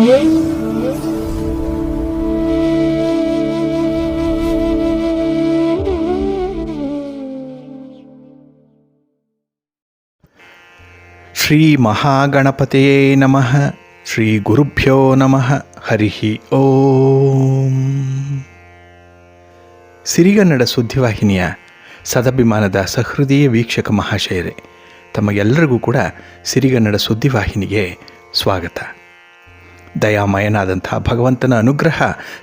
ಶ್ರೀ ಮಹಾಗಣಪತಿಯೇ ನಮಃ. ಶ್ರೀ ಗುರುಭ್ಯೋ ನಮಃ. ಹರಿ ಓಂ. ಸಿರಿಗನ್ನಡ ಸುದ್ದಿವಾಹಿನಿಯ ಸದಭಿಮಾನದ ಸಹೃದಯ ವೀಕ್ಷಕ ಮಹಾಶಯರೇ, ತಮಗೆಲ್ಲರಿಗೂ ಕೂಡ ಸಿರಿಗನ್ನಡ ಸುದ್ದಿವಾಹಿನಿಗೆ ಸ್ವಾಗತ. ದಯಾಮಯನಾದಂಥ ಭಗವಂತನ ಅನುಗ್ರಹ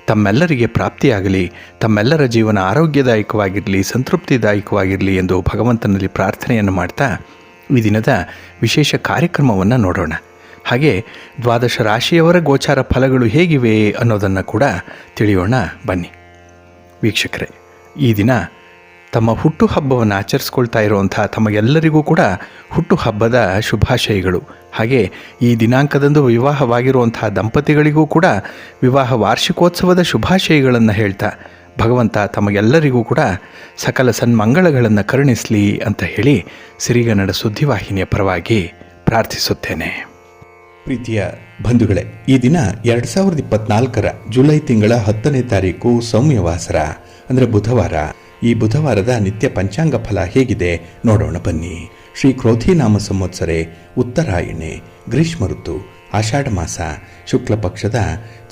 ತಮ್ಮೆಲ್ಲರಿಗೆ ಪ್ರಾಪ್ತಿಯಾಗಲಿ, ತಮ್ಮೆಲ್ಲರ ಜೀವನ ಆರೋಗ್ಯದಾಯಕವಾಗಿರಲಿ, ಸಂತೃಪ್ತಿದಾಯಕವಾಗಿರಲಿ ಎಂದು ಭಗವಂತನಲ್ಲಿ ಪ್ರಾರ್ಥನೆಯನ್ನು ಮಾಡ್ತಾ ಈ ದಿನದ ವಿಶೇಷ ಕಾರ್ಯಕ್ರಮವನ್ನು ನೋಡೋಣ. ಹಾಗೆ ದ್ವಾದಶ ರಾಶಿಯವರ ಗೋಚಾರ ಫಲಗಳು ಹೇಗಿವೆ ಅನ್ನೋದನ್ನು ಕೂಡ ತಿಳಿಯೋಣ ಬನ್ನಿ. ವೀಕ್ಷಕರೇ, ಈ ದಿನ ತಮ್ಮ ಹುಟ್ಟುಹಬ್ಬವನ್ನು ಆಚರಿಸ್ಕೊಳ್ತಾ ಇರುವಂಥ ತಮಗೆಲ್ಲರಿಗೂ ಕೂಡ ಹುಟ್ಟುಹಬ್ಬದ ಶುಭಾಶಯಗಳು. ಹಾಗೆ ಈ ದಿನಾಂಕದಂದು ವಿವಾಹವಾಗಿರುವಂಥ ದಂಪತಿಗಳಿಗೂ ಕೂಡ ವಿವಾಹ ವಾರ್ಷಿಕೋತ್ಸವದ ಶುಭಾಶಯಗಳನ್ನು ಹೇಳ್ತಾ ಭಗವಂತ ತಮಗೆಲ್ಲರಿಗೂ ಕೂಡ ಸಕಲ ಸನ್ಮಂಗಳಗಳನ್ನು ಕರುಣಿಸಲಿ ಅಂತ ಹೇಳಿ ಸಿರಿಗನ್ನಡ ಸುದ್ದಿವಾಹಿನಿಯ ಪರವಾಗಿ ಪ್ರಾರ್ಥಿಸುತ್ತೇನೆ. ಪ್ರೀತಿಯ ಬಂಧುಗಳೇ, ಈ ದಿನ 2024 ಜುಲೈ ತಿಂಗಳ 10ನೇ ತಾರೀಕು ಸೌಮ್ಯವಾಸರ ಅಂದರೆ ಬುಧವಾರ. ಈ ಬುಧವಾರದ ನಿತ್ಯ ಪಂಚಾಂಗ ಫಲ ಹೇಗಿದೆ ನೋಡೋಣ ಬನ್ನಿ. ಶ್ರೀ ಕ್ರೋಧಿ ನಾಮ ಸಂವತ್ಸರೆ, ಉತ್ತರಾಯಣೆ, ಗ್ರೀಷ್ಮ ಋತು, ಆಷಾಢ ಮಾಸ, ಶುಕ್ಲ ಪಕ್ಷದ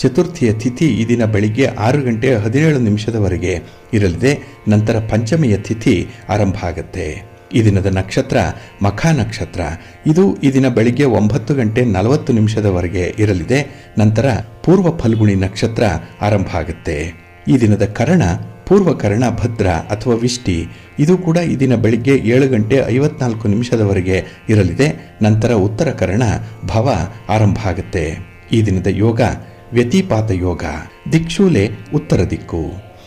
ಚತುರ್ಥಿಯ ತಿಥಿ ಈ ದಿನ ಬೆಳಿಗ್ಗೆ 6:17 ಇರಲಿದೆ. ನಂತರ ಪಂಚಮಿಯ ತಿಥಿ ಆರಂಭ ಆಗುತ್ತೆ. ಈ ದಿನದ ನಕ್ಷತ್ರ ಮಖ ನಕ್ಷತ್ರ. ಇದು ಈ ದಿನ ಬೆಳಿಗ್ಗೆ 9:40 ಇರಲಿದೆ. ನಂತರ ಪೂರ್ವ ಫಲ್ಗುಣಿ ನಕ್ಷತ್ರ ಆರಂಭ ಆಗುತ್ತೆ. ಈ ದಿನದ ಕರ್ಣ ಪೂರ್ವಕರ್ಣ ಭದ್ರ ಅಥವಾ ವಿಷ್ಟಿ. ಇದು ಕೂಡ ಈ ದಿನ ಬೆಳಿಗ್ಗೆ 7:54 ಇರಲಿದೆ. ನಂತರ ಉತ್ತರ ಕರ್ಣ ಭವ ಆರಂಭ ಆಗುತ್ತೆ. ಈ ದಿನದ ಯೋಗ ವ್ಯತಿಪಾತ ಯೋಗ, ದಿಕ್ಶೂಲೆ ಉತ್ತರ ದಿಕ್ಕು.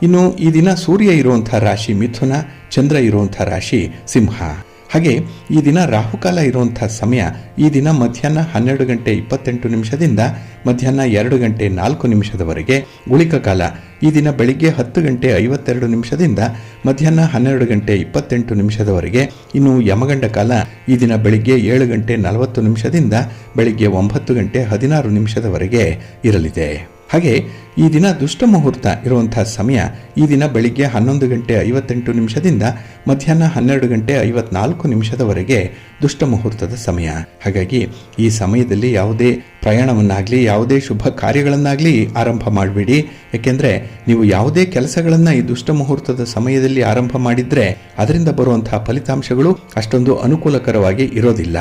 ಇನ್ನು ಈ ದಿನ ಸೂರ್ಯ ಇರುವಂಥ ರಾಶಿ ಮಿಥುನ, ಚಂದ್ರ ಇರುವಂಥ ರಾಶಿ ಸಿಂಹ. ಹಾಗೆ ಈ ದಿನ ರಾಹುಕಾಲ ಇರುವಂಥ ಸಮಯ ಈ ದಿನ ಮಧ್ಯಾಹ್ನ 12:28 ಮಧ್ಯಾಹ್ನ 2:04 ಉಳಿಕ ಕಾಲ ಈ ದಿನ ಬೆಳಿಗ್ಗೆ 10:52 ಮಧ್ಯಾಹ್ನ 12:28 ಇನ್ನು ಯಮಗಂಡ ಕಾಲ ಈ ದಿನ ಬೆಳಿಗ್ಗೆ 7:40 ಬೆಳಿಗ್ಗೆ 9:16 ಇರಲಿದೆ. ಹಾಗೆ ಈ ದಿನ ದುಷ್ಟ ಮುಹೂರ್ತ ಇರುವಂತಹ ಸಮಯ ಈ ದಿನ ಬೆಳಿಗ್ಗೆ 11:58 ಮಧ್ಯಾಹ್ನ 12:54 ದುಷ್ಟ ಮುಹೂರ್ತದ ಸಮಯ. ಹಾಗಾಗಿ ಈ ಸಮಯದಲ್ಲಿ ಯಾವುದೇ ಪ್ರಯಾಣವನ್ನಾಗಲಿ ಯಾವುದೇ ಶುಭ ಕಾರ್ಯಗಳನ್ನಾಗಲಿ ಆರಂಭ ಮಾಡಬೇಡಿ. ಯಾಕೆಂದರೆ ನೀವು ಯಾವುದೇ ಕೆಲಸಗಳನ್ನು ಈ ದುಷ್ಟ ಮುಹೂರ್ತದ ಸಮಯದಲ್ಲಿ ಆರಂಭ ಮಾಡಿದರೆ ಅದರಿಂದ ಬರುವಂತಹ ಫಲಿತಾಂಶಗಳು ಅಷ್ಟೊಂದು ಅನುಕೂಲಕರವಾಗಿ ಇರೋದಿಲ್ಲ.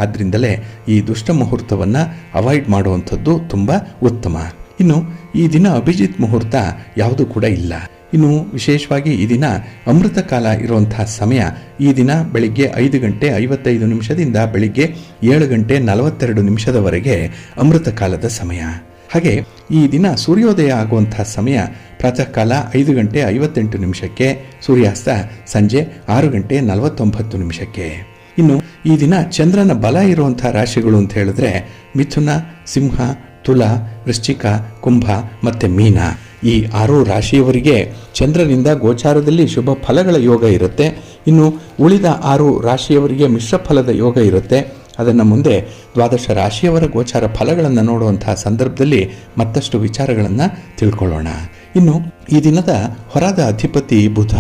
ಆದ್ದರಿಂದಲೇ ಈ ದುಷ್ಟ ಮುಹೂರ್ತವನ್ನು ಅವಾಯ್ಡ್ ಮಾಡುವಂಥದ್ದು ತುಂಬ ಉತ್ತಮ. ಇನ್ನು ಈ ದಿನ ಅಭಿಜಿತ್ ಮುಹೂರ್ತ ಯಾವುದೂ ಕೂಡ ಇಲ್ಲ. ಇನ್ನು ವಿಶೇಷವಾಗಿ ಈ ದಿನ ಅಮೃತ ಕಾಲ ಇರುವಂತಹ ಸಮಯ ಈ ದಿನ ಬೆಳಿಗ್ಗೆ 5:55 ಬೆಳಿಗ್ಗೆ 7:42 ಅಮೃತ ಕಾಲದ ಸಮಯ. ಹಾಗೆ ಈ ದಿನ ಸೂರ್ಯೋದಯ ಆಗುವಂತಹ ಸಮಯ ಪ್ರಾತಃ ಕಾಲ 5:58 ಸೂರ್ಯಾಸ್ತ ಸಂಜೆ 6:49. ಇನ್ನು ಈ ದಿನ ಚಂದ್ರನ ಬಲ ಇರುವಂತಹ ರಾಶಿಗಳು ಅಂತ ಹೇಳಿದ್ರೆ ಮಿಥುನ, ಸಿಂಹ, ತುಲಾ, ವೃಶ್ಚಿಕ, ಕುಂಭ ಮತ್ತು ಮೀನ. ಈ 6 ರಾಶಿಯವರಿಗೆ ಚಂದ್ರನಿಂದ ಗೋಚಾರದಲ್ಲಿ ಶುಭ ಫಲಗಳ ಯೋಗ ಇರುತ್ತೆ. ಇನ್ನು ಉಳಿದ 6 ರಾಶಿಯವರಿಗೆ ಮಿಶ್ರ ಫಲದ ಯೋಗ ಇರುತ್ತೆ. ಅದನ್ನು ಮುಂದೆ ದ್ವಾದಶ ರಾಶಿಯವರ ಗೋಚಾರ ಫಲಗಳನ್ನು ನೋಡುವಂತಹ ಸಂದರ್ಭದಲ್ಲಿ ಮತ್ತಷ್ಟು ವಿಚಾರಗಳನ್ನು ತಿಳ್ಕೊಳ್ಳೋಣ. ಇನ್ನು ಈ ದಿನದ ಹೊರದ ಅಧಿಪತಿ ಬುಧ.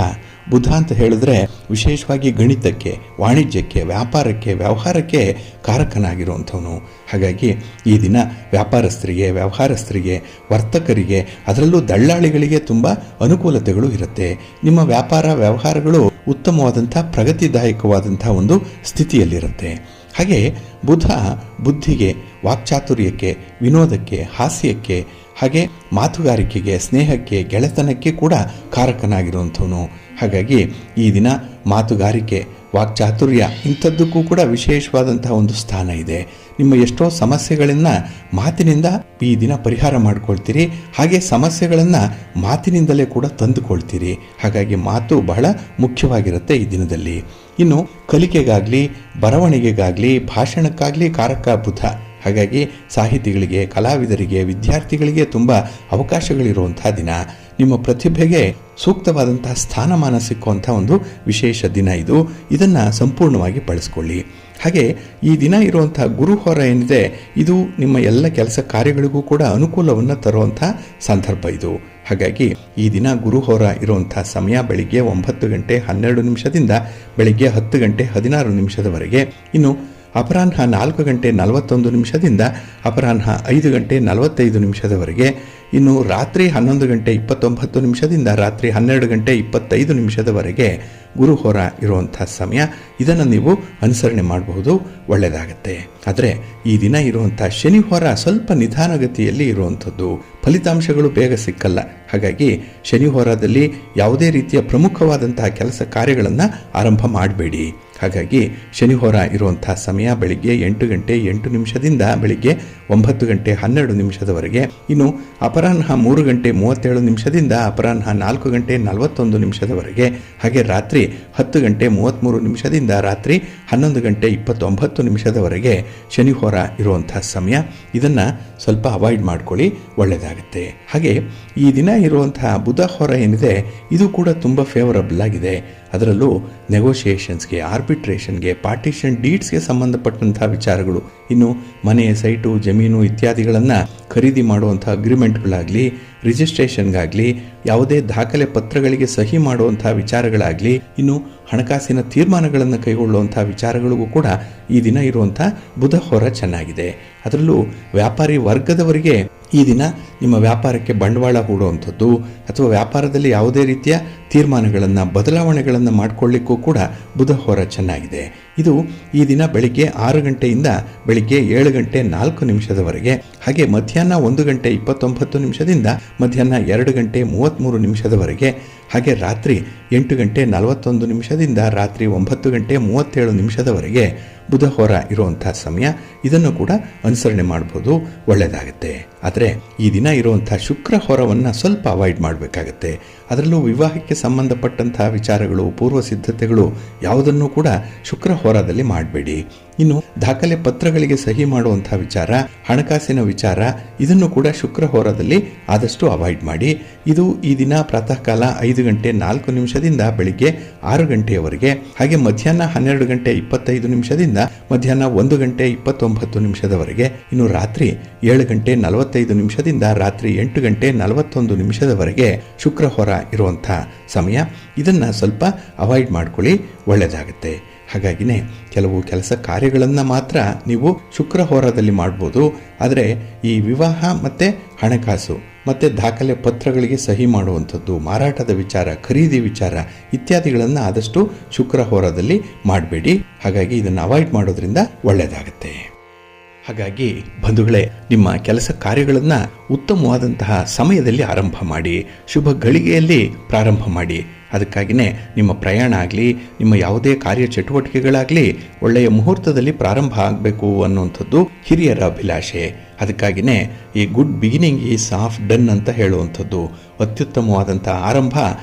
ಬುಧ ಅಂತ ಹೇಳಿದ್ರೆ ವಿಶೇಷವಾಗಿ ಗಣಿತಕ್ಕೆ, ವಾಣಿಜ್ಯಕ್ಕೆ, ವ್ಯಾಪಾರಕ್ಕೆ, ವ್ಯವಹಾರಕ್ಕೆ ಕಾರಕನಾಗಿರುವಂಥವನು. ಹಾಗಾಗಿ ಈ ದಿನ ವ್ಯಾಪಾರಸ್ಥರಿಗೆ, ವ್ಯವಹಾರಸ್ಥರಿಗೆ, ವರ್ತಕರಿಗೆ, ಅದರಲ್ಲೂ ದಳ್ಳಾಳಿಗಳಿಗೆ ತುಂಬ ಅನುಕೂಲತೆಗಳು ಇರುತ್ತೆ. ನಿಮ್ಮ ವ್ಯಾಪಾರ ವ್ಯವಹಾರಗಳು ಉತ್ತಮವಾದಂಥ ಪ್ರಗತಿದಾಯಕವಾದಂಥ ಒಂದು ಸ್ಥಿತಿಯಲ್ಲಿರುತ್ತೆ. ಹಾಗೆ ಬುಧ ಬುದ್ಧಿಗೆ, ವಾಕ್ಚಾತುರ್ಯಕ್ಕೆ, ವಿನೋದಕ್ಕೆ, ಹಾಸ್ಯಕ್ಕೆ, ಹಾಗೆ ಮಾತುಗಾರಿಕೆಗೆ, ಸ್ನೇಹಕ್ಕೆ, ಗೆಳೆತನಕ್ಕೆ ಕೂಡ ಕಾರಕನಾಗಿರುವಂಥವನು. ಹಾಗಾಗಿ ಈ ದಿನ ಮಾತುಗಾರಿಕೆ, ವಾಕ್ಚಾತುರ್ಯ ಇಂಥದ್ದಕ್ಕೂ ಕೂಡ ವಿಶೇಷವಾದಂತಹ ಒಂದು ಸ್ಥಾನ ಇದೆ. ನಿಮ್ಮ ಎಷ್ಟೋ ಸಮಸ್ಯೆಗಳನ್ನು ಮಾತಿನಿಂದ ಈ ದಿನ ಪರಿಹಾರ ಮಾಡ್ಕೊಳ್ತೀರಿ. ಹಾಗೆ ಸಮಸ್ಯೆಗಳನ್ನು ಮಾತಿನಿಂದಲೇ ಕೂಡ ತಂದುಕೊಳ್ತೀರಿ. ಹಾಗಾಗಿ ಮಾತು ಬಹಳ ಮುಖ್ಯವಾಗಿರುತ್ತೆ ಈ ದಿನದಲ್ಲಿ. ಇನ್ನು ಕಲಿಕೆಗಾಗಲಿ, ಬರವಣಿಗೆಗಾಗಲಿ, ಭಾಷಣಕ್ಕಾಗಲಿ ಕಾರಕ ಬುಧ. ಹಾಗಾಗಿ ಸಾಹಿತಿಗಳಿಗೆ, ಕಲಾವಿದರಿಗೆ, ವಿದ್ಯಾರ್ಥಿಗಳಿಗೆ ತುಂಬ ಅವಕಾಶಗಳಿರುವಂಥ ದಿನ. ನಿಮ್ಮ ಪ್ರತಿಭೆಗೆ ಸೂಕ್ತವಾದಂತಹ ಸ್ಥಾನಮಾನ ಸಿಕ್ಕುವಂಥ ಒಂದು ವಿಶೇಷ ದಿನ ಇದು. ಇದನ್ನು ಸಂಪೂರ್ಣವಾಗಿ ಬಳಸ್ಕೊಳ್ಳಿ. ಹಾಗೆ ಈ ದಿನ ಇರುವಂಥ ಗುರುಹೋರ ಏನಿದೆ, ಇದು ನಿಮ್ಮ ಎಲ್ಲ ಕೆಲಸ ಕಾರ್ಯಗಳಿಗೂ ಕೂಡ ಅನುಕೂಲವನ್ನು ತರುವಂಥ ಸಂದರ್ಭ ಇದು. ಹಾಗಾಗಿ ಈ ದಿನ ಗುರುಹೋರ ಇರುವಂಥ ಸಮಯ ಬೆಳಿಗ್ಗೆ 9 ಗಂಟೆ 12 ನಿಮಿಷದಿಂದ ಬೆಳಿಗ್ಗೆ 10 ಗಂಟೆ 16 ನಿಮಿಷದವರೆಗೆ. ಇನ್ನು ಅಪರಾಹ್ನ 4 ಗಂಟೆ 41 ನಿಮಿಷದಿಂದ ಅಪರಾಹ್ನ 5 ಗಂಟೆ 45 ನಿಮಿಷದವರೆಗೆ. ಇನ್ನು ರಾತ್ರಿ 11 ಗಂಟೆ 29 ನಿಮಿಷದಿಂದ ರಾತ್ರಿ 12 ಗಂಟೆ 25 ನಿಮಿಷದವರೆಗೆ ಗುರುಹೋರ ಇರುವಂಥ ಸಮಯ. ಇದನ್ನು ನೀವು ಅನುಸರಣೆ ಮಾಡಬಹುದು, ಒಳ್ಳೆಯದಾಗತ್ತೆ. ಆದರೆ ಈ ದಿನ ಇರುವಂಥ ಶನಿಹೋರ ಸ್ವಲ್ಪ ನಿಧಾನಗತಿಯಲ್ಲಿ ಇರುವಂಥದ್ದು, ಫಲಿತಾಂಶಗಳು ಬೇಗ ಸಿಕ್ಕಲ್ಲ. ಹಾಗಾಗಿ ಶನಿಹೋರದಲ್ಲಿ ಯಾವುದೇ ರೀತಿಯ ಪ್ರಮುಖವಾದಂತಹ ಕೆಲಸ ಕಾರ್ಯಗಳನ್ನು ಆರಂಭ ಮಾಡಬೇಡಿ. ಹಾಗಾಗಿ ಶನಿಹೋರ ಇರುವಂಥ ಸಮಯ ಬೆಳಿಗ್ಗೆ 8 ಗಂಟೆ 8 ನಿಮಿಷದಿಂದ ಬೆಳಿಗ್ಗೆ 9 ಗಂಟೆ 12 ನಿಮಿಷದವರೆಗೆ. ಇನ್ನು ಅಪರಾಹ್ನ 3 ಗಂಟೆ 37 ನಿಮಿಷದಿಂದ ಅಪರಾಹ್ನ 4 ಗಂಟೆ 41 ನಿಮಿಷದವರೆಗೆ. ಹಾಗೆ ರಾತ್ರಿ 10 ಗಂಟೆ 33 ನಿಮಿಷದಿಂದ ರಾತ್ರಿ 11 ಗಂಟೆ 29 ನಿಮಿಷದವರೆಗೆ ಶನಿಹೋರ ಇರುವಂಥ ಸಮಯ. ಇದನ್ನು ಸ್ವಲ್ಪ ಅವಾಯ್ಡ್ ಮಾಡ್ಕೊಳ್ಳಿ, ಒಳ್ಳೆಯದಾಗುತ್ತೆ. ಹಾಗೆ ಈ ದಿನ ಇರುವಂತಹ ಬುಧ ಹೋರ ಏನಿದೆ, ಇದು ಕೂಡ ತುಂಬ ಫೇವರಬಲ್ ಆಗಿದೆ. ಅದರಲ್ಲೂ ನೆಗೋಷಿಯೇಷನ್ಸ್ಗೆ, ಆರ್ಬಿಟ್ರೇಷನ್ಗೆ, ಪಾರ್ಟಿಷನ್ ಡೀಡ್ಸ್ಗೆ ಸಂಬಂಧಪಟ್ಟಂಥ ವಿಚಾರಗಳು, ಇನ್ನು ಮನೆ, ಸೈಟು, ಜಮೀನು ಇತ್ಯಾದಿಗಳನ್ನು ಖರೀದಿ ಮಾಡುವಂಥ ಅಗ್ರಿಮೆಂಟ್ಗಳಾಗಲಿ, ರಿಜಿಸ್ಟ್ರೇಷನ್ಗಾಗಲಿ, ಯಾವುದೇ ದಾಖಲೆ ಪತ್ರಗಳಿಗೆ ಸಹಿ ಮಾಡುವಂಥ ವಿಚಾರಗಳಾಗಲಿ, ಇನ್ನು ಹಣಕಾಸಿನ ತೀರ್ಮಾನಗಳನ್ನು ಕೈಗೊಳ್ಳುವಂಥ ವಿಚಾರಗಳಿಗೂ ಕೂಡ ಈ ದಿನ ಇರುವಂಥ ಬುಧ ಹೋರ ಚೆನ್ನಾಗಿದೆ. ಅದರಲ್ಲೂ ವ್ಯಾಪಾರಿ ವರ್ಗದವರಿಗೆ ಈ ದಿನ ನಿಮ್ಮ ವ್ಯಾಪಾರಕ್ಕೆ ಬಂಡವಾಳ ಹೂಡುವಂಥದ್ದು ಅಥವಾ ವ್ಯಾಪಾರದಲ್ಲಿ ಯಾವುದೇ ರೀತಿಯ ತೀರ್ಮಾನಗಳನ್ನು, ಬದಲಾವಣೆಗಳನ್ನು ಮಾಡಿಕೊಳ್ಳಿಕ್ಕೂ ಕೂಡ ಬುಧ ಹೋರ ಚೆನ್ನಾಗಿದೆ. ಇದು ಈ ದಿನ ಬೆಳಿಗ್ಗೆ 6 ಗಂಟೆಯಿಂದ ಬೆಳಿಗ್ಗೆ 7 ಗಂಟೆ 4 ನಿಮಿಷದವರೆಗೆ. ಹಾಗೆ ಮಧ್ಯಾಹ್ನ 1 ಗಂಟೆ 29 ನಿಮಿಷದಿಂದ ಮಧ್ಯಾಹ್ನ 2 ಗಂಟೆ 33 ನಿಮಿಷದವರೆಗೆ. ಹಾಗೆ ರಾತ್ರಿ 8 ಗಂಟೆ 41 ನಿಮಿಷದಿಂದ ರಾತ್ರಿ 9 ಗಂಟೆ 37 ನಿಮಿಷದವರೆಗೆ ಬುಧ ಹೋರ ಇರುವಂಥ ಸಮಯ. ಇದನ್ನು ಕೂಡ ಅನುಸರಣೆ ಮಾಡ್ಬೋದು, ಒಳ್ಳೆಯದಾಗುತ್ತೆ. ಆದರೆ ಈ ದಿನ ಇರುವಂಥ ಶುಕ್ರ ಹೋರವನ್ನು ಸ್ವಲ್ಪ ಅವಾಯ್ಡ್ ಮಾಡಬೇಕಾಗತ್ತೆ. ಅದರಲ್ಲೂ ವಿವಾಹಕ್ಕೆ ಸಂಬಂಧಪಟ್ಟಂಥ ವಿಚಾರಗಳು, ಪೂರ್ವ ಸಿದ್ಧತೆಗಳು ಯಾವುದನ್ನು ಕೂಡ ಶುಕ್ರ ಹೋರದಲ್ಲಿ ಮಾಡಬೇಡಿ. ಇನ್ನು ದಾಖಲೆ ಪತ್ರಗಳಿಗೆ ಸಹಿ ಮಾಡುವಂಥ ವಿಚಾರ, ಹಣಕಾಸಿನ ವಿಚಾರ, ಇದನ್ನು ಕೂಡ ಶುಕ್ರ ಹೋರದಲ್ಲಿ ಆದಷ್ಟು ಅವಾಯ್ಡ್ ಮಾಡಿ. ಇದು ಈ ದಿನ ಪ್ರಾತಃ ಕಾಲ 5 ಗಂಟೆ 4 ನಿಮಿಷದಿಂದ ಬೆಳಿಗ್ಗೆ 6 ಗಂಟೆಯವರೆಗೆ. ಹಾಗೆ ಮಧ್ಯಾಹ್ನ 12 ಗಂಟೆ 25 ನಿಮಿಷದಿಂದ ಮಧ್ಯಾಹ್ನ 1 ಗಂಟೆ 29 ನಿಮಿಷದವರೆಗೆ. ಇನ್ನು ರಾತ್ರಿ 7 ಗಂಟೆ 45 ನಿಮಿಷದಿಂದ ರಾತ್ರಿ 8 ಗಂಟೆ 41 ನಿಮಿಷದವರೆಗೆ ಶುಕ್ರ ಹೋರ ಇರುವಂಥ ಸಮಯ. ಇದನ್ನು ಸ್ವಲ್ಪ ಅವಾಯ್ಡ್ ಮಾಡ್ಕೊಳ್ಳಿ, ಒಳ್ಳೆಯದಾಗುತ್ತೆ. ಹಾಗಾಗಿನೇ ಕೆಲವು ಕೆಲಸ ಕಾರ್ಯಗಳನ್ನು ಮಾತ್ರ ನೀವು ಶುಕ್ರ ಹೋರದಲ್ಲಿ ಮಾಡ್ಬೋದು. ಆದರೆ ಈ ವಿವಾಹ ಮತ್ತು ಹಣಕಾಸು ಮತ್ತು ದಾಖಲೆ ಪತ್ರಗಳಿಗೆ ಸಹಿ ಮಾಡುವಂಥದ್ದು, ಮಾರಾಟದ ವಿಚಾರ, ಖರೀದಿ ವಿಚಾರ ಇತ್ಯಾದಿಗಳನ್ನು ಆದಷ್ಟು ಶುಕ್ರ ಹೋರದಲ್ಲಿ ಮಾಡಬೇಡಿ. ಹಾಗಾಗಿ ಇದನ್ನು ಅವಾಯ್ಡ್ ಮಾಡೋದ್ರಿಂದ ಒಳ್ಳೆಯದಾಗುತ್ತೆ. ಹಾಗಾಗಿ ಬಂಧುಗಳೇ, ನಿಮ್ಮ ಕೆಲಸ ಕಾರ್ಯಗಳನ್ನು ಉತ್ತಮವಾದಂತಹ ಸಮಯದಲ್ಲಿ ಆರಂಭ ಮಾಡಿ, ಶುಭ ಗಳಿಗೆಯಲ್ಲಿ ಪ್ರಾರಂಭ ಮಾಡಿ. ಅದಕ್ಕಾಗಿಯೇ ನಿಮ್ಮ ಪ್ರಯಾಣ ಆಗಲಿ, ನಿಮ್ಮ ಯಾವುದೇ ಕಾರ್ಯ ಚಟುವಟಿಕೆಗಳಾಗಲಿ ಒಳ್ಳೆಯ ಮುಹೂರ್ತದಲ್ಲಿ ಪ್ರಾರಂಭ ಆಗಬೇಕು ಅನ್ನುವಂಥದ್ದು ಹಿರಿಯರ ಅಭಿಲಾಷೆ. ಅದಕ್ಕಾಗಿಯೇ ಈ good beginning is half done ಅಂತ ಹೇಳುವಂಥದ್ದು. ಅತ್ಯುತ್ತಮವಾದಂಥ ಆರಂಭ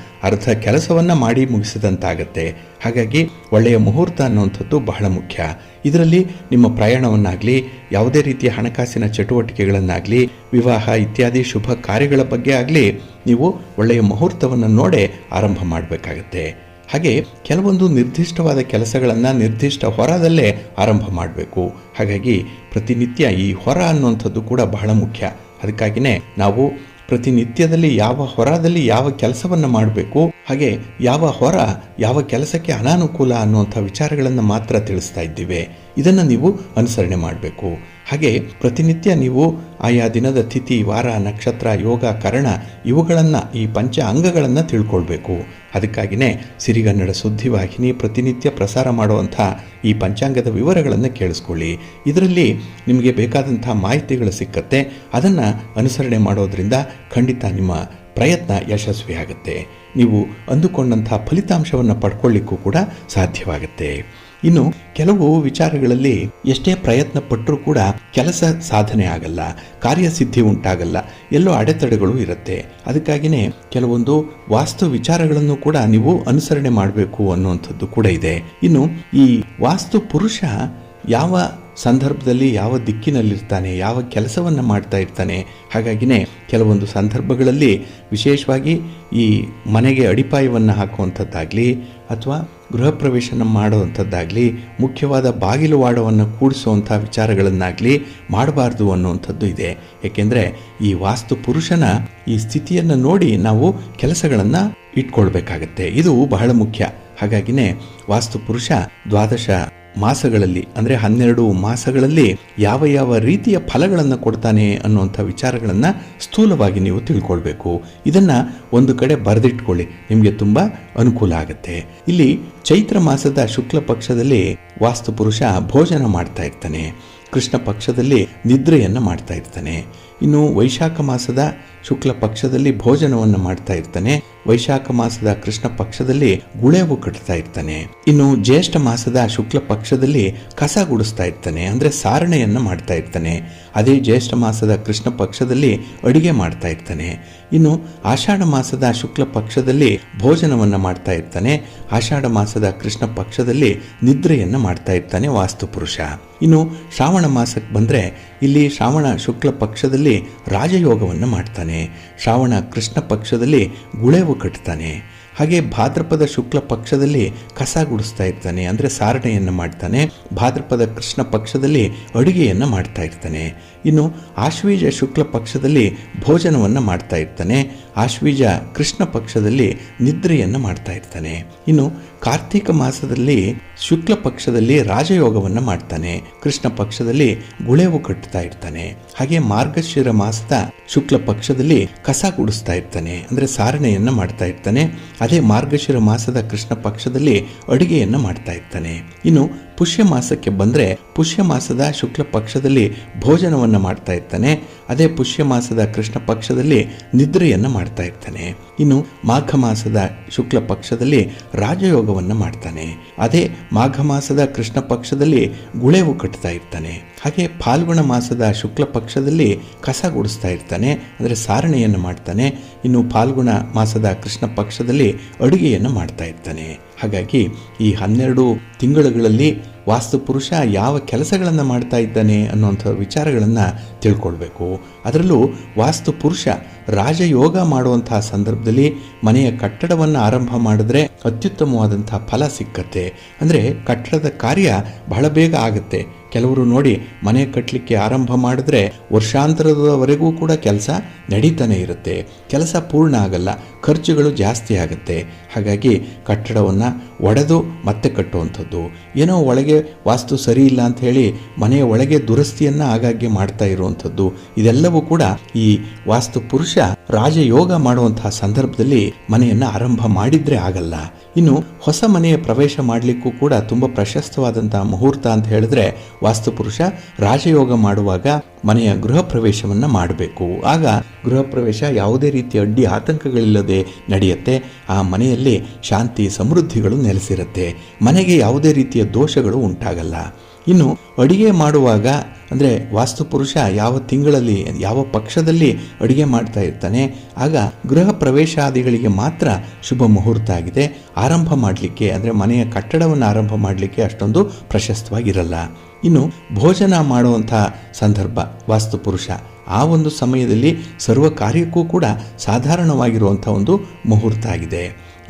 ಅರ್ಧ ಕೆಲಸವನ್ನು ಮಾಡಿ ಮುಗಿಸಿದಂತಾಗತ್ತೆ. ಹಾಗಾಗಿ ಒಳ್ಳೆಯ ಮುಹೂರ್ತ ಅನ್ನುವಂಥದ್ದು ಬಹಳ ಮುಖ್ಯ. ಇದರಲ್ಲಿ ನಿಮ್ಮ ಪ್ರಯಾಣವನ್ನಾಗಲಿ, ಯಾವುದೇ ರೀತಿಯ ಹಣಕಾಸಿನ ಚಟುವಟಿಕೆಗಳನ್ನಾಗಲಿ, ವಿವಾಹ ಇತ್ಯಾದಿ ಶುಭ ಕಾರ್ಯಗಳ ಬಗ್ಗೆ ಆಗಲಿ ನೀವು ಒಳ್ಳೆಯ ಮುಹೂರ್ತವನ್ನು ನೋಡೇ ಆರಂಭ ಮಾಡಬೇಕಾಗತ್ತೆ. ಹಾಗೆ ಕೆಲವೊಂದು ನಿರ್ದಿಷ್ಟವಾದ ಕೆಲಸಗಳನ್ನು ನಿರ್ದಿಷ್ಟ ಹೊರದಲ್ಲೇ ಆರಂಭ ಮಾಡಬೇಕು. ಹಾಗಾಗಿ ಪ್ರತಿನಿತ್ಯ ಈ ಹೊರ ಅನ್ನುವಂಥದ್ದು ಕೂಡ ಬಹಳ ಮುಖ್ಯ. ಅದಕ್ಕಾಗಿಯೇ ನಾವು ಪ್ರತಿನಿತ್ಯದಲ್ಲಿ ಯಾವ ಹೊರದಲ್ಲಿ ಯಾವ ಕೆಲಸವನ್ನು ಮಾಡಬೇಕು, ಹಾಗೆ ಯಾವ ಹೊರ ಯಾವ ಕೆಲಸಕ್ಕೆ ಅನಾನುಕೂಲ ಅನ್ನುವಂಥ ವಿಚಾರಗಳನ್ನು ಮಾತ್ರ ತಿಳಿಸ್ತಾ ಇದ್ದೀವಿ. ಇದನ್ನು ನೀವು ಅನುಸರಣೆ ಮಾಡಬೇಕು. ಹಾಗೆ ಪ್ರತಿನಿತ್ಯ ನೀವು ಆಯಾ ದಿನದ ತಿಥಿ, ವಾರ, ನಕ್ಷತ್ರ, ಯೋಗ, ಕರಣ ಇವುಗಳನ್ನು, ಈ ಪಂಚ ಅಂಗಗಳನ್ನು ತಿಳ್ಕೊಳ್ಬೇಕು. ಅದಕ್ಕಾಗಿಯೇ ಸಿರಿಗನ್ನಡ ಸುದ್ದಿವಾಹಿನಿ ಪ್ರತಿನಿತ್ಯ ಪ್ರಸಾರ ಮಾಡುವಂಥ ಈ ಪಂಚಾಂಗದ ವಿವರಗಳನ್ನು ಕೇಳಿಸ್ಕೊಳ್ಳಿ. ಇದರಲ್ಲಿ ನಿಮಗೆ ಬೇಕಾದಂಥ ಮಾಹಿತಿಗಳು ಸಿಕ್ಕತ್ತೆ. ಅದನ್ನು ಅನುಸರಣೆ ಮಾಡೋದ್ರಿಂದ ಖಂಡಿತ ನಿಮ್ಮ ಪ್ರಯತ್ನ ಯಶಸ್ವಿಯಾಗುತ್ತೆ. ನೀವು ಅಂದುಕೊಂಡಂಥ ಫಲಿತಾಂಶವನ್ನು ಪಡ್ಕೊಳ್ಳಿಕ್ಕೂ ಕೂಡ ಸಾಧ್ಯವಾಗುತ್ತೆ. ಇನ್ನು ಕೆಲವು ವಿಚಾರಗಳಲ್ಲಿ ಎಷ್ಟೇ ಪ್ರಯತ್ನ ಪಟ್ಟರೂ ಕೂಡ ಕೆಲಸ ಸಾಧನೆ ಆಗಲ್ಲ, ಕಾರ್ಯಸಿದ್ಧಿ ಉಂಟಾಗಲ್ಲ, ಎಲ್ಲೋ ಅಡೆತಡೆಗಳು ಇರುತ್ತೆ. ಅದಕ್ಕಾಗಿಯೇ ಕೆಲವೊಂದು ವಾಸ್ತು ವಿಚಾರಗಳನ್ನು ಕೂಡ ನೀವು ಅನುಸರಣೆ ಮಾಡಬೇಕು ಅನ್ನುವಂಥದ್ದು ಕೂಡ ಇದೆ. ಇನ್ನು ಈ ವಾಸ್ತು ಪುರುಷ ಯಾವ ಸಂದರ್ಭದಲ್ಲಿ ಯಾವ ದಿಕ್ಕಿನಲ್ಲಿರ್ತಾನೆ, ಯಾವ ಕೆಲಸವನ್ನು ಮಾಡ್ತಾ ಇರ್ತಾನೆ. ಹಾಗಾಗಿನೇ ಕೆಲವೊಂದು ಸಂದರ್ಭಗಳಲ್ಲಿ ವಿಶೇಷವಾಗಿ ಈ ಮನೆಗೆ ಅಡಿಪಾಯವನ್ನು ಹಾಕುವಂಥದ್ದಾಗಲಿ ಅಥವಾ ಗೃಹ ಪ್ರವೇಶನ ಮಾಡುವಂಥದ್ದಾಗಲಿ, ಮುಖ್ಯವಾದ ಬಾಗಿಲು ವಾಡವನ್ನು ಕೂಡಿಸುವಂಥ ವಿಚಾರಗಳನ್ನಾಗಲಿ ಮಾಡಬಾರ್ದು ಅನ್ನುವಂಥದ್ದು ಇದೆ. ಏಕೆಂದರೆ ಈ ವಾಸ್ತು ಪುರುಷನ ಈ ಸ್ಥಿತಿಯನ್ನು ನೋಡಿ ನಾವು ಕೆಲಸಗಳನ್ನು ಇಟ್ಕೊಳ್ಬೇಕಾಗತ್ತೆ. ಇದು ಬಹಳ ಮುಖ್ಯ. ಹಾಗಾಗಿನೇ ವಾಸ್ತು ಪುರುಷ ದ್ವಾದಶ ಮಾಸಗಳಲ್ಲಿ ಅಂದರೆ 12 ಮಾಸಗಳಲ್ಲಿ ಯಾವ ಯಾವ ರೀತಿಯ ಫಲಗಳನ್ನು ಕೊಡ್ತಾನೆ ಅನ್ನುವಂಥ ವಿಚಾರಗಳನ್ನು ಸ್ಥೂಲವಾಗಿ ನೀವು ತಿಳ್ಕೊಳ್ಬೇಕು. ಇದನ್ನು ಒಂದು ಕಡೆ ಬರೆದಿಟ್ಕೊಳ್ಳಿ, ನಿಮಗೆ ತುಂಬ ಅನುಕೂಲ ಆಗುತ್ತೆ. ಇಲ್ಲಿ ಚೈತ್ರ ಮಾಸದ ಶುಕ್ಲ ಪಕ್ಷದಲ್ಲಿ ವಾಸ್ತು ಪುರುಷ ಭೋಜನ ಮಾಡ್ತಾ ಇರ್ತಾನೆ, ಕೃಷ್ಣ ಪಕ್ಷದಲ್ಲಿ ನಿದ್ರೆಯನ್ನು ಮಾಡ್ತಾ ಇರ್ತಾನೆ. ಇನ್ನು ವೈಶಾಖ ಮಾಸದ ಶುಕ್ಲ ಪಕ್ಷದಲ್ಲಿ ಭೋಜನವನ್ನು ಮಾಡ್ತಾ ಇರ್ತಾನೆ, ವೈಶಾಖ ಮಾಸದ ಕೃಷ್ಣ ಪಕ್ಷದಲ್ಲಿ ಗುಳೆವು ಕಟ್ತಾ ಇರ್ತಾನೆ. ಇನ್ನು ಜ್ಯೇಷ್ಠ ಮಾಸದ ಶುಕ್ಲ ಪಕ್ಷದಲ್ಲಿ ಕಸ ಗುಡಿಸ್ತಾ ಇರ್ತಾನೆ, ಅಂದರೆ ಸಾರಣೆಯನ್ನು ಮಾಡ್ತಾ ಇರ್ತಾನೆ. ಅದೇ ಜ್ಯೇಷ್ಠ ಮಾಸದ ಕೃಷ್ಣ ಪಕ್ಷದಲ್ಲಿ ಅಡಿಗೆ ಮಾಡ್ತಾ ಇರ್ತಾನೆ. ಇನ್ನು ಆಷಾಢ ಮಾಸದ ಶುಕ್ಲ ಪಕ್ಷದಲ್ಲಿ ಭೋಜನವನ್ನು ಮಾಡ್ತಾ ಇರ್ತಾನೆ, ಆಷಾಢ ಮಾಸದ ಕೃಷ್ಣ ಪಕ್ಷದಲ್ಲಿ ನಿದ್ರೆಯನ್ನು ಮಾಡ್ತಾ ಇರ್ತಾನೆ ವಾಸ್ತು ಪುರುಷ. ಇನ್ನು ಶ್ರಾವಣ ಮಾಸಕ್ಕೆ ಬಂದರೆ ಇಲ್ಲಿ ಶ್ರಾವಣ ಶುಕ್ಲ ಪಕ್ಷದಲ್ಲಿ ರಾಜಯೋಗವನ್ನು ಮಾಡ್ತಾನೆ, ಶ್ರಾವಣ ಕೃಷ್ಣ ಪಕ್ಷದಲ್ಲಿ ಗುಳೆವು ಕಟ್ತಾನೆ. ಹಾಗೆ ಭಾದ್ರಪದ ಶುಕ್ಲ ಪಕ್ಷದಲ್ಲಿ ಕಸ ಗುಡಿಸ್ತಾ ಇರ್ತಾನೆ, ಅಂದರೆ ಸಾರಣೆಯನ್ನು ಮಾಡ್ತಾನೆ, ಭಾದ್ರಪದ ಕೃಷ್ಣ ಪಕ್ಷದಲ್ಲಿ ಅಡುಗೆಯನ್ನು ಮಾಡ್ತಾ ಇರ್ತಾನೆ. ಇನ್ನು ಆಶ್ವೀಜ ಶುಕ್ಲ ಪಕ್ಷದಲ್ಲಿ ಭೋಜನವನ್ನು ಮಾಡ್ತಾ ಇರ್ತಾನೆ, ಆಶ್ವೀಜ ಕೃಷ್ಣ ಪಕ್ಷದಲ್ಲಿ ನಿದ್ರೆಯನ್ನು ಮಾಡ್ತಾ ಇರ್ತಾನೆ. ಇನ್ನು ಕಾರ್ತಿಕ ಮಾಸದಲ್ಲಿ ಶುಕ್ಲ ಪಕ್ಷದಲ್ಲಿ ರಾಜಯೋಗವನ್ನು ಮಾಡ್ತಾನೆ, ಕೃಷ್ಣ ಪಕ್ಷದಲ್ಲಿ ಗುಳೆವು ಕಟ್ತಾ ಇರ್ತಾನೆ. ಹಾಗೆ ಮಾರ್ಗಶಿರ ಮಾಸದ ಶುಕ್ಲ ಪಕ್ಷದಲ್ಲಿ ಕಸ ಗುಡಿಸ್ತಾ ಇರ್ತಾನೆ, ಅಂದರೆ ಸಾರಣೆಯನ್ನು ಮಾಡ್ತಾ ಇರ್ತಾನೆ. ಅದೇ ಮಾರ್ಗಶಿರ ಮಾಸದ ಕೃಷ್ಣ ಪಕ್ಷದಲ್ಲಿ ಅಡುಗೆಯನ್ನು ಮಾಡ್ತಾ ಇರ್ತಾನೆ. ಇನ್ನು ಪುಷ್ಯ ಮಾಸಕ್ಕೆ ಬಂದರೆ ಪುಷ್ಯ ಮಾಸದ ಶುಕ್ಲ ಪಕ್ಷದಲ್ಲಿ ಭೋಜನವನ್ನು ಮಾಡ್ತಾ ಇರ್ತಾನೆ, ಅದೇ ಪುಷ್ಯ ಮಾಸದ ಕೃಷ್ಣ ಪಕ್ಷದಲ್ಲಿ ನಿದ್ರೆಯನ್ನು ಮಾಡ್ತಾ ಇರ್ತಾನೆ. ಇನ್ನು ಮಾಘ ಮಾಸದ ಶುಕ್ಲ ಪಕ್ಷದಲ್ಲಿ ರಾಜಯೋಗವನ್ನು ಮಾಡ್ತಾನೆ, ಅದೇ ಮಾಘ ಮಾಸದ ಕೃಷ್ಣ ಪಕ್ಷದಲ್ಲಿ ಗುಳೆವು ಕಟ್ತಾ ಇರ್ತಾನೆ. ಹಾಗೆ ಫಾಲ್ಗುಣ ಮಾಸದ ಶುಕ್ಲ ಪಕ್ಷದಲ್ಲಿ ಕಸ ಗುಡಿಸ್ತಾ ಇರ್ತಾನೆ, ಅಂದರೆ ಸಾರಣೆಯನ್ನು ಮಾಡ್ತಾನೆ. ಇನ್ನು ಫಾಲ್ಗುಣ ಮಾಸದ ಕೃಷ್ಣ ಪಕ್ಷದಲ್ಲಿ ಅಡುಗೆಯನ್ನು ಮಾಡ್ತಾ ಇರ್ತಾನೆ. ಹಾಗಾಗಿ ಈ 12 ತಿಂಗಳುಗಳಲ್ಲಿ ವಾಸ್ತು ಪುರುಷ ಯಾವ ಕೆಲಸಗಳನ್ನು ಮಾಡ್ತಾ ಇದ್ದಾನೆ ಅನ್ನುವಂಥ ವಿಚಾರಗಳನ್ನು ತಿಳ್ಕೊಳ್ಬೇಕು. ಅದರಲ್ಲೂ ವಾಸ್ತು ಪುರುಷ ರಾಜಯೋಗ ಮಾಡುವಂತಹ ಸಂದರ್ಭದಲ್ಲಿ ಮನೆಯ ಕಟ್ಟಡವನ್ನು ಆರಂಭ ಮಾಡಿದ್ರೆ ಅತ್ಯುತ್ತಮವಾದಂಥ ಫಲ ಸಿಕ್ಕತ್ತೆ. ಅಂದರೆ ಕಟ್ಟಡದ ಕಾರ್ಯ ಬಹಳ ಬೇಗ ಆಗುತ್ತೆ. ಕೆಲವರು ನೋಡಿ ಮನೆ ಕಟ್ಟಲಿಕ್ಕೆ ಆರಂಭ ಮಾಡಿದ್ರೆ ವರ್ಷಾಂತರದವರೆಗೂ ಕೂಡ ಕೆಲಸ ನಡೀತಾನೆ ಇರುತ್ತೆ, ಕೆಲಸ ಪೂರ್ಣ ಆಗಲ್ಲ, ಖರ್ಚುಗಳು ಜಾಸ್ತಿ ಆಗುತ್ತೆ. ಹಾಗಾಗಿ ಕಟ್ಟಡವನ್ನು ಒಡೆದು ಮತ್ತೆ ಕಟ್ಟುವಂಥದ್ದು, ಏನೋ ಒಳಗೆ ವಾಸ್ತು ಸರಿ ಇಲ್ಲ ಅಂತ ಹೇಳಿ ಮನೆಯ ಒಳಗೆ ದುರಸ್ತಿಯನ್ನು ಆಗಾಗ್ಗೆ ಮಾಡ್ತಾ ಇರುವಂಥದ್ದು, ಇದೆಲ್ಲವೂ ಕೂಡ ಈ ವಾಸ್ತು ಪುರುಷ ರಾಜಯೋಗ ಮಾಡುವಂತಹ ಸಂದರ್ಭದಲ್ಲಿ ಮನೆಯನ್ನು ಆರಂಭ ಮಾಡಿದ್ರೆ ಆಗಲ್ಲ. ಇನ್ನು ಹೊಸ ಮನೆಯ ಪ್ರವೇಶ ಮಾಡಲಿಕ್ಕೂ ಕೂಡ ತುಂಬ ಪ್ರಶಸ್ತವಾದಂತಹ ಮುಹೂರ್ತ ಅಂತ ಹೇಳಿದ್ರೆ ವಾಸ್ತು ಪುರುಷ ರಾಜಯೋಗ ಮಾಡುವಾಗ ಮನೆಯ ಗೃಹ ಪ್ರವೇಶವನ್ನು ಮಾಡಬೇಕು. ಆಗ ಗೃಹ ಪ್ರವೇಶ ಯಾವುದೇ ರೀತಿಯ ಅಡ್ಡಿ ಆತಂಕಗಳಿಲ್ಲದೆ ನಡೆಯುತ್ತೆ. ಆ ಮನೆಯಲ್ಲಿ ಶಾಂತಿ ಸಮೃದ್ಧಿಗಳು ನೆಲೆಸಿರುತ್ತೆ, ಮನೆಗೆ ಯಾವುದೇ ರೀತಿಯ ದೋಷಗಳು ಉಂಟಾಗಲ್ಲ. ಇನ್ನು ಅಡಿಗೆ ಮಾಡುವಾಗ ಅಂದರೆ ವಾಸ್ತುಪುರುಷ ಯಾವ ತಿಂಗಳಲ್ಲಿ ಯಾವ ಪಕ್ಷದಲ್ಲಿ ಅಡಿಗೆ ಮಾಡ್ತಾ ಇರ್ತಾನೆ ಆಗ ಗೃಹ ಪ್ರವೇಶಾದಿಗಳಿಗೆ ಮಾತ್ರ ಶುಭ ಮುಹೂರ್ತ ಆಗಿದೆ. ಆರಂಭ ಮಾಡಲಿಕ್ಕೆ ಅಂದರೆ ಮನೆಯ ಕಟ್ಟಡವನ್ನು ಆರಂಭ ಮಾಡಲಿಕ್ಕೆ ಅಷ್ಟೊಂದು ಪ್ರಶಸ್ತವಾಗಿರಲ್ಲ. ಇನ್ನು ಭೋಜನ ಮಾಡುವಂಥ ಸಂದರ್ಭ ವಾಸ್ತುಪುರುಷ ಆ ಒಂದು ಸಮಯದಲ್ಲಿ ಸರ್ವ ಕಾರ್ಯಕ್ಕೂ ಕೂಡ ಸಾಧಾರಣವಾಗಿರುವಂಥ ಒಂದು ಮುಹೂರ್ತ ಆಗಿದೆ.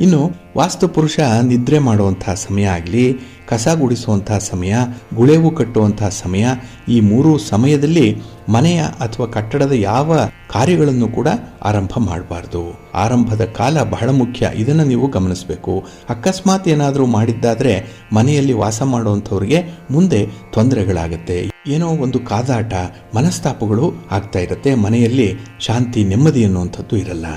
ಇನ್ನು ವಾಸ್ತುಪುರುಷ ನಿದ್ರೆ ಮಾಡುವಂಥ ಸಮಯ ಆಗಲಿ, ಕಸ ಗುಡಿಸುವಂಥ ಸಮಯ, ಗುಳೆವು ಕಟ್ಟುವಂಥ ಸಮಯ, ಈ ಮೂರು ಸಮಯದಲ್ಲಿ ಮನೆಯ ಅಥವಾ ಕಟ್ಟಡದ ಯಾವ ಕಾರ್ಯಗಳನ್ನು ಕೂಡ ಆರಂಭ ಮಾಡಬಾರ್ದು. ಆರಂಭದ ಕಾಲ ಬಹಳ ಮುಖ್ಯ, ಇದನ್ನು ನೀವು ಗಮನಿಸಬೇಕು. ಅಕಸ್ಮಾತ್ ಏನಾದರೂ ಮಾಡಿದ್ದಾದರೆ ಮನೆಯಲ್ಲಿ ವಾಸ ಮಾಡುವಂಥವ್ರಿಗೆ ಮುಂದೆ ತೊಂದರೆಗಳಾಗುತ್ತೆ, ಏನೋ ಒಂದು ಕಾದಾಟ ಮನಸ್ತಾಪಗಳು ಆಗ್ತಾ ಇರುತ್ತೆ, ಮನೆಯಲ್ಲಿ ಶಾಂತಿ ನೆಮ್ಮದಿ ಅನ್ನುವಂಥದ್ದು ಇರಲ್ಲ.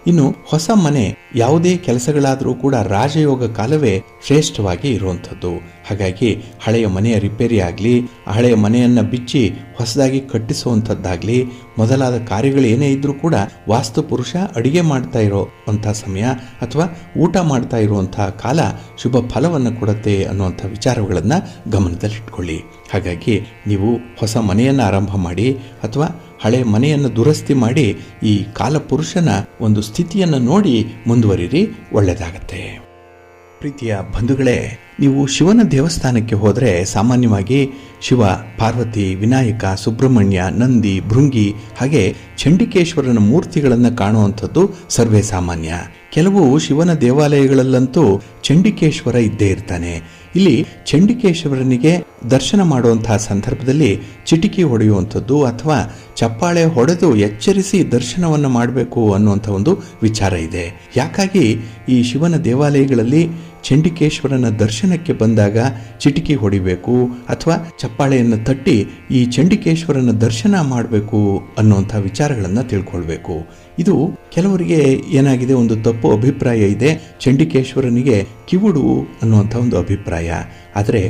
ಇನ್ನು ಹೊಸ ಮನೆ ಯಾವುದೇ ಕೆಲಸಗಳಾದರೂ ಕೂಡ ರಾಜಯೋಗ ಕಾಲವೇ ಶ್ರೇಷ್ಠವಾಗಿ ಇರುವಂಥದ್ದು. ಹಾಗಾಗಿ ಹಳೆಯ ಮನೆಯ ರಿಪೇರಿ ಆಗಲಿ, ಹಳೆಯ ಮನೆಯನ್ನು ಬಿಚ್ಚಿ ಹೊಸದಾಗಿ ಕಟ್ಟಿಸುವಂಥದ್ದಾಗಲಿ ಮೊದಲಾದ ಕಾರ್ಯಗಳು ಏನೇ ಇದ್ರೂ ಕೂಡ ವಾಸ್ತು ಪುರುಷ ಅಡಿಗೆ ಮಾಡ್ತಾ ಇರೋವಂಥ ಸಮಯ ಅಥವಾ ಊಟ ಮಾಡ್ತಾ ಇರುವಂಥ ಕಾಲ ಶುಭ ಫಲವನ್ನು ಕೊಡುತ್ತೆ ಅನ್ನುವಂಥ ವಿಚಾರಗಳನ್ನು ಗಮನದಲ್ಲಿಟ್ಕೊಳ್ಳಿ. ಹಾಗಾಗಿ ನೀವು ಹೊಸ ಮನೆಯನ್ನು ಆರಂಭ ಮಾಡಿ ಅಥವಾ ಹಳೆ ಮನೆಯನ್ನು ದುರಸ್ತಿ ಮಾಡಿ ಈ ಕಾಲಪುರುಷನ ಒಂದು ಸ್ಥಿತಿಯನ್ನು ನೋಡಿ ಮುಂದುವರಿರಿ, ಒಳ್ಳೆಯದಾಗತ್ತೆ. ಪ್ರೀತಿಯ ಬಂಧುಗಳೇ, ನೀವು ಶಿವನ ದೇವಸ್ಥಾನಕ್ಕೆ ಹೋದರೆ ಸಾಮಾನ್ಯವಾಗಿ ಶಿವ, ಪಾರ್ವತಿ, ವಿನಾಯಕ, ಸುಬ್ರಹ್ಮಣ್ಯ, ನಂದಿ, ಭೃಂಗಿ ಹಾಗೆ ಚಂಡಿಕೇಶ್ವರನ ಮೂರ್ತಿಗಳನ್ನು ಕಾಣುವಂಥದ್ದು ಸರ್ವೇ ಸಾಮಾನ್ಯ. ಕೆಲವು ಶಿವನ ದೇವಾಲಯಗಳಲ್ಲಂತೂ ಚಂಡಿಕೇಶ್ವರ ಇದ್ದೇ ಇರ್ತಾನೆ. ಇಲ್ಲಿ ಚಂಡಿಕೇಶ್ವರನಿಗೆ ದರ್ಶನ ಮಾಡುವಂತಹ ಸಂದರ್ಭದಲ್ಲಿ ಚಿಟಿಕಿ ಹೊಡೆಯುವಂಥದ್ದು ಅಥವಾ ಚಪ್ಪಾಳೆ ಹೊಡೆದು ಎಚ್ಚರಿಸಿ ದರ್ಶನವನ್ನು ಮಾಡಬೇಕು ಅನ್ನುವಂಥ ಒಂದು ವಿಚಾರ ಇದೆ. ಯಾಕಾಗಿ ಈ ಶಿವನ ದೇವಾಲಯಗಳಲ್ಲಿ ಚಂಡಿಕೇಶ್ವರನ ದರ್ಶನಕ್ಕೆ ಬಂದಾಗ ಚಿಟಿಕಿ ಹೊಡಿಬೇಕು ಅಥವಾ ಚಪ್ಪಾಳೆಯನ್ನು ತಟ್ಟಿ ಈ ಚಂಡಿಕೇಶ್ವರನ ದರ್ಶನ ಮಾಡಬೇಕು ಅನ್ನುವಂಥ ವಿಚಾರಗಳನ್ನು ತಿಳ್ಕೊಳ್ಬೇಕು. ಇದು ಕೆಲವರಿಗೆ ಏನಾಗಿದೆ, ಒಂದು ತಪ್ಪು ಅಭಿಪ್ರಾಯ ಇದೆ. ಚಂಡಿಕೇಶ್ವರನಿಗೆ ಕಿವುಡು ಅನ್ನುವಂಥ ಒಂದು ಅಭಿಪ್ರಾಯ. ಆದರೆ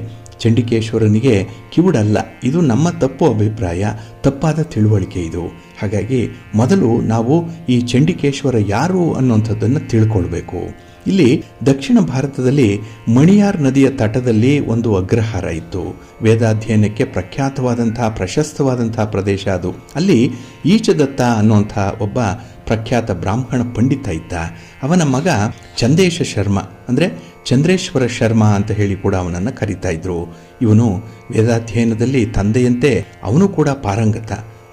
ಚಂಡಿಕೇಶ್ವರನಿಗೆ ಕಿವುಡಲ್ಲ, ಇದು ನಮ್ಮ ತಪ್ಪು ಅಭಿಪ್ರಾಯ, ತಪ್ಪಾದ ತಿಳುವಳಿಕೆ ಇದು. ಹಾಗಾಗಿ ಮೊದಲು ನಾವು ಈ ಚಂಡಿಕೇಶ್ವರ ಯಾರು ಅನ್ನುವಂಥದ್ದನ್ನು ತಿಳ್ಕೊಳ್ಬೇಕು. ಇಲ್ಲಿ ದಕ್ಷಿಣ ಭಾರತದಲ್ಲಿ ಮಣಿಯಾರ್ ನದಿಯ ತಟದಲ್ಲಿ ಒಂದು ಅಗ್ರಹಾರ ಇತ್ತು. ವೇದಾಧ್ಯಯನಕ್ಕೆ ಪ್ರಖ್ಯಾತವಾದಂತಹ ಪ್ರಶಸ್ತವಾದಂತಹ ಪ್ರದೇಶ ಅದು. ಅಲ್ಲಿ ಈಚದತ್ತ ಅನ್ನುವಂಥ ಒಬ್ಬ ಪ್ರಖ್ಯಾತ ಬ್ರಾಹ್ಮಣ ಪಂಡಿತ ಇದ್ದ. ಅವನ ಮಗ ಚಂದೇಶ ಶರ್ಮ, ಅಂದರೆ ಚಂದ್ರೇಶ್ವರ ಶರ್ಮ ಅಂತ ಹೇಳಿ ಕೂಡ ಅವನನ್ನು ಕರೀತಾ ಇದ್ರು. ಇವನು ವೇದಾಧ್ಯಯನದಲ್ಲಿ ತಂದೆಯಂತೆ ಅವನು ಕೂಡ ಪಾರಂಗತ,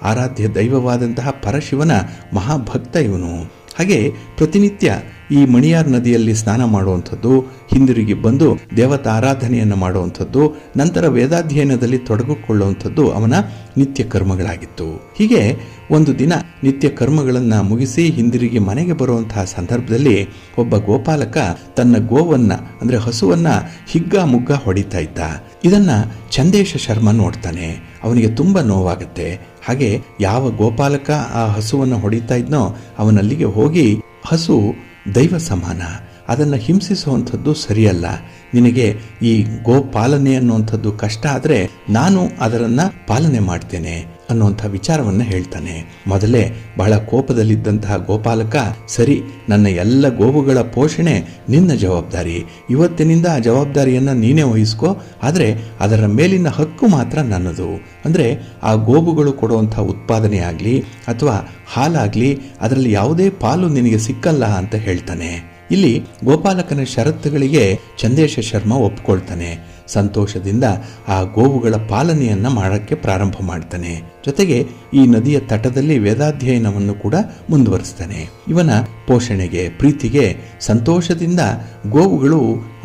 ಆರಾಧ್ಯ ದೈವವಾದಂತಹ ಪರಶಿವನ ಮಹಾಭಕ್ತ ಇವನು. ಹಾಗೆ ಪ್ರತಿನಿತ್ಯ ಈ ಮಣಿಯಾರ್ ನದಿಯಲ್ಲಿ ಸ್ನಾನ ಮಾಡುವಂಥದ್ದು, ಹಿಂದಿರುಗಿ ಬಂದು ದೇವತಾ ಆರಾಧನೆಯನ್ನು ಮಾಡುವಂಥದ್ದು, ನಂತರ ವೇದಾಧ್ಯಯನದಲ್ಲಿ ತೊಡಗಿಕೊಳ್ಳುವಂಥದ್ದು ಅವನ ನಿತ್ಯ ಕರ್ಮಗಳಾಗಿತ್ತು. ಹೀಗೆ ಒಂದು ದಿನ ನಿತ್ಯ ಕರ್ಮಗಳನ್ನು ಮುಗಿಸಿ ಹಿಂದಿರುಗಿ ಮನೆಗೆ ಬರುವಂತಹ ಸಂದರ್ಭದಲ್ಲಿ ಒಬ್ಬ ಗೋಪಾಲಕ ತನ್ನ ಗೋವನ್ನು ಅಂದರೆ ಹಸುವನ್ನು ಹಿಗ್ಗ ಮುಗ್ಗ ಹೊಡಿತಾ ಇದ್ದ. ಇದನ್ನು ಚಂದೇಶ ಶರ್ಮ ನೋಡ್ತಾನೆ. ಅವನಿಗೆ ತುಂಬ ನೋವಾಗುತ್ತೆ. ಹಾಗೆ ಯಾವ ಗೋಪಾಲಕ ಆ ಹಸುವನ್ನು ಹೊಡಿತಾ ಇದ್ನೋ ಅವನಲ್ಲಿಗೆ ಹೋಗಿ, ಹಸು ದೈವ ಸಮಾನ, ಅದನ್ನು ಹಿಂಸಿಸುವಂಥದ್ದು ಸರಿಯಲ್ಲ, ನಿನಗೆ ಈ ಗೋ ಪಾಲನೆ ಅನ್ನುವಂಥದ್ದು ಕಷ್ಟ ಆದರೆ ನಾನು ಅದನ್ನು ಪಾಲನೆ ಮಾಡ್ತೇನೆ ಅನ್ನುವಂಥ ವಿಚಾರವನ್ನು ಹೇಳ್ತಾನೆ. ಮೊದಲೇ ಬಹಳ ಕೋಪದಲ್ಲಿದ್ದಂತಹ ಗೋಪಾಲಕ, ಸರಿ, ನನ್ನ ಎಲ್ಲ ಗೋವುಗಳ ಪೋಷಣೆ ನಿನ್ನ ಜವಾಬ್ದಾರಿ, ಇವತ್ತಿನಿಂದ ಆ ಜವಾಬ್ದಾರಿಯನ್ನು ನೀನೇ ವಹಿಸ್ಕೋ, ಆದರೆ ಅದರ ಮೇಲಿನ ಹಕ್ಕು ಮಾತ್ರ ನನ್ನದು. ಅಂದರೆ ಆ ಗೋವುಗಳು ಕೊಡುವಂಥ ಉತ್ಪಾದನೆ ಆಗಲಿ ಅಥವಾ ಹಾಲಾಗಲಿ ಅದರಲ್ಲಿ ಯಾವುದೇ ಪಾಲು ನಿನಗೆ ಸಿಕ್ಕಲ್ಲ ಅಂತ ಹೇಳ್ತಾನೆ. ಇಲ್ಲಿ ಗೋಪಾಲಕನ ಷರತ್ತುಗಳಿಗೆ ಚಂದೇಶ ಶರ್ಮ ಒಪ್ಕೊಳ್ತಾನೆ. ಸಂತೋಷದಿಂದ ಆ ಗೋವುಗಳ ಪಾಲನೆಯನ್ನು ಮಾಡೋಕ್ಕೆ ಪ್ರಾರಂಭ ಮಾಡ್ತಾನೆ. ಜೊತೆಗೆ ಈ ನದಿಯ ತಟದಲ್ಲಿ ವೇದಾಧ್ಯಯನವನ್ನು ಕೂಡ ಮುಂದುವರಿಸ್ತಾನೆ. ಇವನ ಪೋಷಣೆಗೆ, ಪ್ರೀತಿಗೆ ಸಂತೋಷದಿಂದ ಗೋವುಗಳು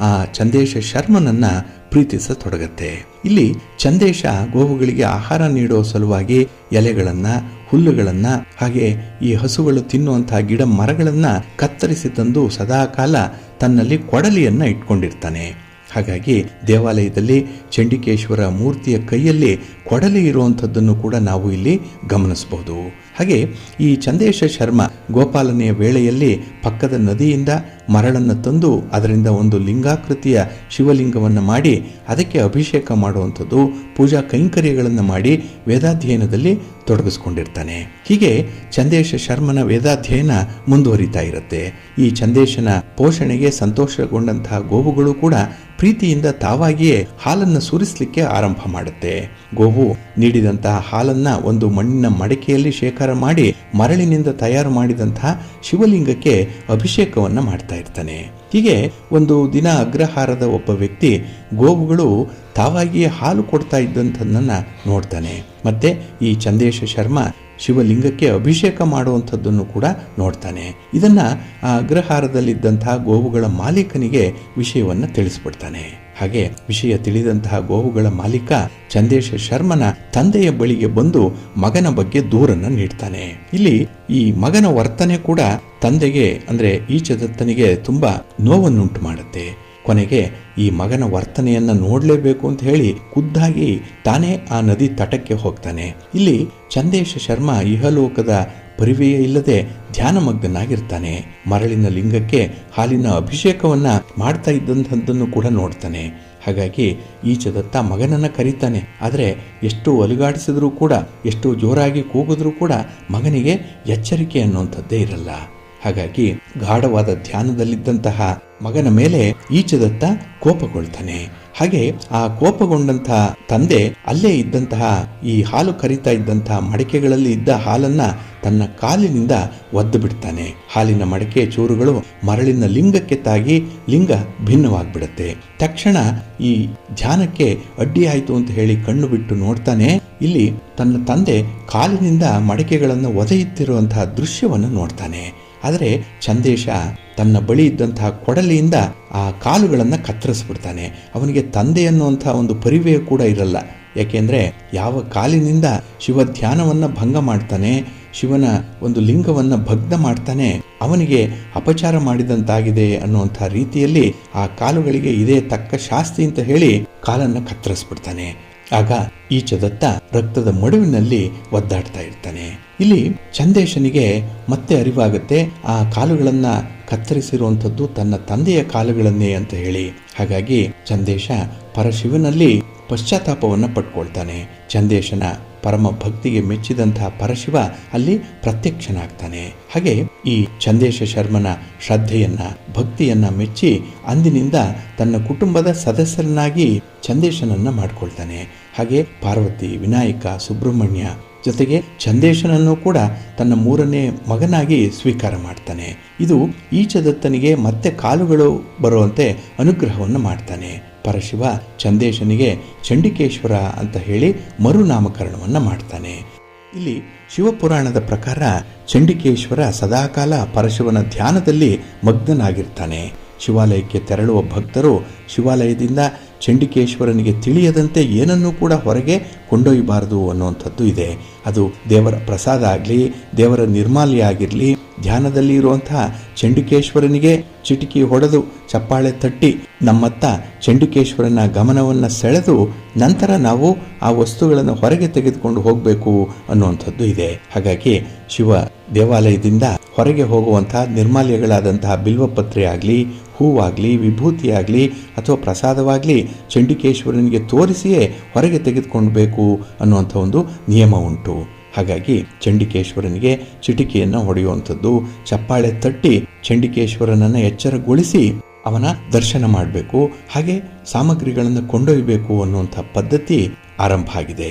ಆ ಚಂದೇಶ ಶರ್ಮನನ್ನ ಪ್ರೀತಿಸತೊಡಗತ್ತೆ. ಇಲ್ಲಿ ಚಂದೇಶ ಗೋವುಗಳಿಗೆ ಆಹಾರ ನೀಡುವ ಸಲುವಾಗಿ ಎಲೆಗಳನ್ನು, ಹುಲ್ಲುಗಳನ್ನು, ಹಾಗೆ ಈ ಹಸುಗಳು ತಿನ್ನುವಂತಹ ಗಿಡ ಮರಗಳನ್ನು ಕತ್ತರಿಸಿ ತಂದು ಸದಾಕಾಲ ತನ್ನಲ್ಲಿ ಕೊಡಲಿಯನ್ನು ಇಟ್ಕೊಂಡಿರ್ತಾನೆ. ಹಾಗಾಗಿ ದೇವಾಲಯದಲ್ಲಿ ಚಂಡಿಕೇಶ್ವರ ಮೂರ್ತಿಯ ಕೈಯಲ್ಲಿ ಕೊಡಲಿ ಇರುವಂಥದ್ದನ್ನು ಕೂಡ ನಾವು ಇಲ್ಲಿ ಗಮನಿಸಬಹುದು. ಹಾಗೆ ಈ ಚಂದೇಶ ಶರ್ಮ ಗೋಪಾಲನೆಯ ವೇಳೆಯಲ್ಲಿ ಪಕ್ಕದ ನದಿಯಿಂದ ಮರಳನ್ನು ತಂದು ಅದರಿಂದ ಒಂದು ಲಿಂಗಾಕೃತಿಯ ಶಿವಲಿಂಗವನ್ನು ಮಾಡಿ ಅದಕ್ಕೆ ಅಭಿಷೇಕ ಮಾಡುವಂಥದ್ದು, ಪೂಜಾ ಕೈಂಕರ್ಯಗಳನ್ನು ಮಾಡಿ ವೇದಾಧ್ಯಯನದಲ್ಲಿ ತೊಡಗಿಸ್ಕೊಂಡಿರ್ತಾನೆ. ಹೀಗೆ ಚಂದೇಶ ಶರ್ಮನ ವೇದಾಧ್ಯಯನ ಮುಂದುವರಿತಾ ಇರುತ್ತೆ. ಈ ಚಂದೇಶನ ಪೋಷಣೆಗೆ ಸಂತೋಷಗೊಂಡಂತಹ ಗೋವುಗಳು ಕೂಡ ಪ್ರೀತಿಯಿಂದ ತಾವಾಗಿಯೇ ಹಾಲನ್ನು ಸುರಿಸಲಿಕ್ಕೆ ಆರಂಭ ಮಾಡುತ್ತೆ. ಗೋವು ನೀಡಿದಂತಹ ಹಾಲನ್ನು ಒಂದು ಮಣ್ಣಿನ ಮಡಕೆಯಲ್ಲಿ ಶೇಖರ ಮಾಡಿ ಮರಳಿನಿಂದ ತಯಾರು ಮಾಡಿದಂತಹ ಶಿವಲಿಂಗಕ್ಕೆ ಅಭಿಷೇಕವನ್ನು ಮಾಡ್ತಾ ಇರ್ತಾನೆ. ಹೀಗೆ ಒಂದು ದಿನ ಅಗ್ರಹಾರದ ಒಬ್ಬ ವ್ಯಕ್ತಿ ಗೋವುಗಳು ತಾವಾಗಿಯೇ ಹಾಲು ಕೊಡ್ತಾ ಇದ್ದಂಥದ್ದನ್ನು ನೋಡ್ತಾನೆ. ಮತ್ತೆ ಈ ಚಂದೇಶ ಶರ್ಮ ಶಿವಲಿಂಗಕ್ಕೆ ಅಭಿಷೇಕ ಮಾಡುವಂಥದ್ದನ್ನು ಕೂಡ ನೋಡ್ತಾನೆ. ಇದನ್ನ ಆ ಅಗ್ರಹಾರದಲ್ಲಿದ್ದಂತಹ ಗೋವುಗಳ ಮಾಲೀಕನಿಗೆ ವಿಷಯವನ್ನು ತಿಳಿಸ್ಬಿಡ್ತಾನೆ. ಹಾಗೆ ವಿಷಯ ತಿಳಿದಂತಹ ಗೋವುಗಳ ಮಾಲೀಕ ಚಂದೇಶ ಶರ್ಮನ ತಂದೆಯ ಬಳಿಗೆ ಬಂದು ಮಗನ ಬಗ್ಗೆ ದೂರನ್ನು ನೀಡ್ತಾನೆ. ಇಲ್ಲಿ ಈ ಮಗನ ವರ್ತನೆ ಕೂಡ ತಂದೆಗೆ ಅಂದರೆ ಈಚದತ್ತನಿಗೆ ತುಂಬಾ ನೋವನ್ನುಂಟು ಮಾಡುತ್ತೆ. ಕೊನೆಗೆ ಈ ಮಗನ ವರ್ತನೆಯನ್ನು ನೋಡಲೇಬೇಕು ಅಂತ ಹೇಳಿ ಖುದ್ದಾಗಿ ತಾನೇ ಆ ನದಿ ತಟಕ್ಕೆ ಹೋಗ್ತಾನೆ. ಇಲ್ಲಿ ಚಂದೇಶ ಶರ್ಮ ಇಹಲೋಕದ ಪರಿವೆಯೇ ಇಲ್ಲದೆ ಧ್ಯಾನಮಗ್ನಾಗಿರ್ತಾನೆ. ಮರಳಿನ ಲಿಂಗಕ್ಕೆ ಹಾಲಿನ ಅಭಿಷೇಕವನ್ನ ಮಾಡ್ತಾ ಇದ್ದಂಥದ್ದನ್ನು ಕೂಡ ನೋಡ್ತಾನೆ. ಹಾಗಾಗಿ ಈಚದತ್ತ ಮಗನನ್ನು ಕರೀತಾನೆ. ಆದರೆ ಎಷ್ಟು ಅಲುಗಾಡಿಸಿದ್ರೂ ಕೂಡ, ಎಷ್ಟು ಜೋರಾಗಿ ಕೂಗಿದ್ರೂ ಕೂಡ ಮಗನಿಗೆ ಎಚ್ಚರಿಕೆ ಅನ್ನುವಂಥದ್ದೇ ಇರಲ್ಲ. ಹಾಗಾಗಿ ಗಾಢವಾದ ಧ್ಯಾನದಲ್ಲಿದ್ದಂತಹ ಮಗನ ಮೇಲೆ ಈಚದತ್ತ ಕೋಪಗೊಳ್ತಾನೆ. ಹಾಗೆ ಆ ಕೋಪಗೊಂಡಂತಹ ತಂದೆ ಅಲ್ಲೇ ಇದ್ದಂತಹ ಈ ಹಾಲು ಕರಿತಾ ಇದ್ದಂತಹ ಮಡಕೆಗಳಲ್ಲಿ ಇದ್ದ ಹಾಲನ್ನ ತನ್ನ ಕಾಲಿನಿಂದ ಒದ್ದು ಬಿಡ್ತಾನೆ. ಹಾಲಿನ ಮಡಕೆ ಚೂರುಗಳು ಮರಳಿನ ಲಿಂಗಕ್ಕೆ ತಾಗಿ ಲಿಂಗ ಭಿನ್ನವಾಗ್ಬಿಡುತ್ತೆ. ತಕ್ಷಣ ಈ ಧ್ಯಾನಕ್ಕೆ ಅಡ್ಡಿಯಾಯಿತು ಅಂತ ಹೇಳಿ ಕಣ್ಣು ಬಿಟ್ಟು ನೋಡ್ತಾನೆ. ಇಲ್ಲಿ ತನ್ನ ತಂದೆ ಕಾಲಿನಿಂದ ಮಡಕೆಗಳನ್ನು ಒದೆಯುತ್ತಿರುವಂತಹ ದೃಶ್ಯವನ್ನು ನೋಡ್ತಾನೆ. ಆದರೆ ಚಂದೇಶ ತನ್ನ ಬಳಿ ಇದ್ದಂತಹ ಕೊಡಲಿಯಿಂದ ಆ ಕಾಲುಗಳನ್ನು ಕತ್ತರಿಸ್ಬಿಡ್ತಾನೆ. ಅವನಿಗೆ ತಂದೆ ಅನ್ನುವಂತಹ ಒಂದು ಪರಿವೆಯ ಕೂಡ ಇರಲ್ಲ. ಯಾಕೆಂದ್ರೆ ಯಾವ ಕಾಲಿನಿಂದ ಶಿವ ಧ್ಯಾನವನ್ನ ಭಂಗ ಮಾಡ್ತಾನೆ, ಶಿವನ ಒಂದು ಲಿಂಗವನ್ನ ಭಗ್ನ ಮಾಡ್ತಾನೆ, ಅವನಿಗೆ ಅಪಚಾರ ಮಾಡಿದಂತಾಗಿದೆ ಅನ್ನುವಂಥ ರೀತಿಯಲ್ಲಿ ಆ ಕಾಲುಗಳಿಗೆ ಇದೇ ತಕ್ಕ ಶಾಸ್ತಿ ಅಂತ ಹೇಳಿ ಕಾಲನ್ನ ಕತ್ತರಿಸ್ಬಿಡ್ತಾನೆ. ಆಗ ಈಚದತ್ತ ರಕ್ತದ ಮಡುವಿನಲ್ಲಿ ಒದ್ದಾಡ್ತಾ ಇರ್ತಾನೆ. ಇಲ್ಲಿ ಚಂದೇಶನಿಗೆ ಮತ್ತೆ ಅರಿವಾಗುತ್ತೆ, ಆ ಕಾಲುಗಳನ್ನ ಕತ್ತರಿಸಿರುವಂಥದ್ದು ತನ್ನ ತಂದೆಯ ಕಾಲುಗಳನ್ನೇ ಅಂತ ಹೇಳಿ. ಹಾಗಾಗಿ ಚಂದೇಶ ಪರಶಿವನಲ್ಲಿ ಪಶ್ಚಾತ್ತಾಪವನ್ನ ಪಡ್ಕೊಳ್ತಾನೆ. ಚಂದೇಶನ ಪರಮ ಭಕ್ತಿಗೆ ಮೆಚ್ಚಿದಂತಹ ಪರಶಿವ ಅಲ್ಲಿ ಪ್ರತ್ಯಕ್ಷನಾಗ್ತಾನೆ. ಹಾಗೆ ಈ ಚಂದೇಶ ಶರ್ಮನ ಶ್ರದ್ಧೆಯನ್ನ ಭಕ್ತಿಯನ್ನ ಮೆಚ್ಚಿ ಅಂದಿನಿಂದ ತನ್ನ ಕುಟುಂಬದ ಸದಸ್ಯರನ್ನಾಗಿ ಚಂದೇಶನನ್ನ ಮಾಡ್ಕೊಳ್ತಾನೆ. ಹಾಗೆ ಪಾರ್ವತಿ, ವಿನಾಯಕ, ಸುಬ್ರಹ್ಮಣ್ಯ ಜೊತೆಗೆ ಚಂದೇಶನನ್ನು ಕೂಡ ತನ್ನ 3ನೇ ಮಗನಾಗಿ ಸ್ವೀಕಾರ ಮಾಡ್ತಾನೆ. ಇದು ಈಚದತ್ತನಿಗೆ ಮತ್ತೆ ಕಾಲುಗಳು ಬರುವಂತೆ ಅನುಗ್ರಹವನ್ನು ಮಾಡ್ತಾನೆ. ಪರಶಿವ ಚಂದೇಶನಿಗೆ ಚಂಡಿಕೇಶ್ವರ ಅಂತ ಹೇಳಿ ಮರುನಾಮಕರಣವನ್ನು ಮಾಡ್ತಾನೆ. ಇಲ್ಲಿ ಶಿವಪುರಾಣದ ಪ್ರಕಾರ ಚಂಡಿಕೇಶ್ವರ ಸದಾಕಾಲ ಪರಶಿವನ ಧ್ಯಾನದಲ್ಲಿ ಮಗ್ನನಾಗಿರ್ತಾನೆ. ಶಿವಾಲಯಕ್ಕೆ ತೆರಳುವ ಭಕ್ತರು ಶಿವಾಲಯದಿಂದ ಚಂಡಿಕೇಶ್ವರನಿಗೆ ತಿಳಿಯದಂತೆ ಏನನ್ನೂ ಕೂಡ ಹೊರಗೆ ಕೊಂಡೊಯ್ಯಬಾರದು ಅನ್ನುವಂಥದ್ದು ಇದೆ. ಅದು ದೇವರ ಪ್ರಸಾದ ಆಗಲಿ, ದೇವರ ನಿರ್ಮಾಲ್ಯ ಆಗಿರಲಿ, ಧ್ಯಾನದಲ್ಲಿ ಇರುವಂತಹ ಚಂಡಿಕೇಶ್ವರನಿಗೆ ಚಿಟಿಕಿ ಹೊಡೆದು ಚಪ್ಪಾಳೆ ತಟ್ಟಿ ನಮ್ಮತ್ತ ಚಂಡಿಕೇಶ್ವರನ ಗಮನವನ್ನು ಸೆಳೆದು ನಂತರ ನಾವು ಆ ವಸ್ತುಗಳನ್ನು ಹೊರಗೆ ತೆಗೆದುಕೊಂಡು ಹೋಗಬೇಕು ಅನ್ನುವಂಥದ್ದು ಇದೆ. ಹಾಗಾಗಿ ಶಿವ ದೇವಾಲಯದಿಂದ ಹೊರಗೆ ಹೋಗುವಂತಹ ನಿರ್ಮಾಲ್ಯಗಳಾದಂತಹ ಬಿಲ್ವಪತ್ರೆ ಆಗಲಿ, ಹೂವಾಗಲಿ, ವಿಭೂತಿಯಾಗಲಿ ಅಥವಾ ಪ್ರಸಾದವಾಗಲಿ ಚಂಡಿಕೇಶ್ವರನಿಗೆ ತೋರಿಸಿಯೇ ಹೊರಗೆ ತೆಗೆದುಕೊಳ್ಬೇಕು ಅನ್ನುವಂಥ ಒಂದು ನಿಯಮ ಉಂಟು. ಹಾಗಾಗಿ ಚಂಡಿಕೇಶ್ವರನಿಗೆ ಚಿಟಿಕೆಯನ್ನು ಹೊಡೆಯುವಂಥದ್ದು, ಚಪ್ಪಾಳೆ ತಟ್ಟಿ ಚಂಡಿಕೇಶ್ವರನನ್ನು ಎಚ್ಚರಗೊಳಿಸಿ ಅವನ ದರ್ಶನ ಮಾಡಬೇಕು, ಹಾಗೆ ಸಾಮಗ್ರಿಗಳನ್ನು ಕೊಂಡೊಯ್ಯಬೇಕು ಅನ್ನುವಂಥ ಪದ್ಧತಿ ಆರಂಭ ಆಗಿದೆ.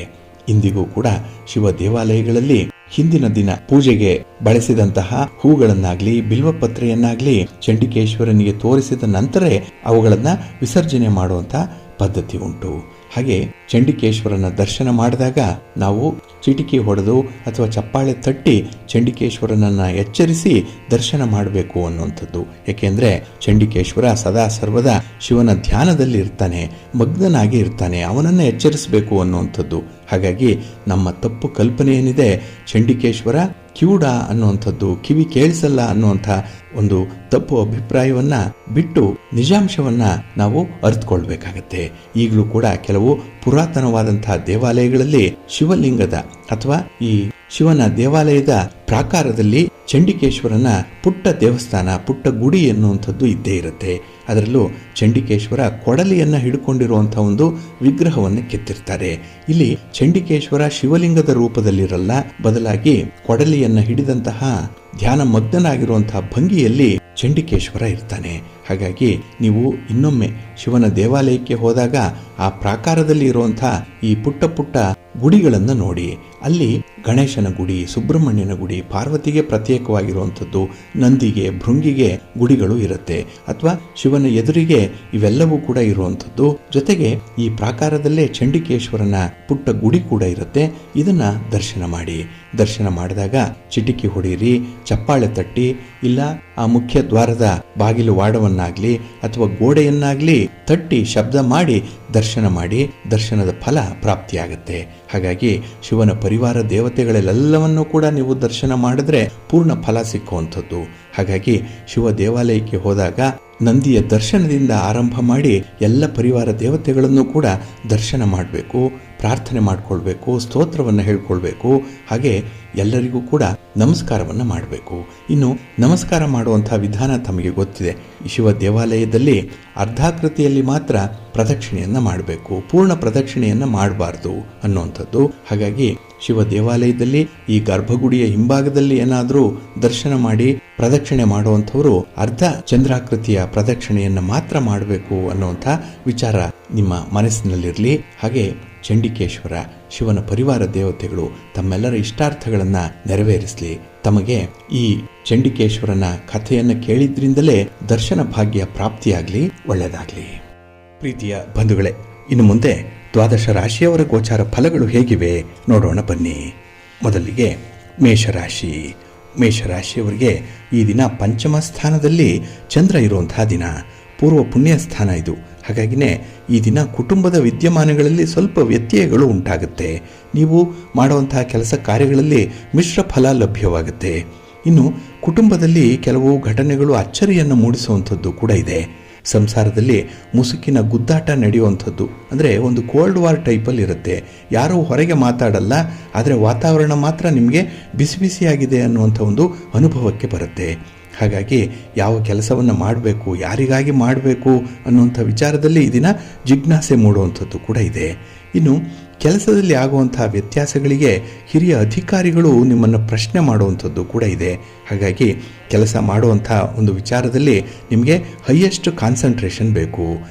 ಇಂದಿಗೂ ಕೂಡ ಶಿವ ದೇವಾಲಯಗಳಲ್ಲಿ ಹಿಂದಿನ ದಿನ ಪೂಜೆಗೆ ಬಳಸಿದಂತಹ ಹೂಗಳನ್ನಾಗ್ಲಿ, ಬಿಲ್ವಪತ್ರೆಯನ್ನಾಗ್ಲಿ ಚಂಡಿಕೇಶ್ವರನಿಗೆ ತೋರಿಸಿದ ನಂತರ ಅವುಗಳನ್ನ ವಿಸರ್ಜನೆ ಮಾಡುವಂತ ಪದ್ಧತಿ ಉಂಟು. ಹಾಗೆ ಚಂಡಿಕೇಶ್ವರನ ದರ್ಶನ ಮಾಡಿದಾಗ ನಾವು ಚಿಟಿಕೆ ಹೊಡೆದು ಅಥವಾ ಚಪ್ಪಾಳೆ ತಟ್ಟಿ ಚಂಡಿಕೇಶ್ವರನನ್ನ ಎಚ್ಚರಿಸಿ ದರ್ಶನ ಮಾಡಬೇಕು ಅನ್ನುವಂಥದ್ದು. ಏಕೆಂದ್ರೆ ಚಂಡಿಕೇಶ್ವರ ಸದಾ ಸರ್ವದ ಶಿವನ ಧ್ಯಾನದಲ್ಲಿ ಇರ್ತಾನೆ, ಮಗ್ನನಾಗಿ ಇರ್ತಾನೆ, ಅವನನ್ನ ಎಚ್ಚರಿಸಬೇಕು ಅನ್ನುವಂಥದ್ದು. ಹಾಗಾಗಿ ನಮ್ಮ ತಪ್ಪು ಕಲ್ಪನೆ ಏನಿದೆ, ಚಂಡಿಕೇಶ್ವರ ಕಿವುಡ ಅನ್ನುವಂಥದ್ದು, ಕಿವಿ ಕೇಳಿಸಲ್ಲ ಅನ್ನುವಂಥ ಒಂದು ತಪ್ಪು ಅಭಿಪ್ರಾಯವನ್ನ ಬಿಟ್ಟು ನಿಜಾಂಶವನ್ನ ನಾವು ಅರಿತುಕೊಳ್ಬೇಕಾಗತ್ತೆ. ಈಗಲೂ ಕೂಡ ಕೆಲವು ಪುರಾತನವಾದಂತಹ ದೇವಾಲಯಗಳಲ್ಲಿ ಶಿವಲಿಂಗದ ಅಥವಾ ಈ ಶಿವನ ದೇವಾಲಯದ ಪ್ರಾಕಾರದಲ್ಲಿ ಚಂಡಿಕೇಶ್ವರನ ಪುಟ್ಟ ದೇವಸ್ಥಾನ, ಪುಟ್ಟ ಗುಡಿ ಎನ್ನುವಂಥದ್ದು ಇದ್ದೇ ಇರುತ್ತೆ. ಅದರಲ್ಲೂ ಚಂಡಿಕೇಶ್ವರ ಕೊಡಲಿಯನ್ನ ಹಿಡ್ಕೊಂಡಿರುವಂತಹ ಒಂದು ವಿಗ್ರಹವನ್ನು ಕೆತ್ತಿರ್ತಾರೆ. ಇಲ್ಲಿ ಚಂಡಿಕೇಶ್ವರ ಶಿವಲಿಂಗದ ರೂಪದಲ್ಲಿರಲ್ಲ, ಬದಲಾಗಿ ಕೊಡಲಿಯನ್ನ ಹಿಡಿದಂತಹ ಧ್ಯಾನ ಮಗ್ನನಾಗಿರುವಂತಹ ಭಂಗಿಯಲ್ಲಿ ಚಂಡಿಕೇಶ್ವರ ಇರ್ತಾನೆ. ಹಾಗಾಗಿ ನೀವು ಇನ್ನೊಮ್ಮೆ ಶಿವನ ದೇವಾಲಯಕ್ಕೆ ಹೋದಾಗ ಆ ಪ್ರಾಕಾರದಲ್ಲಿ ಇರುವಂತಹ ಈ ಪುಟ್ಟ ಪುಟ್ಟ ಗುಡಿಗಳನ್ನು ನೋಡಿ. ಅಲ್ಲಿ ಗಣೇಶನ ಗುಡಿ, ಸುಬ್ರಹ್ಮಣ್ಯನ ಗುಡಿ, ಪಾರ್ವತಿಗೆ ಪ್ರತ್ಯೇಕವಾಗಿರುವಂಥದ್ದು, ನಂದಿಗೆ, ಭೃಂಗಿಗೆ ಗುಡಿಗಳು ಇರುತ್ತೆ, ಅಥವಾ ಶಿವನ ಎದುರಿಗೆ ಇವೆಲ್ಲವೂ ಕೂಡ ಇರುವಂಥದ್ದು. ಜೊತೆಗೆ ಈ ಪ್ರಾಕಾರದಲ್ಲೇ ಚಂಡಿಕೇಶ್ವರನ ಪುಟ್ಟ ಗುಡಿ ಕೂಡ ಇರುತ್ತೆ. ಇದನ್ನ ದರ್ಶನ ಮಾಡಿ. ದರ್ಶನ ಮಾಡಿದಾಗ ಚಿಟಿಕಿ ಹೊಡೀರಿ, ಚಪ್ಪಾಳೆ ತಟ್ಟಿ, ಇಲ್ಲ ಆ ಮುಖ್ಯ ದ್ವಾರದ ಬಾಗಿಲು ವಾಡವನ್ನಾಗ್ಲಿ ಅಥವಾ ಗೋಡೆಯನ್ನಾಗ್ಲಿ ತಟ್ಟಿ ಶಬ್ದ ಮಾಡಿ ದರ್ಶನ ಮಾಡಿ. ದರ್ಶನದ ಫಲ ಪ್ರಾಪ್ತಿಯಾಗತ್ತೆ. ಹಾಗಾಗಿ ಶಿವನ ಪರಿವಾರ ದೇವತೆಗಳೆಲ್ಲವನ್ನೂ ಕೂಡ ನೀವು ದರ್ಶನ ಮಾಡಿದ್ರೆ ಪೂರ್ಣ ಫಲ ಸಿಕ್ಕುವಂಥದ್ದು. ಹಾಗಾಗಿ ಶಿವ ದೇವಾಲಯಕ್ಕೆ ಹೋದಾಗ ನಂದಿಯ ದರ್ಶನದಿಂದ ಆರಂಭ ಮಾಡಿ ಎಲ್ಲ ಪರಿವಾರ ದೇವತೆಗಳನ್ನು ಕೂಡ ದರ್ಶನ ಮಾಡಬೇಕು, ಪ್ರಾರ್ಥನೆ ಮಾಡಿಕೊಳ್ಬೇಕು, ಸ್ತೋತ್ರವನ್ನು ಹೇಳ್ಕೊಳ್ಬೇಕು. ಹಾಗೆ ಎಲ್ಲರಿಗೂ ಕೂಡ ನಮಸ್ಕಾರವನ್ನು ಮಾಡಬೇಕು. ಇನ್ನು ನಮಸ್ಕಾರ ಮಾಡುವಂತಹ ವಿಧಾನ ತಮಗೆ ಗೊತ್ತಿದೆ. ಶಿವ ದೇವಾಲಯದಲ್ಲಿ ಅರ್ಧಾಕೃತಿಯಲ್ಲಿ ಮಾತ್ರ ಪ್ರದಕ್ಷಿಣೆಯನ್ನು ಮಾಡಬೇಕು, ಪೂರ್ಣ ಪ್ರದಕ್ಷಿಣೆಯನ್ನು ಮಾಡಬಾರ್ದು ಅನ್ನುವಂಥದ್ದು. ಹಾಗಾಗಿ ಶಿವ ದೇವಾಲಯದಲ್ಲಿ ಈ ಗರ್ಭಗುಡಿಯ ಹಿಂಭಾಗದಲ್ಲಿ ಏನಾದರೂ ದರ್ಶನ ಮಾಡಿ ಪ್ರದಕ್ಷಿಣೆ ಮಾಡುವಂಥವರು ಅರ್ಧ ಚಂದ್ರಾಕೃತಿಯ ಪ್ರದಕ್ಷಿಣೆಯನ್ನು ಮಾತ್ರ ಮಾಡಬೇಕು ಅನ್ನುವಂಥ ವಿಚಾರ ನಿಮ್ಮ ಮನಸ್ಸಿನಲ್ಲಿರಲಿ. ಹಾಗೆ ಚಂಡಿಕೇಶ್ವರ ಶಿವನ ಪರಿವಾರ ದೇವತೆಗಳು ತಮ್ಮೆಲ್ಲರ ಇಷ್ಟಾರ್ಥಗಳನ್ನು ನೆರವೇರಿಸಲಿ. ತಮಗೆ ಈ ಚಂಡಿಕೇಶ್ವರನ ಕಥೆಯನ್ನು ಕೇಳಿದ್ರಿಂದಲೇ ದರ್ಶನ ಭಾಗ್ಯ ಪ್ರಾಪ್ತಿಯಾಗಲಿ, ಒಳ್ಳೆಯದಾಗಲಿ. ಪ್ರೀತಿಯ ಬಂಧುಗಳೇ, ಇನ್ನು ಮುಂದೆ ದ್ವಾದಶ ರಾಶಿಯವರ ಗೋಚಾರ ಫಲಗಳು ಹೇಗಿವೆ ನೋಡೋಣ ಬನ್ನಿ. ಮೊದಲಿಗೆ ಮೇಷರಾಶಿ. ಮೇಷರಾಶಿಯವರಿಗೆ ಈ ದಿನ ಪಂಚಮ ಸ್ಥಾನದಲ್ಲಿ ಚಂದ್ರ ಇರುವಂತಹ ದಿನ, ಪೂರ್ವ ಪುಣ್ಯ ಸ್ಥಾನ ಇದು. ಹಾಗಾಗಿನೇ ಈ ದಿನ ಕುಟುಂಬದ ವಿದ್ಯಮಾನಗಳಲ್ಲಿ ಸ್ವಲ್ಪ ವ್ಯತ್ಯಯಗಳು ಉಂಟಾಗುತ್ತೆ. ನೀವು ಮಾಡುವಂತಹ ಕೆಲಸ ಕಾರ್ಯಗಳಲ್ಲಿ ಮಿಶ್ರ ಫಲ ಲಭ್ಯವಾಗುತ್ತೆ. ಇನ್ನು ಕುಟುಂಬದಲ್ಲಿ ಕೆಲವು ಘಟನೆಗಳು ಅಚ್ಚರಿಯನ್ನು ಮೂಡಿಸುವಂಥದ್ದು ಕೂಡ ಇದೆ. ಸಂಸಾರದಲ್ಲಿ ಮುಸುಕಿನ ಗುದ್ದಾಟ ನಡೆಯುವಂಥದ್ದು, ಅಂದರೆ ಒಂದು ಕೋಲ್ಡ್ ವಾರ್ ಟೈಪಲ್ಲಿ ಇರುತ್ತೆ. ಯಾರೂ ಹೊರಗೆ ಮಾತಾಡಲ್ಲ, ಆದರೆ ವಾತಾವರಣ ಮಾತ್ರ ನಿಮಗೆ ಬಿಸಿ ಬಿಸಿಯಾಗಿದೆ ಅನ್ನುವಂಥ ಒಂದು ಅನುಭವಕ್ಕೆ ಬರುತ್ತೆ. ಹಾಗಾಗಿ ಯಾವ ಕೆಲಸವನ್ನು ಮಾಡಬೇಕು, ಯಾರಿಗಾಗಿ ಮಾಡಬೇಕು ಅನ್ನುವಂಥ ವಿಚಾರದಲ್ಲಿ ಈ ದಿನ ಜಿಜ್ಞಾಸೆ ಮೂಡುವಂಥದ್ದು ಕೂಡ ಇದೆ. ಇನ್ನು ಕೆಲಸದಲ್ಲಿ ಆಗುವಂತಹ ವ್ಯತ್ಯಾಸಗಳಿಗೆ ಹಿರಿಯ ಅಧಿಕಾರಿಗಳು ನಿಮ್ಮನ್ನು ಪ್ರಶ್ನೆ ಮಾಡುವಂಥದ್ದು ಕೂಡ ಇದೆ. ಹಾಗಾಗಿ ಕೆಲಸ ಮಾಡುವಂಥ ಒಂದು ವಿಚಾರದಲ್ಲಿ ನಿಮಗೆ ಹೈಯೆಸ್ಟ್ ಕಾನ್ಸಂಟ್ರೇಷನ್ ಬೇಕು.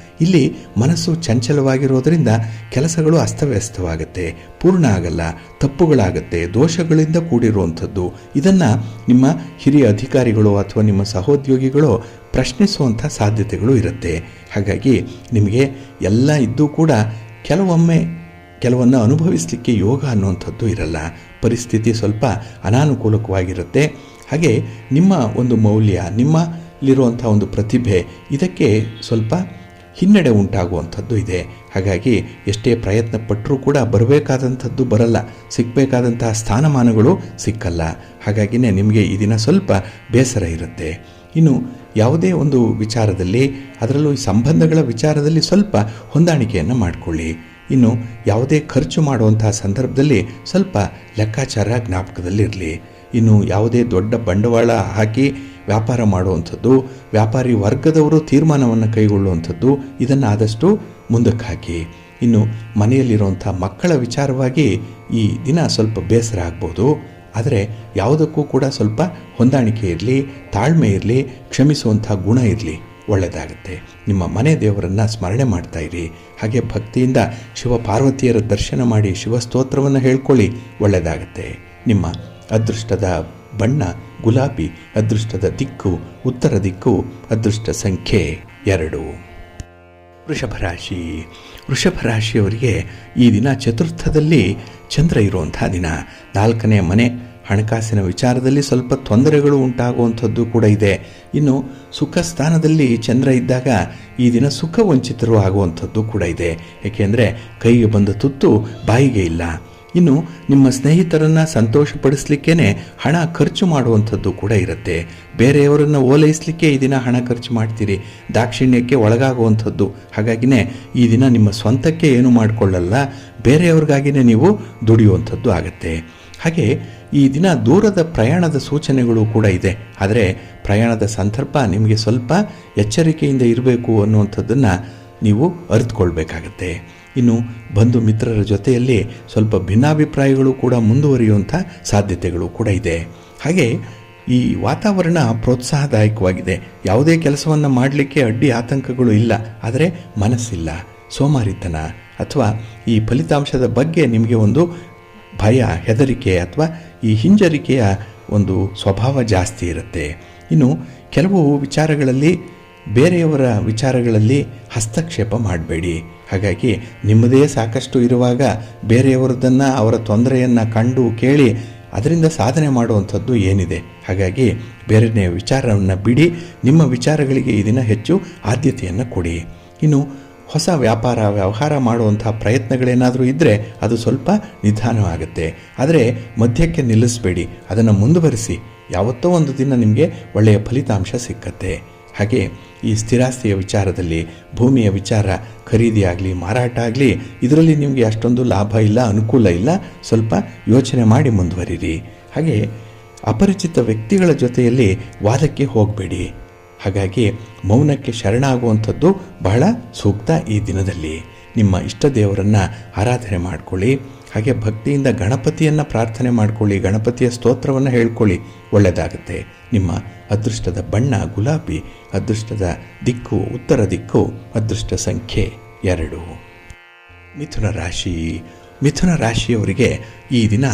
ಇಲ್ಲಿ ಮನಸ್ಸು ಚಂಚಲವಾಗಿರೋದರಿಂದ ಕೆಲಸಗಳು ಅಸ್ತವ್ಯಸ್ತವಾಗುತ್ತೆ, ಪೂರ್ಣ ಆಗಲ್ಲ, ತಪ್ಪುಗಳಾಗುತ್ತೆ, ದೋಷಗಳಿಂದ ಕೂಡಿರುವಂಥದ್ದು. ಇದನ್ನು ನಿಮ್ಮ ಹಿರಿಯ ಅಧಿಕಾರಿಗಳು ಅಥವಾ ನಿಮ್ಮ ಸಹೋದ್ಯೋಗಿಗಳು ಪ್ರಶ್ನಿಸುವಂಥ ಸಾಧ್ಯತೆಗಳು ಇರುತ್ತೆ. ಹಾಗಾಗಿ ನಿಮಗೆ ಎಲ್ಲ ಇದ್ದೂ ಕೂಡ ಕೆಲವನ್ನು ಅನುಭವಿಸಲಿಕ್ಕೆ ಯೋಗ ಅನ್ನುವಂಥದ್ದು ಇರಲ್ಲ. ಪರಿಸ್ಥಿತಿ ಸ್ವಲ್ಪ ಅನಾನುಕೂಲಕವಾಗಿರುತ್ತೆ. ಹಾಗೆ ನಿಮ್ಮ ಒಂದು ಮೌಲ್ಯ, ನಿಮ್ಮಲ್ಲಿರುವಂಥ ಒಂದು ಪ್ರತಿಭೆ, ಇದಕ್ಕೆ ಸ್ವಲ್ಪ ಹಿನ್ನಡೆ ಉಂಟಾಗುವಂಥದ್ದು ಇದೆ. ಹಾಗಾಗಿ ಎಷ್ಟೇ ಪ್ರಯತ್ನ ಪಟ್ಟರೂ ಕೂಡ ಬರಬೇಕಾದಂಥದ್ದು ಬರಲ್ಲ, ಸಿಗಬೇಕಾದಂತಹ ಸ್ಥಾನಮಾನಗಳು ಸಿಕ್ಕಲ್ಲ. ಹಾಗಾಗಿನೇ ನಿಮಗೆ ಈ ದಿನ ಸ್ವಲ್ಪ ಬೇಸರ ಇರುತ್ತೆ. ಇನ್ನು ಯಾವುದೇ ಒಂದು ವಿಚಾರದಲ್ಲಿ, ಅದರಲ್ಲೂ ಈ ಸಂಬಂಧಗಳ ವಿಚಾರದಲ್ಲಿ ಸ್ವಲ್ಪ ಹೊಂದಾಣಿಕೆಯನ್ನು ಮಾಡಿಕೊಳ್ಳಿ. ಇನ್ನು ಯಾವುದೇ ಖರ್ಚು ಮಾಡುವಂತಹ ಸಂದರ್ಭದಲ್ಲಿ ಸ್ವಲ್ಪ ಲೆಕ್ಕಾಚಾರ ಜ್ಞಾಪಕದಲ್ಲಿರಲಿ. ಇನ್ನು ಯಾವುದೇ ದೊಡ್ಡ ಬಂಡವಾಳ ಹಾಕಿ ವ್ಯಾಪಾರ ಮಾಡುವಂಥದ್ದು, ವ್ಯಾಪಾರಿ ವರ್ಗದವರು ತೀರ್ಮಾನವನ್ನು ಕೈಗೊಳ್ಳುವಂಥದ್ದು, ಇದನ್ನು ಆದಷ್ಟು ಮುಂದಕ್ಕೆ ಹಾಕಿ. ಇನ್ನು ಮನೆಯಲ್ಲಿರುವಂಥ ಮಕ್ಕಳ ವಿಚಾರವಾಗಿ ಈ ದಿನ ಸ್ವಲ್ಪ ಬೇಸರ ಆಗ್ಬೋದು. ಆದರೆ ಯಾವುದಕ್ಕೂ ಕೂಡ ಸ್ವಲ್ಪ ಹೊಂದಾಣಿಕೆ ಇರಲಿ, ತಾಳ್ಮೆ ಇರಲಿ, ಕ್ಷಮಿಸುವಂಥ ಗುಣ ಇರಲಿ, ಒಳ್ಳೆಯದಾಗುತ್ತೆ. ನಿಮ್ಮ ಮನೆ ದೇವರನ್ನು ಸ್ಮರಣೆ ಮಾಡ್ತಾ ಇರಿ. ಹಾಗೆ ಭಕ್ತಿಯಿಂದ ಶಿವ ಪಾರ್ವತಿಯರ ದರ್ಶನ ಮಾಡಿ ಶಿವಸ್ತೋತ್ರವನ್ನು ಹೇಳ್ಕೊಳ್ಳಿ, ಒಳ್ಳೆಯದಾಗುತ್ತೆ. ನಿಮ್ಮ ಅದೃಷ್ಟದ ಬಣ್ಣ ಗುಲಾಬಿ, ಅದೃಷ್ಟದ ದಿಕ್ಕು ಉತ್ತರ ದಿಕ್ಕು, ಅದೃಷ್ಟ ಸಂಖ್ಯೆ 2. ವೃಷಭರಾಶಿ. ವೃಷಭರಾಶಿಯವರಿಗೆ ಈ ದಿನ ಚತುರ್ಥದಲ್ಲಿ ಚಂದ್ರ ಇರುವಂಥ ದಿನ. 4ನೇ ಮನೆ, ಹಣಕಾಸಿನ ವಿಚಾರದಲ್ಲಿ ಸ್ವಲ್ಪ ತೊಂದರೆಗಳು ಉಂಟಾಗುವಂಥದ್ದು ಕೂಡ ಇದೆ. ಇನ್ನು ಸುಖ ಸ್ಥಾನದಲ್ಲಿ ಚಂದ್ರ ಇದ್ದಾಗ ಈ ದಿನ ಸುಖ ವಂಚಿತರು ಆಗುವಂಥದ್ದು ಕೂಡ ಇದೆ. ಏಕೆಂದರೆ ಕೈಗೆ ಬಂದ ತುತ್ತು ಬಾಯಿಗೆ ಇಲ್ಲ. ಇನ್ನು ನಿಮ್ಮ ಸ್ನೇಹಿತರನ್ನು ಸಂತೋಷಪಡಿಸಲಿಕ್ಕೇ ಹಣ ಖರ್ಚು ಮಾಡುವಂಥದ್ದು ಕೂಡ ಇರುತ್ತೆ. ಬೇರೆಯವರನ್ನು ಓಲೈಸಲಿಕ್ಕೆ ಈ ದಿನ ಹಣ ಖರ್ಚು ಮಾಡ್ತೀರಿ, ದಾಕ್ಷಿಣ್ಯಕ್ಕೆ ಒಳಗಾಗುವಂಥದ್ದು. ಹಾಗಾಗಿನೇ ಈ ದಿನ ನಿಮ್ಮ ಸ್ವಂತಕ್ಕೆ ಏನು ಮಾಡಿಕೊಳ್ಳಲ್ಲ, ಬೇರೆಯವ್ರಿಗಾಗಿಯೇ ನೀವು ದುಡಿಯುವಂಥದ್ದು ಆಗುತ್ತೆ. ಹಾಗೆ ಈ ದಿನ ದೂರದ ಪ್ರಯಾಣದ ಸೂಚನೆಗಳು ಕೂಡ ಇದೆ. ಆದರೆ ಪ್ರಯಾಣದ ಸಂದರ್ಭ ನಿಮಗೆ ಸ್ವಲ್ಪ ಎಚ್ಚರಿಕೆಯಿಂದ ಇರಬೇಕು ಅನ್ನುವಂಥದ್ದನ್ನು ನೀವು ಅರಿತುಕೊಳ್ಬೇಕಾಗತ್ತೆ. ಇನ್ನು ಬಂಧು ಮಿತ್ರರ ಜೊತೆಯಲ್ಲಿ ಸ್ವಲ್ಪ ಭಿನ್ನಾಭಿಪ್ರಾಯಗಳು ಕೂಡ ಮುಂದುವರಿಯುವಂಥ ಸಾಧ್ಯತೆಗಳು ಕೂಡ ಇದೆ. ಹಾಗೆ ಈ ವಾತಾವರಣ ಪ್ರೋತ್ಸಾಹದಾಯಕವಾಗಿದೆ. ಯಾವುದೇ ಕೆಲಸವನ್ನು ಮಾಡಲಿಕ್ಕೆ ಅಡ್ಡಿ ಆತಂಕಗಳು ಇಲ್ಲ, ಆದರೆ ಮನಸ್ಸಿಲ್ಲ, ಸೋಮಾರಿತನ ಅಥವಾ ಈ ಫಲಿತಾಂಶದ ಬಗ್ಗೆ ನಿಮಗೆ ಒಂದು ಭಯ, ಹೆದರಿಕೆ ಅಥವಾ ಈ ಹಿಂಜರಿಕೆಯ ಒಂದು ಸ್ವಭಾವ ಜಾಸ್ತಿ ಇರುತ್ತೆ. ಇನ್ನು ಕೆಲವು ವಿಚಾರಗಳಲ್ಲಿ, ಬೇರೆಯವರ ವಿಚಾರಗಳಲ್ಲಿ ಹಸ್ತಕ್ಷೇಪ ಮಾಡಬೇಡಿ. ಹಾಗಾಗಿ ನಿಮ್ಮದೇ ಸಾಕಷ್ಟು ಇರುವಾಗ ಬೇರೆಯವರದನ್ನು, ಅವರ ತೊಂದರೆಯನ್ನು ಕಂಡು ಕೇಳಿ ಅದರಿಂದ ಸಾಧನೆ ಮಾಡುವಂಥದ್ದು ಏನಿದೆ. ಹಾಗಾಗಿ ಬೇರೆಯ ವಿಚಾರವನ್ನು ಬಿಡಿ, ನಿಮ್ಮ ವಿಚಾರಗಳಿಗೆ ಈ ದಿನ ಹೆಚ್ಚು ಆದ್ಯತೆಯನ್ನು ಕೊಡಿ. ಇನ್ನು ಹೊಸ ವ್ಯವಹಾರ ಮಾಡುವಂಥ ಪ್ರಯತ್ನಗಳೇನಾದರೂ ಇದ್ದರೆ ಅದು ಸ್ವಲ್ಪ ನಿಧಾನವಾಗುತ್ತೆ. ಆದರೆ ಮಧ್ಯಕ್ಕೆ ನಿಲ್ಲಿಸಬೇಡಿ, ಅದನ್ನು ಮುಂದುವರಿಸಿ. ಯಾವತ್ತೋ ಒಂದು ದಿನ ನಿಮಗೆ ಒಳ್ಳೆಯ ಫಲಿತಾಂಶ ಸಿಕ್ಕತ್ತೆ. ಹಾಗೆ ಈ ಸ್ಥಿರಾಸ್ತಿಯ ವಿಚಾರದಲ್ಲಿ, ಭೂಮಿಯ ವಿಚಾರ, ಖರೀದಿ ಆಗಲಿ ಮಾರಾಟ ಆಗಲಿ, ಇದರಲ್ಲಿ ನಿಮಗೆ ಅಷ್ಟೊಂದು ಲಾಭ ಇಲ್ಲ, ಅನುಕೂಲ ಇಲ್ಲ. ಸ್ವಲ್ಪ ಯೋಚನೆ ಮಾಡಿ ಮುಂದುವರಿರಿ. ಹಾಗೆ ಅಪರಿಚಿತ ವ್ಯಕ್ತಿಗಳ ಜೊತೆಯಲ್ಲಿ ವಾದಕ್ಕೆ ಹೋಗಬೇಡಿ. ಹಾಗಾಗಿ ಮೌನಕ್ಕೆ ಶರಣಾಗುವಂಥದ್ದು ಬಹಳ ಸೂಕ್ತ. ಈ ದಿನದಲ್ಲಿ ನಿಮ್ಮ ಇಷ್ಟ ದೇವರನ್ನು ಆರಾಧನೆ ಮಾಡಿಕೊಳ್ಳಿ. ಹಾಗೆ ಭಕ್ತಿಯಿಂದ ಗಣಪತಿಯನ್ನು ಪ್ರಾರ್ಥನೆ ಮಾಡಿಕೊಳ್ಳಿ, ಗಣಪತಿಯ ಸ್ತೋತ್ರವನ್ನು ಹೇಳ್ಕೊಳ್ಳಿ, ಒಳ್ಳೆಯದಾಗುತ್ತೆ. ನಿಮ್ಮ ಅದೃಷ್ಟದ ಬಣ್ಣ ಗುಲಾಬಿ, ಅದೃಷ್ಟದ ದಿಕ್ಕು ಉತ್ತರ ದಿಕ್ಕು, ಅದೃಷ್ಟ ಸಂಖ್ಯೆ 2. ಮಿಥುನ ರಾಶಿ. ಮಿಥುನ ರಾಶಿಯವರಿಗೆ ಈ ದಿನ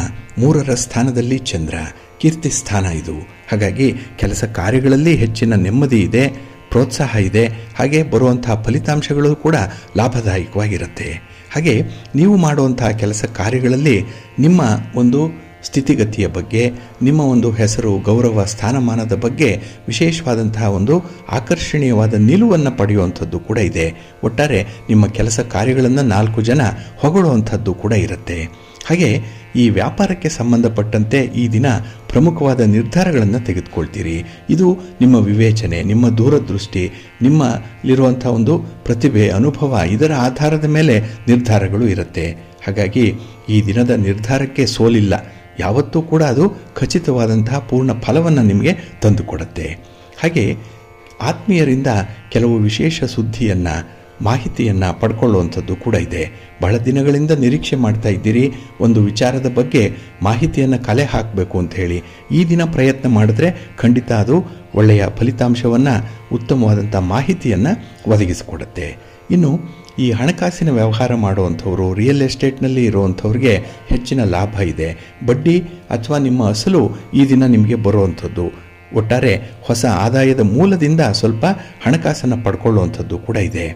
3ರ ಸ್ಥಾನದಲ್ಲಿ ಚಂದ್ರ, ಕೀರ್ತಿ ಸ್ಥಾನ ಇದು. ಹಾಗಾಗಿ ಕೆಲಸ ಕಾರ್ಯಗಳಲ್ಲಿ ಹೆಚ್ಚಿನ ನೆಮ್ಮದಿ ಇದೆ, ಪ್ರೋತ್ಸಾಹ ಇದೆ. ಹಾಗೆ ಬರುವಂತಹ ಫಲಿತಾಂಶಗಳು ಕೂಡ ಲಾಭದಾಯಕವಾಗಿರುತ್ತೆ. ಹಾಗೆ ನೀವು ಮಾಡುವಂತಹ ಕೆಲಸ ಕಾರ್ಯಗಳಲ್ಲಿ ನಿಮ್ಮ ಒಂದು ಸ್ಥಿತಿಗತಿಯ ಬಗ್ಗೆ, ನಿಮ್ಮ ಒಂದು ಹೆಸರು ಗೌರವ ಸ್ಥಾನಮಾನದ ಬಗ್ಗೆ ವಿಶೇಷವಾದಂತಹ ಒಂದು ಆಕರ್ಷಣೀಯವಾದ ನಿಲುವನ್ನು ಪಡೆಯುವಂಥದ್ದು ಕೂಡ ಇದೆ. ಒಟ್ಟಾರೆ ನಿಮ್ಮ ಕೆಲಸ ಕಾರ್ಯಗಳನ್ನು 4 ಜನ ಹೊಗಳುವಂಥದ್ದು ಕೂಡ ಇರುತ್ತೆ. ಹಾಗೆ ಈ ವ್ಯಾಪಾರಕ್ಕೆ ಸಂಬಂಧಪಟ್ಟಂತೆ ಈ ದಿನ ಪ್ರಮುಖವಾದ ನಿರ್ಧಾರಗಳನ್ನು ತೆಗೆದುಕೊಳ್ತೀರಿ. ಇದು ನಿಮ್ಮ ವಿವೇಚನೆ, ನಿಮ್ಮ ದೂರದೃಷ್ಟಿ, ನಿಮ್ಮಲ್ಲಿರುವಂಥ ಒಂದು ಪ್ರತಿಭೆ, ಅನುಭವ, ಇದರ ಆಧಾರದ ಮೇಲೆ ನಿರ್ಧಾರಗಳು ಇರುತ್ತೆ. ಹಾಗಾಗಿ ಈ ದಿನದ ನಿರ್ಧಾರಕ್ಕೆ ಸೋಲಿಲ್ಲ. ಯಾವತ್ತೂ ಕೂಡ ಅದು ಖಚಿತವಾದಂತಹ ಪೂರ್ಣ ಫಲವನ್ನು ನಿಮಗೆ ತಂದುಕೊಡುತ್ತೆ. ಹಾಗೆ ಆತ್ಮೀಯರಿಂದ ಕೆಲವು ವಿಶೇಷ ಸುದ್ದಿಯನ್ನು, ಮಾಹಿತಿಯನ್ನು ಪಡ್ಕೊಳ್ಳುವಂಥದ್ದು ಕೂಡ ಇದೆ. ಬಹಳ ದಿನಗಳಿಂದ ನಿರೀಕ್ಷೆ ಮಾಡ್ತಾ ಇದ್ದೀರಿ ಒಂದು ವಿಚಾರದ ಬಗ್ಗೆ ಮಾಹಿತಿಯನ್ನು ಕಲೆ ಹಾಕಬೇಕು ಅಂತ ಹೇಳಿ. ಈ ದಿನ ಪ್ರಯತ್ನ ಮಾಡಿದ್ರೆ ಖಂಡಿತ ಅದು ಒಳ್ಳೆಯ ಫಲಿತಾಂಶವನ್ನು, ಉತ್ತಮವಾದಂಥ ಮಾಹಿತಿಯನ್ನು ಒದಗಿಸಿಕೊಡುತ್ತೆ. ಇನ್ನು ಈ ಹಣಕಾಸಿನ ವ್ಯವಹಾರ ಮಾಡುವಂಥವರು, ರಿಯಲ್ ಎಸ್ಟೇಟ್ನಲ್ಲಿ ಇರುವಂಥವ್ರಿಗೆ ಹೆಚ್ಚಿನ ಲಾಭ ಇದೆ. ಬಡ್ಡಿ ಅಥವಾ ನಿಮ್ಮ ಅಸಲು ಈ ದಿನ ನಿಮಗೆ ಬರುವಂಥದ್ದು. ಒಟ್ಟಾರೆ ಹೊಸ ಆದಾಯದ ಮೂಲದಿಂದ ಸ್ವಲ್ಪ ಹಣಕಾಸನ್ನು ಪಡ್ಕೊಳ್ಳುವಂಥದ್ದು ಕೂಡ ಇದೆ.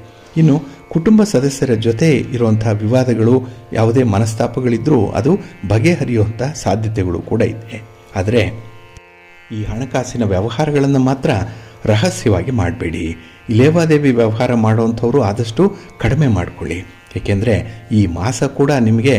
ಇನ್ನು ಕುಟುಂಬ ಸದಸ್ಯರ ಜೊತೆ ಇರುವಂಥ ವಿವಾದಗಳು, ಯಾವುದೇ ಮನಸ್ತಾಪಗಳಿದ್ದರೂ ಅದು ಬಗೆಹರಿಯುವಂಥ ಸಾಧ್ಯತೆಗಳು ಕೂಡ ಇದೆ. ಆದರೆ ಈ ಹಣಕಾಸಿನ ವ್ಯವಹಾರಗಳನ್ನು ಮಾತ್ರ ರಹಸ್ಯವಾಗಿ ಮಾಡಬೇಡಿ. ಲೇವಾದೇವಿ ವ್ಯವಹಾರ ಮಾಡುವಂಥವರು ಆದಷ್ಟು ಕಡಿಮೆ ಮಾಡಿಕೊಳ್ಳಿ. ಏಕೆಂದರೆ ಈ ಮಾಸ ಕೂಡ ನಿಮಗೆ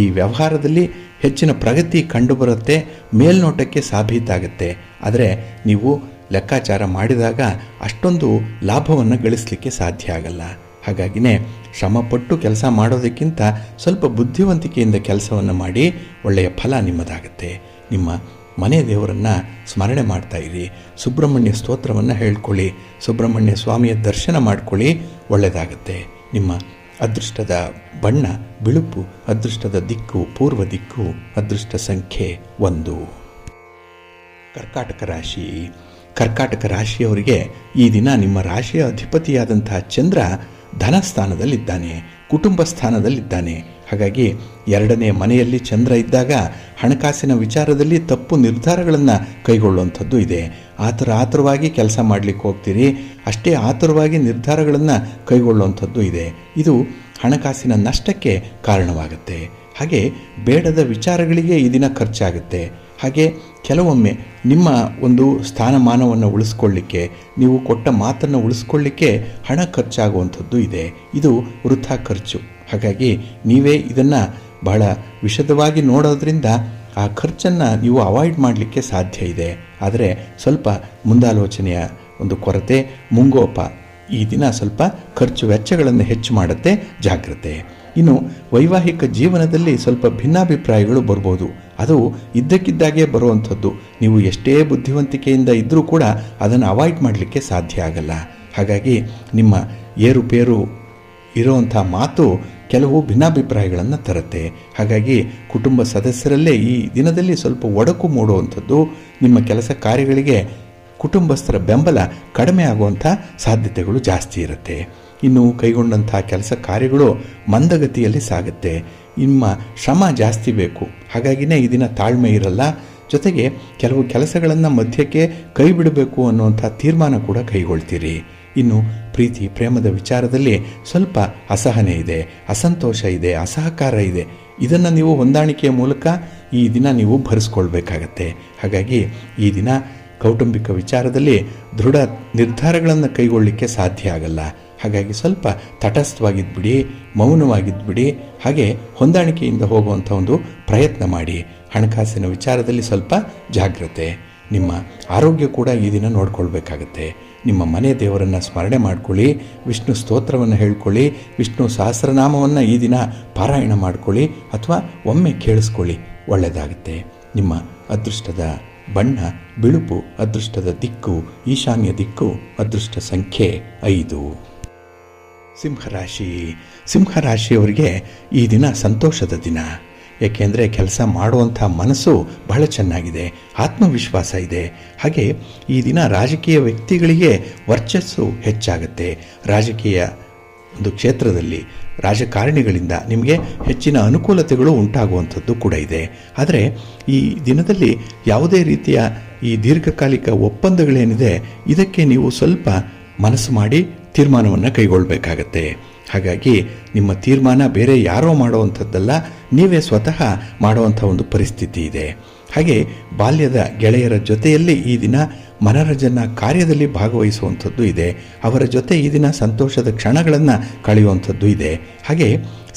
ಈ ವ್ಯವಹಾರದಲ್ಲಿ ಹೆಚ್ಚಿನ ಪ್ರಗತಿ ಕಂಡುಬರುತ್ತೆ, ಮೇಲ್ನೋಟಕ್ಕೆ ಸಾಬೀತಾಗುತ್ತೆ. ಆದರೆ ನೀವು ಲೆಕ್ಕಾಚಾರ ಮಾಡಿದಾಗ ಅಷ್ಟೊಂದು ಲಾಭವನ್ನು ಗಳಿಸಲಿಕ್ಕೆ ಸಾಧ್ಯ ಆಗಲ್ಲ. ಹಾಗಾಗಿನೇ ಶ್ರಮಪಟ್ಟು ಕೆಲಸ ಮಾಡೋದಕ್ಕಿಂತ ಸ್ವಲ್ಪ ಬುದ್ಧಿವಂತಿಕೆಯಿಂದ ಕೆಲಸವನ್ನು ಮಾಡಿ ಒಳ್ಳೆಯ ಫಲ ನಿಮ್ಮದಾಗುತ್ತೆ. ನಿಮ್ಮ ಮನೆ ದೇವರನ್ನು ಸ್ಮರಣೆ ಮಾಡ್ತಾ ಇರಿ. ಸುಬ್ರಹ್ಮಣ್ಯ ಸ್ತೋತ್ರವನ್ನು ಹೇಳ್ಕೊಳ್ಳಿ, ಸುಬ್ರಹ್ಮಣ್ಯ ಸ್ವಾಮಿಯ ದರ್ಶನ ಮಾಡ್ಕೊಳ್ಳಿ, ಒಳ್ಳೆಯದಾಗುತ್ತೆ. ನಿಮ್ಮ ಅದೃಷ್ಟದ ಬಣ್ಣ ಬಿಳುಪು, ಅದೃಷ್ಟದ ದಿಕ್ಕು ಪೂರ್ವ ದಿಕ್ಕು, ಅದೃಷ್ಟ ಸಂಖ್ಯೆ 1. ಕರ್ಕಾಟಕ ರಾಶಿ. ಕರ್ಕಾಟಕ ರಾಶಿಯವರಿಗೆ ಈ ದಿನ ನಿಮ್ಮ ರಾಶಿಯ ಅಧಿಪತಿಯಾದಂತಹ ಚಂದ್ರ ಧನಸ್ಥಾನದಲ್ಲಿದ್ದಾನೆ, ಕುಟುಂಬ ಸ್ಥಾನದಲ್ಲಿದ್ದಾನೆ. ಹಾಗಾಗಿ 2ನೇ ಮನೆಯಲ್ಲಿ ಚಂದ್ರ ಇದ್ದಾಗ ಹಣಕಾಸಿನ ವಿಚಾರದಲ್ಲಿ ತಪ್ಪು ನಿರ್ಧಾರಗಳನ್ನು ಕೈಗೊಳ್ಳುವಂಥದ್ದು ಇದೆ. ಆತುರವಾಗಿ ಕೆಲಸ ಮಾಡಲಿಕ್ಕೆ ಹೋಗ್ತೀರಿ, ಅಷ್ಟೇ ಆತುರವಾಗಿ ನಿರ್ಧಾರಗಳನ್ನು ಕೈಗೊಳ್ಳುವಂಥದ್ದು ಇದೆ. ಇದು ಹಣಕಾಸಿನ ನಷ್ಟಕ್ಕೆ ಕಾರಣವಾಗುತ್ತೆ. ಹಾಗೆ ಬೇಡದ ವಿಚಾರಗಳಿಗೆ ಈ ದಿನ ಖರ್ಚಾಗುತ್ತೆ. ಹಾಗೆ ಕೆಲವೊಮ್ಮೆ ನಿಮ್ಮ ಒಂದು ಸ್ಥಾನಮಾನವನ್ನು ಉಳಿಸ್ಕೊಳ್ಳಿಕ್ಕೆ, ನೀವು ಕೊಟ್ಟ ಮಾತನ್ನು ಉಳಿಸ್ಕೊಳ್ಳಿಕ್ಕೆ ಹಣ ಖರ್ಚಾಗುವಂಥದ್ದು ಇದೆ. ಇದು ವೃಥಾ ಖರ್ಚು. ಹಾಗಾಗಿ ನೀವೇ ಇದನ್ನು ಬಹಳ ವಿಶದವಾಗಿ ನೋಡೋದ್ರಿಂದ ಆ ಖರ್ಚನ್ನು ನೀವು ಅವಾಯ್ಡ್ ಮಾಡಲಿಕ್ಕೆ ಸಾಧ್ಯ ಇದೆ. ಆದರೆ ಸ್ವಲ್ಪ ಮುಂದಾಲೋಚನೆಯ ಒಂದು ಕೊರತೆ, ಮುಂಗೋಪ ಈ ದಿನ ಸ್ವಲ್ಪ ಖರ್ಚು ವೆಚ್ಚಗಳನ್ನು ಹೆಚ್ಚು ಮಾಡುತ್ತೆ, ಜಾಗ್ರತೆ. ಇನ್ನು ವೈವಾಹಿಕ ಜೀವನದಲ್ಲಿ ಸ್ವಲ್ಪ ಭಿನ್ನಾಭಿಪ್ರಾಯಗಳು ಬರ್ಬೋದು. ಅದು ಇದ್ದಕ್ಕಿದ್ದಾಗೆ ಬರುವಂಥದ್ದು. ನೀವು ಎಷ್ಟೇ ಬುದ್ಧಿವಂತಿಕೆಯಿಂದ ಇದ್ದರೂ ಕೂಡ ಅದನ್ನು ಅವಾಯ್ಡ್ ಮಾಡಲಿಕ್ಕೆ ಸಾಧ್ಯ ಆಗಲ್ಲ. ಹಾಗಾಗಿ ನಿಮ್ಮ ಏರುಪೇರು ಇರುವಂಥ ಮಾತು ಕೆಲವು ಭಿನ್ನಾಭಿಪ್ರಾಯಗಳನ್ನು ತರುತ್ತೆ. ಹಾಗಾಗಿ ಕುಟುಂಬ ಸದಸ್ಯರಲ್ಲೇ ಈ ದಿನದಲ್ಲಿ ಸ್ವಲ್ಪ ಒಡಕು ಮೂಡುವಂಥದ್ದು, ನಿಮ್ಮ ಕೆಲಸ ಕಾರ್ಯಗಳಿಗೆ ಕುಟುಂಬಸ್ಥರ ಬೆಂಬಲ ಕಡಿಮೆ ಆಗುವಂಥ ಸಾಧ್ಯತೆಗಳು ಜಾಸ್ತಿ ಇರುತ್ತೆ. ಇನ್ನು ಕೈಗೊಂಡಂಥ ಕೆಲಸ ಕಾರ್ಯಗಳು ಮಂದಗತಿಯಲ್ಲಿ ಸಾಗುತ್ತೆ. ನಿಮ್ಮ ಶ್ರಮ ಜಾಸ್ತಿ ಬೇಕು. ಹಾಗಾಗಿನೇ ಈ ದಿನ ತಾಳ್ಮೆ ಇರಲ್ಲ. ಜೊತೆಗೆ ಕೆಲವು ಕೆಲಸಗಳನ್ನು ಮಧ್ಯಕ್ಕೆ ಕೈ ಬಿಡಬೇಕು ಅನ್ನುವಂಥ ತೀರ್ಮಾನ ಕೂಡ ಕೈಗೊಳ್ತೀರಿ. ಇನ್ನು ಪ್ರೀತಿ ಪ್ರೇಮದ ವಿಚಾರದಲ್ಲಿ ಸ್ವಲ್ಪ ಅಸಹನೆ ಇದೆ, ಅಸಂತೋಷ ಇದೆ, ಅಸಹಕಾರ ಇದೆ. ಇದನ್ನು ನೀವು ಹೊಂದಾಣಿಕೆಯ ಮೂಲಕ ಈ ದಿನ ನೀವು ಭರಿಸ್ಕೊಳ್ಬೇಕಾಗತ್ತೆ. ಹಾಗಾಗಿ ಈ ದಿನ ಕೌಟುಂಬಿಕ ವಿಚಾರದಲ್ಲಿ ದೃಢ ನಿರ್ಧಾರಗಳನ್ನು ಕೈಗೊಳ್ಳಲಿಕ್ಕೆ ಸಾಧ್ಯ ಆಗಲ್ಲ. ಹಾಗಾಗಿ ಸ್ವಲ್ಪ ತಟಸ್ಥವಾಗಿದ್ಬಿಡಿ, ಮೌನವಾಗಿದ್ಬಿಡಿ. ಹಾಗೆ ಹೊಂದಾಣಿಕೆಯಿಂದ ಹೋಗುವಂಥ ಒಂದು ಪ್ರಯತ್ನ ಮಾಡಿ. ಹಣಕಾಸಿನ ವಿಚಾರದಲ್ಲಿ ಸ್ವಲ್ಪ ಜಾಗ್ರತೆ. ನಿಮ್ಮ ಆರೋಗ್ಯ ಕೂಡ ಈ ದಿನ ನೋಡ್ಕೊಳ್ಬೇಕಾಗತ್ತೆ. ನಿಮ್ಮ ಮನೆ ದೇವರನ್ನು ಸ್ಮರಣೆ ಮಾಡ್ಕೊಳ್ಳಿ, ವಿಷ್ಣು ಸ್ತೋತ್ರವನ್ನು ಹೇಳ್ಕೊಳ್ಳಿ, ವಿಷ್ಣು ಸಹಸ್ರನಾಮವನ್ನು ಈ ದಿನ ಪಾರಾಯಣ ಮಾಡ್ಕೊಳ್ಳಿ ಅಥವಾ ಒಮ್ಮೆ ಕೇಳಿಸ್ಕೊಳ್ಳಿ, ಒಳ್ಳೆಯದಾಗುತ್ತೆ. ನಿಮ್ಮ ಅದೃಷ್ಟದ ಬಣ್ಣ ಬಿಳುಪು, ಅದೃಷ್ಟದ ದಿಕ್ಕು ಈಶಾನ್ಯ ದಿಕ್ಕು, ಅದೃಷ್ಟ ಸಂಖ್ಯೆ 5. ಸಿಂಹರಾಶಿ. ಸಿಂಹರಾಶಿಯವರಿಗೆ ಈ ದಿನ ಸಂತೋಷದ ದಿನ. ಏಕೆಂದರೆ ಕೆಲಸ ಮಾಡುವಂಥ ಮನಸ್ಸು ಬಹಳ ಚೆನ್ನಾಗಿದೆ, ಆತ್ಮವಿಶ್ವಾಸ ಇದೆ. ಹಾಗೆ ಈ ದಿನ ರಾಜಕೀಯ ವ್ಯಕ್ತಿಗಳಿಗೆ ವರ್ಚಸ್ಸು ಹೆಚ್ಚಾಗುತ್ತೆ. ರಾಜಕೀಯ ಒಂದು ಕ್ಷೇತ್ರದಲ್ಲಿ ರಾಜಕಾರಣಿಗಳಿಂದ ನಿಮಗೆ ಹೆಚ್ಚಿನ ಅನುಕೂಲತೆಗಳು ಉಂಟಾಗುವಂಥದ್ದು ಕೂಡ ಇದೆ. ಆದರೆ ಈ ದಿನದಲ್ಲಿ ಯಾವುದೇ ರೀತಿಯ ಈ ದೀರ್ಘಕಾಲಿಕ ಒಪ್ಪಂದಗಳೇನಿದೆ ಇದಕ್ಕೆ ನೀವು ಸ್ವಲ್ಪ ಮನಸ್ಸು ಮಾಡಿ ತೀರ್ಮಾನವನ್ನು ಕೈಗೊಳ್ಳಬೇಕಾಗತ್ತೆ. ಹಾಗಾಗಿ ನಿಮ್ಮ ತೀರ್ಮಾನ ಬೇರೆ ಯಾರೋ ಮಾಡುವಂಥದ್ದಲ್ಲ, ನೀವೇ ಸ್ವತಃ ಮಾಡುವಂಥ ಒಂದು ಪರಿಸ್ಥಿತಿ ಇದೆ. ಹಾಗೆ ಬಾಲ್ಯದ ಗೆಳೆಯರ ಜೊತೆಯಲ್ಲಿ ಈ ದಿನ ಮನರಂಜನಾ ಕಾರ್ಯದಲ್ಲಿ ಭಾಗವಹಿಸುವಂಥದ್ದು ಇದೆ. ಅವರ ಜೊತೆ ಈ ದಿನ ಸಂತೋಷದ ಕ್ಷಣಗಳನ್ನು ಕಳೆಯುವಂಥದ್ದು ಇದೆ. ಹಾಗೆ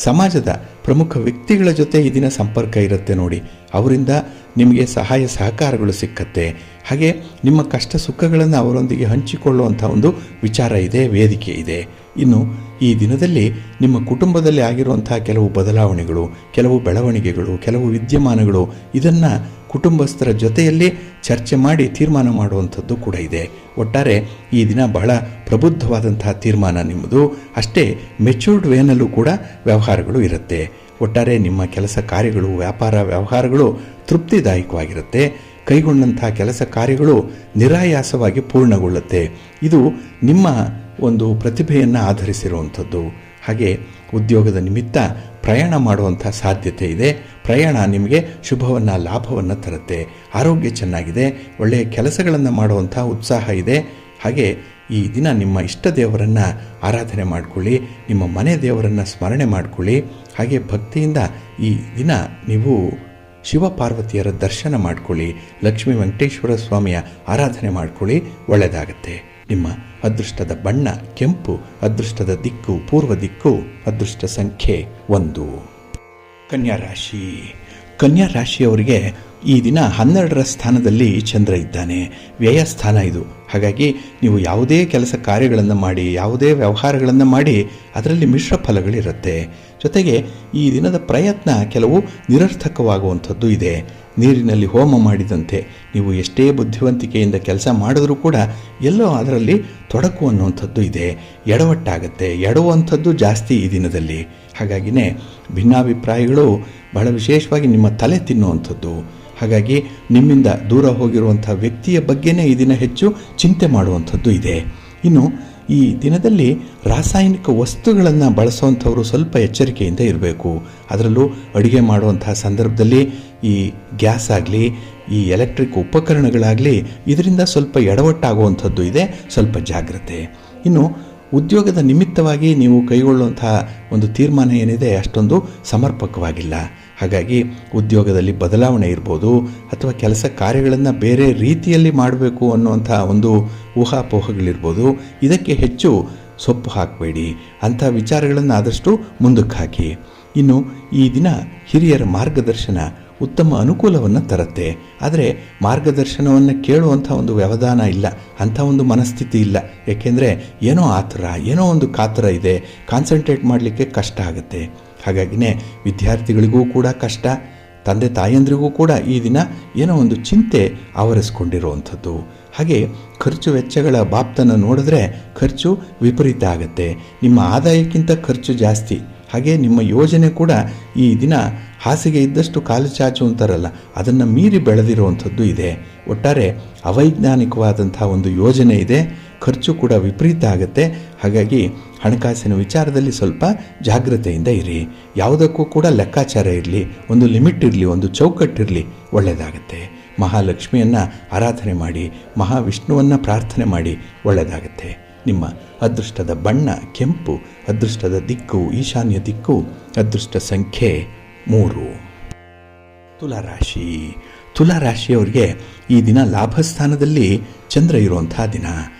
ಸಮಾಜದ ಪ್ರಮುಖ ವ್ಯಕ್ತಿಗಳ ಜೊತೆ ಈ ದಿನ ಸಂಪರ್ಕ ಇರುತ್ತೆ ನೋಡಿ, ಅವರಿಂದ ನಿಮಗೆ ಸಹಾಯ ಸಹಕಾರಗಳು ಸಿಕ್ಕತ್ತೆ. ಹಾಗೆ ನಿಮ್ಮ ಕಷ್ಟ ಸುಖಗಳನ್ನು ಅವರೊಂದಿಗೆ ಹಂಚಿಕೊಳ್ಳುವಂಥ ಒಂದು ವಿಚಾರ ಇದೆ, ವೇದಿಕೆ ಇದೆ. ಇನ್ನು ಈ ದಿನದಲ್ಲಿ ನಿಮ್ಮ ಕುಟುಂಬದಲ್ಲಿ ಆಗಿರುವಂಥ ಕೆಲವು ಬದಲಾವಣೆಗಳು, ಕೆಲವು ಬೆಳವಣಿಗೆಗಳು, ಕೆಲವು ವಿದ್ಯಮಾನಗಳು, ಇದನ್ನು ಕುಟುಂಬಸ್ಥರ ಜೊತೆಯಲ್ಲಿ ಚರ್ಚೆ ಮಾಡಿ ತೀರ್ಮಾನ ಮಾಡುವಂಥದ್ದು ಕೂಡ ಇದೆ. ಒಟ್ಟಾರೆ ಈ ದಿನ ಬಹಳ ಪ್ರಬುದ್ಧವಾದಂತಹ ತೀರ್ಮಾನ ನಿಮ್ಮದು. ಅಷ್ಟೇ ಮೆಚೂರ್ಡ್ ವೇನಲ್ಲೂ ಕೂಡ ವ್ಯವಹಾರಗಳು ಇರುತ್ತೆ. ಒಟ್ಟಾರೆ ನಿಮ್ಮ ಕೆಲಸ ಕಾರ್ಯಗಳು, ವ್ಯಾಪಾರ ವ್ಯವಹಾರಗಳು ತೃಪ್ತಿದಾಯಕವಾಗಿರುತ್ತೆ. ಕೈಗೊಂಡಂಥ ಕೆಲಸ ಕಾರ್ಯಗಳು ನಿರಾಯಾಸವಾಗಿ ಪೂರ್ಣಗೊಳ್ಳುತ್ತೆ. ಇದು ನಿಮ್ಮ ಒಂದು ಪ್ರತಿಭೆಯನ್ನು ಆಧರಿಸಿರುವಂಥದ್ದು. ಹಾಗೆ ಉದ್ಯೋಗದ ನಿಮಿತ್ತ ಪ್ರಯಾಣ ಮಾಡುವಂಥ ಸಾಧ್ಯತೆ ಇದೆ. ಪ್ರಯಾಣ ನಿಮಗೆ ಶುಭವನ್ನು, ಲಾಭವನ್ನು ತರುತ್ತೆ. ಆರೋಗ್ಯ ಚೆನ್ನಾಗಿದೆ, ಒಳ್ಳೆಯ ಕೆಲಸಗಳನ್ನು ಮಾಡುವಂಥ ಉತ್ಸಾಹ ಇದೆ. ಹಾಗೆ ಈ ದಿನ ನಿಮ್ಮ ಇಷ್ಟ ದೇವರನ್ನು ಆರಾಧನೆ ಮಾಡಿಕೊಳ್ಳಿ, ನಿಮ್ಮ ಮನೆ ದೇವರನ್ನು ಸ್ಮರಣೆ ಮಾಡಿಕೊಳ್ಳಿ. ಹಾಗೆ ಭಕ್ತಿಯಿಂದ ಈ ದಿನ ನೀವು ಶಿವಪಾರ್ವತಿಯರ ದರ್ಶನ ಮಾಡಿಕೊಳ್ಳಿ, ಲಕ್ಷ್ಮೀ ವೆಂಕಟೇಶ್ವರ ಸ್ವಾಮಿಯ ಆರಾಧನೆ ಮಾಡಿಕೊಳ್ಳಿ, ಒಳ್ಳೆಯದಾಗತ್ತೆ. ನಿಮ್ಮ ಅದೃಷ್ಟದ ಬಣ್ಣ ಕೆಂಪು, ಅದೃಷ್ಟದ ದಿಕ್ಕು ಪೂರ್ವ ದಿಕ್ಕು, ಅದೃಷ್ಟ ಸಂಖ್ಯೆ 1. ಕನ್ಯಾ ರಾಶಿ. ಕನ್ಯಾ ರಾಶಿಯವರಿಗೆ ಈ ದಿನ 12ರ ಸ್ಥಾನದಲ್ಲಿ ಚಂದ್ರ ಇದ್ದಾನೆ. ವ್ಯಯ ಸ್ಥಾನ ಇದು. ಹಾಗಾಗಿ ನೀವು ಯಾವುದೇ ಕೆಲಸ ಕಾರ್ಯಗಳನ್ನು ಮಾಡಿ, ಯಾವುದೇ ವ್ಯವಹಾರಗಳನ್ನು ಮಾಡಿ ಅದರಲ್ಲಿ ಮಿಶ್ರ ಫಲಗಳಿರುತ್ತೆ. ಜೊತೆಗೆ ಈ ದಿನದ ಪ್ರಯತ್ನ ಕೆಲವು ನಿರರ್ಥಕವಾಗುವಂಥದ್ದು ಇದೆ. ನೀರಿನಲ್ಲಿ ಹೋಮ ಮಾಡಿದಂತೆ ನೀವು ಎಷ್ಟೇ ಬುದ್ಧಿವಂತಿಕೆಯಿಂದ ಕೆಲಸ ಮಾಡಿದ್ರೂ ಕೂಡ ಎಲ್ಲೋ ಅದರಲ್ಲಿ ತೊಡಕು ಅನ್ನುವಂಥದ್ದು ಇದೆ. ಎಡವಟ್ಟಾಗತ್ತೆ, ಎಡವುವಂಥದ್ದು ಜಾಸ್ತಿ ಈ ದಿನದಲ್ಲಿ. ಹಾಗಾಗಿನೇ ಭಿನ್ನಾಭಿಪ್ರಾಯಗಳು ಬಹಳ ವಿಶೇಷವಾಗಿ ನಿಮ್ಮ ತಲೆ ತಿನ್ನುವಂಥದ್ದು. ಹಾಗಾಗಿ ನಿಮ್ಮಿಂದ ದೂರ ಹೋಗಿರುವಂಥ ವ್ಯಕ್ತಿಯ ಬಗ್ಗೆನೇ ಈ ದಿನ ಹೆಚ್ಚು ಚಿಂತೆ ಮಾಡುವಂಥದ್ದು ಇದೆ. ಇನ್ನು ಈ ದಿನದಲ್ಲಿ ರಾಸಾಯನಿಕ ವಸ್ತುಗಳನ್ನು ಬಳಸುವಂಥವರು ಸ್ವಲ್ಪ ಎಚ್ಚರಿಕೆಯಿಂದ ಇರಬೇಕು. ಅದರಲ್ಲೂ ಅಡುಗೆ ಮಾಡುವಂತಹ ಸಂದರ್ಭದಲ್ಲಿ ಈ ಗ್ಯಾಸ್ ಆಗಲಿ, ಈ ಎಲೆಕ್ಟ್ರಿಕ್ ಉಪಕರಣಗಳಾಗಲಿ, ಇದರಿಂದ ಸ್ವಲ್ಪ ಎಡವಟ್ಟಾಗುವಂಥದ್ದು ಇದೆ. ಸ್ವಲ್ಪ ಜಾಗ್ರತೆ. ಇನ್ನು ಉದ್ಯೋಗದ ನಿಮಿತ್ತವಾಗಿ ನೀವು ಕೈಗೊಳ್ಳುವಂತಹ ಒಂದು ತೀರ್ಮಾನ ಏನಿದೆ ಅಷ್ಟೊಂದು ಸಮರ್ಪಕವಾಗಿಲ್ಲ. ಹಾಗಾಗಿ ಉದ್ಯೋಗದಲ್ಲಿ ಬದಲಾವಣೆ ಇರ್ಬೋದು, ಅಥವಾ ಕೆಲಸ ಕಾರ್ಯಗಳನ್ನು ಬೇರೆ ರೀತಿಯಲ್ಲಿ ಮಾಡಬೇಕು ಅನ್ನುವಂಥ ಒಂದು ಊಹಾಪೋಹಗಳಿರ್ಬೋದು. ಇದಕ್ಕೆ ಹೆಚ್ಚು ಸೊಪ್ಪು ಹಾಕಬೇಡಿ. ಅಂಥ ವಿಚಾರಗಳನ್ನು ಆದಷ್ಟು ಮುಂದಕ್ಕೆ ಹಾಕಿ. ಇನ್ನು ಈ ದಿನ ಹಿರಿಯರ ಮಾರ್ಗದರ್ಶನ ಉತ್ತಮ ಅನುಕೂಲವನ್ನು ತರುತ್ತೆ. ಆದರೆ ಮಾರ್ಗದರ್ಶನವನ್ನು ಕೇಳುವಂಥ ಒಂದು ವ್ಯವಧಾನ ಇಲ್ಲ, ಅಂಥ ಒಂದು ಮನಸ್ಥಿತಿ ಇಲ್ಲ. ಏಕೆಂದರೆ ಏನೋ ಆತರ, ಏನೋ ಒಂದು ಕಾತರ ಇದೆ, ಕಾನ್ಸಂಟ್ರೇಟ್ ಮಾಡಲಿಕ್ಕೆ ಕಷ್ಟ ಆಗುತ್ತೆ. ಹಾಗಾಗಿನೇ ವಿದ್ಯಾರ್ಥಿಗಳಿಗೂ ಕೂಡ ಕಷ್ಟ, ತಂದೆ ತಾಯಂದ್ರಿಗೂ ಕೂಡ ಈ ದಿನ ಏನೋ ಒಂದು ಚಿಂತೆ ಆವರಿಸ್ಕೊಂಡಿರುವಂಥದ್ದು. ಹಾಗೆ ಖರ್ಚು ವೆಚ್ಚಗಳ ಬಾಬ್ತನ್ನು ನೋಡಿದ್ರೆ ಖರ್ಚು ವಿಪರೀತ ಆಗುತ್ತೆ. ನಿಮ್ಮ ಆದಾಯಕ್ಕಿಂತ ಖರ್ಚು ಜಾಸ್ತಿ. ಹಾಗೆ ನಿಮ್ಮ ಯೋಜನೆ ಕೂಡ ಈ ದಿನ ಹಾಸಿಗೆ ಇದ್ದಷ್ಟು ಕಾಲು ಚಾಚು ಅಂತಾರಲ್ಲ, ಅದನ್ನು ಮೀರಿ ಬೆಳೆದಿರುವಂಥದ್ದು ಇದೆ. ಒಟ್ಟಾರೆ ಅವೈಜ್ಞಾನಿಕವಾದಂಥ ಒಂದು ಯೋಜನೆ ಇದೆ. ಖರ್ಚು ಕೂಡ ವಿಪರೀತ ಆಗುತ್ತೆ. ಹಾಗಾಗಿ ಹಣಕಾಸಿನ ವಿಚಾರದಲ್ಲಿ ಸ್ವಲ್ಪ ಜಾಗ್ರತೆಯಿಂದ ಇರಿ. ಯಾವುದಕ್ಕೂ ಕೂಡ ಲೆಕ್ಕಾಚಾರ ಇರಲಿ, ಒಂದು ಲಿಮಿಟ್ ಇರಲಿ, ಒಂದು ಚೌಕಟ್ಟಿರಲಿ, ಒಳ್ಳೆಯದಾಗುತ್ತೆ. ಮಹಾಲಕ್ಷ್ಮಿಯನ್ನು ಆರಾಧನೆ ಮಾಡಿ, ಮಹಾವಿಷ್ಣುವನ್ನು ಪ್ರಾರ್ಥನೆ ಮಾಡಿ, ಒಳ್ಳೆಯದಾಗುತ್ತೆ. ನಿಮ್ಮ ಅದೃಷ್ಟದ ಬಣ್ಣ ಕೆಂಪು, ಅದೃಷ್ಟದ ದಿಕ್ಕು ಈಶಾನ್ಯ ದಿಕ್ಕು, ಅದೃಷ್ಟ ಸಂಖ್ಯೆ 3. ತುಲಾರಾಶಿ. ತುಲಾರಾಶಿಯವರಿಗೆ ಈ ದಿನ ಲಾಭಸ್ಥಾನದಲ್ಲಿ ಚಂದ್ರ ಇರುವಂಥ ದಿನ.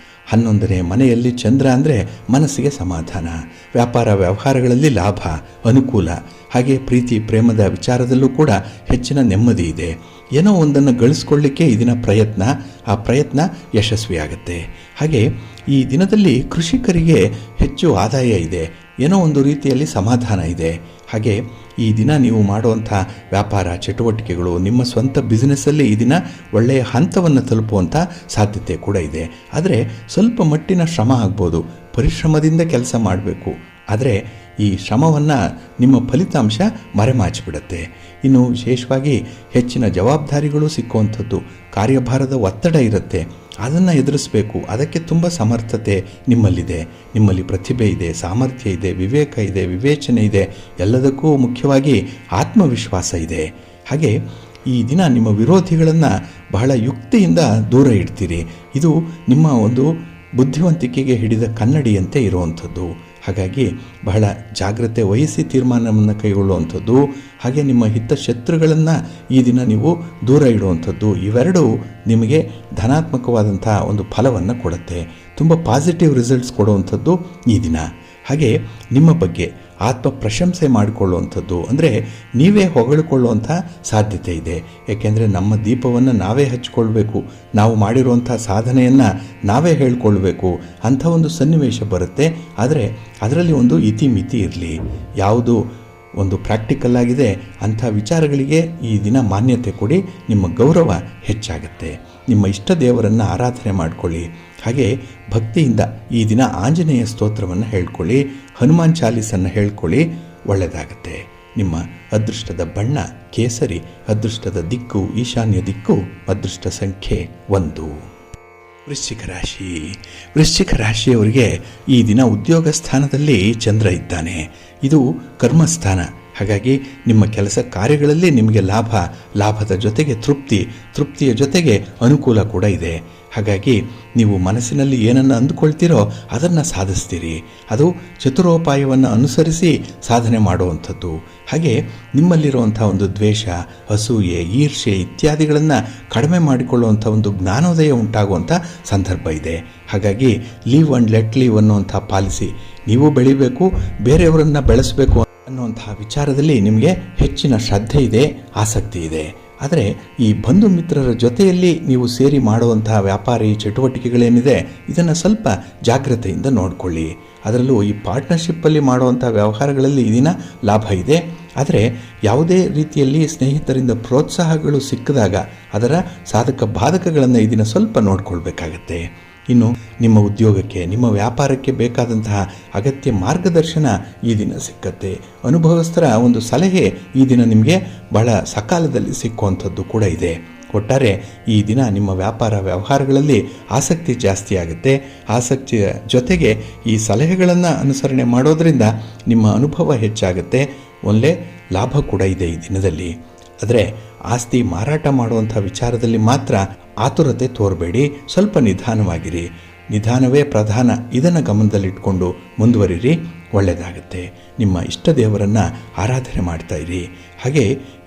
11ನೇ ಮನೆಯಲ್ಲಿ ಚಂದ್ರ ಅಂದರೆ ಮನಸ್ಸಿಗೆ ಸಮಾಧಾನ, ವ್ಯಾಪಾರ ವ್ಯವಹಾರಗಳಲ್ಲಿ ಲಾಭ, ಅನುಕೂಲ. ಹಾಗೆ ಪ್ರೀತಿ ಪ್ರೇಮದ ವಿಚಾರದಲ್ಲೂ ಕೂಡ ಹೆಚ್ಚಿನ ನೆಮ್ಮದಿ ಇದೆ. ಏನೋ ಒಂದನ್ನು ಗಳಿಸ್ಕೊಳ್ಳಿಕ್ಕೆ ಈ ದಿನ ಪ್ರಯತ್ನ, ಆ ಪ್ರಯತ್ನ ಯಶಸ್ವಿಯಾಗುತ್ತೆ. ಹಾಗೆ ಈ ದಿನದಲ್ಲಿ ಕೃಷಿಕರಿಗೆ ಹೆಚ್ಚು ಆದಾಯ ಇದೆ, ಏನೋ ಒಂದು ರೀತಿಯಲ್ಲಿ ಸಮಾಧಾನ ಇದೆ. ಹಾಗೆ ಈ ದಿನ ನೀವು ಮಾಡುವಂಥ ವ್ಯಾಪಾರ ಚಟುವಟಿಕೆಗಳು, ನಿಮ್ಮ ಸ್ವಂತ ಬಿಸ್ನೆಸ್ಸಲ್ಲಿ ಈ ದಿನ ಒಳ್ಳೆಯ ಹಂತವನ್ನು ತಲುಪುವಂಥ ಸಾಧ್ಯತೆ ಕೂಡ ಇದೆ. ಆದರೆ ಸ್ವಲ್ಪ ಮಟ್ಟಿನ ಶ್ರಮ ಆಗ್ಬೋದು, ಪರಿಶ್ರಮದಿಂದ ಕೆಲಸ ಮಾಡಬೇಕು. ಆದರೆ ಈ ಶ್ರಮವನ್ನು ನಿಮ್ಮ ಫಲಿತಾಂಶ ಮರೆಮಾಚಿಬಿಡುತ್ತೆ. ಇನ್ನು ವಿಶೇಷವಾಗಿ ಹೆಚ್ಚಿನ ಜವಾಬ್ದಾರಿಗಳು ಸಿಕ್ಕುವಂಥದ್ದು, ಕಾರ್ಯಭಾರದ ಒತ್ತಡ ಇರುತ್ತೆ, ಅದನ್ನು ಎದುರಿಸಬೇಕು. ಅದಕ್ಕೆ ತುಂಬ ಸಮರ್ಥತೆ ನಿಮ್ಮಲ್ಲಿದೆ. ನಿಮ್ಮಲ್ಲಿ ಪ್ರತಿಭೆ ಇದೆ, ಸಾಮರ್ಥ್ಯ ಇದೆ, ವಿವೇಕ ಇದೆ, ವಿವೇಚನೆ ಇದೆ, ಎಲ್ಲದಕ್ಕೂ ಮುಖ್ಯವಾಗಿ ಆತ್ಮವಿಶ್ವಾಸ ಇದೆ. ಹಾಗೆ ಈ ದಿನ ನಿಮ್ಮ ವಿರೋಧಿಗಳನ್ನು ಬಹಳ ಯುಕ್ತಿಯಿಂದ ದೂರ ಇಡ್ತೀರಿ. ಇದು ನಿಮ್ಮ ಒಂದು ಬುದ್ಧಿವಂತಿಕೆಗೆ ಹಿಡಿದ ಕನ್ನಡಿಯಂತೆ ಇರುವಂಥದ್ದು. ಹಾಗಾಗಿ ಬಹಳ ಜಾಗ್ರತೆ ವಹಿಸಿ ತೀರ್ಮಾನವನ್ನು ಕೈಗೊಳ್ಳುವಂಥದ್ದು, ಹಾಗೆ ನಿಮ್ಮ ಹಿತಶತ್ರುಗಳನ್ನು ಈ ದಿನ ನೀವು ದೂರ ಇಡುವಂಥದ್ದು, ಇವೆರಡೂ ನಿಮಗೆ ಧನಾತ್ಮಕವಾದಂಥ ಒಂದು ಫಲವನ್ನು ಕೊಡುತ್ತೆ. ತುಂಬ ಪಾಸಿಟಿವ್ ರಿಸಲ್ಟ್ಸ್ ಕೊಡುವಂಥದ್ದು ಈ ದಿನ. ಹಾಗೆ ನಿಮ್ಮ ಬಗ್ಗೆ ಆತ್ಮ ಪ್ರಶಂಸೆ ಮಾಡಿಕೊಳ್ಳುವಂಥದ್ದು, ಅಂದರೆ ನೀವೇ ಹೊಗಳಿಕೊಳ್ಳುವಂಥ ಸಾಧ್ಯತೆ ಇದೆ. ಏಕೆಂದರೆ ನಮ್ಮ ದೀಪವನ್ನು ನಾವೇ ಹಚ್ಕೊಳ್ಬೇಕು, ನಾವು ಮಾಡಿರುವಂಥ ಸಾಧನೆಯನ್ನು ನಾವೇ ಹೇಳ್ಕೊಳ್ಬೇಕು ಅಂಥ ಒಂದು ಸನ್ನಿವೇಶ ಬರುತ್ತೆ. ಆದರೆ ಅದರಲ್ಲಿ ಒಂದು ಇತಿಮಿತಿ ಇರಲಿ. ಯಾವುದು ಒಂದು ಪ್ರಾಕ್ಟಿಕಲ್ ಆಗಿದೆ ಅಂಥ ವಿಚಾರಗಳಿಗೆ ಈ ದಿನ ಮಾನ್ಯತೆ ಕೊಡಿ, ನಿಮ್ಮ ಗೌರವ ಹೆಚ್ಚಾಗುತ್ತೆ. ನಿಮ್ಮ ಇಷ್ಟ ದೇವರನ್ನು ಆರಾಧನೆ ಮಾಡಿಕೊಳ್ಳಿ. ಹಾಗೆ ಭಕ್ತಿಯಿಂದ ಈ ದಿನ ಆಂಜನೇಯ ಸ್ತೋತ್ರವನ್ನು ಹೇಳ್ಕೊಳ್ಳಿ, ಹನುಮಾನ್ ಚಾಲೀಸನ್ನು ಹೇಳ್ಕೊಳ್ಳಿ, ಒಳ್ಳೆಯದಾಗತ್ತೆ. ನಿಮ್ಮ ಅದೃಷ್ಟದ ಬಣ್ಣ ಕೇಸರಿ, ಅದೃಷ್ಟದ ದಿಕ್ಕು ಈಶಾನ್ಯ ದಿಕ್ಕು, ಅದೃಷ್ಟ ಸಂಖ್ಯೆ 1. ವೃಶ್ಚಿಕ ರಾಶಿ. ವೃಶ್ಚಿಕ ರಾಶಿಯವರಿಗೆ ಈ ದಿನ ಉದ್ಯೋಗ ಸ್ಥಾನದಲ್ಲಿ ಚಂದ್ರ ಇದ್ದಾನೆ. ಇದು ಕರ್ಮಸ್ಥಾನ. ಹಾಗಾಗಿ ನಿಮ್ಮ ಕೆಲಸ ಕಾರ್ಯಗಳಲ್ಲಿ ನಿಮಗೆ ಲಾಭದ ಜೊತೆಗೆ ತೃಪ್ತಿಯ ಜೊತೆಗೆ ಅನುಕೂಲ ಕೂಡ ಇದೆ. ಹಾಗಾಗಿ ನೀವು ಮನಸ್ಸಿನಲ್ಲಿ ಏನನ್ನು ಅಂದುಕೊಳ್ತೀರೋ ಅದನ್ನು ಸಾಧಿಸ್ತೀರಿ. ಅದು ಚತುರೋಪಾಯವನ್ನು ಅನುಸರಿಸಿ ಸಾಧನೆ ಮಾಡುವಂಥದ್ದು. ಹಾಗೆ ನಿಮ್ಮಲ್ಲಿರುವಂಥ ಒಂದು ದ್ವೇಷ, ಅಸೂಯೆ, ಈರ್ಷೆ ಇತ್ಯಾದಿಗಳನ್ನು ಕಡಿಮೆ ಮಾಡಿಕೊಳ್ಳುವಂಥ ಒಂದು ಜ್ಞಾನೋದಯ ಉಂಟಾಗುವಂಥ ಸಂದರ್ಭ ಇದೆ. ಹಾಗಾಗಿ ಲೀವ್ ಆ್ಯಂಡ್ ಲೆಟ್ ಲೀವ್ ಅನ್ನುವಂಥ ಪಾಲಿಸಿ, ನೀವು ಬೆಳಿಬೇಕು, ಬೇರೆಯವರನ್ನು ಬೆಳೆಸಬೇಕು ಅನ್ನುವಂತಹ ವಿಚಾರದಲ್ಲಿ ನಿಮಗೆ ಹೆಚ್ಚಿನ ಶ್ರದ್ಧೆ ಇದೆ, ಆಸಕ್ತಿ ಇದೆ. ಆದರೆ ಈ ಬಂಧು ಮಿತ್ರರ ಜೊತೆಯಲ್ಲಿ ನೀವು ಸೇರಿ ಮಾಡುವಂತಹ ವ್ಯಾಪಾರಿ ಚಟುವಟಿಕೆಗಳೇನಿದೆ ಇದನ್ನು ಸ್ವಲ್ಪ ಜಾಗ್ರತೆಯಿಂದ ನೋಡಿಕೊಳ್ಳಿ. ಅದರಲ್ಲೂ ಈ ಪಾರ್ಟ್ನರ್ಶಿಪ್ಪಲ್ಲಿ ಮಾಡುವಂಥ ವ್ಯವಹಾರಗಳಲ್ಲಿ ಈ ದಿನ ಲಾಭ ಇದೆ. ಆದರೆ ಯಾವುದೇ ರೀತಿಯಲ್ಲಿ ಸ್ನೇಹಿತರಿಂದ ಪ್ರೋತ್ಸಾಹಗಳು ಸಿಕ್ಕಿದಾಗ ಅದರ ಸಾಧಕ ಬಾಧಕಗಳನ್ನು ಈ ದಿನ ಸ್ವಲ್ಪ ನೋಡಿಕೊಳ್ಬೇಕಾಗತ್ತೆ. ಇನ್ನು ನಿಮ್ಮ ಉದ್ಯೋಗಕ್ಕೆ, ನಿಮ್ಮ ವ್ಯಾಪಾರಕ್ಕೆ ಬೇಕಾದಂತಹ ಅಗತ್ಯ ಮಾರ್ಗದರ್ಶನ ಈ ದಿನ ಸಿಕ್ಕತ್ತೆ. ಅನುಭವಸ್ಥರ ಒಂದು ಸಲಹೆ ಈ ದಿನ ನಿಮಗೆ ಬಹಳ ಸಕಾಲದಲ್ಲಿ ಸಿಕ್ಕುವಂಥದ್ದು ಕೂಡ ಇದೆ. ಒಟ್ಟಾರೆ ಈ ದಿನ ನಿಮ್ಮ ವ್ಯಾಪಾರ ವ್ಯವಹಾರಗಳಲ್ಲಿ ಆಸಕ್ತಿ ಜಾಸ್ತಿ ಆಗುತ್ತೆ. ಆಸಕ್ತಿಯ ಜೊತೆಗೆ ಈ ಸಲಹೆಗಳನ್ನು ಅನುಸರಣೆ ಮಾಡೋದರಿಂದ ನಿಮ್ಮ ಅನುಭವ ಹೆಚ್ಚಾಗುತ್ತೆ. ಒಳ್ಳೆ ಲಾಭ ಕೂಡ ಇದೆ ಈ ದಿನದಲ್ಲಿ. ಆದರೆ ಆಸ್ತಿ ಮಾರಾಟ ಮಾಡುವಂಥ ವಿಚಾರದಲ್ಲಿ ಮಾತ್ರ ಆತುರತೆ ತೋರಬೇಡಿ, ಸ್ವಲ್ಪ ನಿಧಾನವಾಗಿರಿ. ನಿಧಾನವೇ ಪ್ರಧಾನ, ಇದನ್ನು ಗಮನದಲ್ಲಿಟ್ಕೊಂಡು ಮುಂದುವರಿರಿ, ಒಳ್ಳೆಯದಾಗುತ್ತೆ. ನಿಮ್ಮ ಇಷ್ಟ ದೇವರನ್ನು ಆರಾಧನೆ ಮಾಡ್ತಾ ಇರಿ. ಹಾಗೆ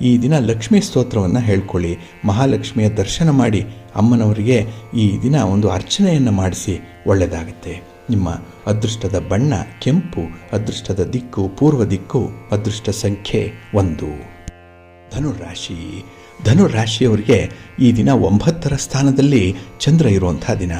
ಈ ದಿನ ಲಕ್ಷ್ಮೀ ಸ್ತೋತ್ರವನ್ನು ಹೇಳ್ಕೊಳ್ಳಿ, ಮಹಾಲಕ್ಷ್ಮಿಯ ದರ್ಶನ ಮಾಡಿ ಅಮ್ಮನವರಿಗೆ ಈ ದಿನ ಒಂದು ಅರ್ಚನೆಯನ್ನು ಮಾಡಿಸಿ, ಒಳ್ಳೆಯದಾಗುತ್ತೆ. ನಿಮ್ಮ ಅದೃಷ್ಟದ ಬಣ್ಣ ಕೆಂಪು, ಅದೃಷ್ಟದ ದಿಕ್ಕು ಪೂರ್ವ ದಿಕ್ಕು, ಅದೃಷ್ಟ ಸಂಖ್ಯೆ 1. ಧನುರಾಶಿ. ಧನುರಾಶಿಯವರಿಗೆ ಈ ದಿನ 9ರ ಸ್ಥಾನದಲ್ಲಿ ಚಂದ್ರ ಇರುವಂಥ ದಿನ.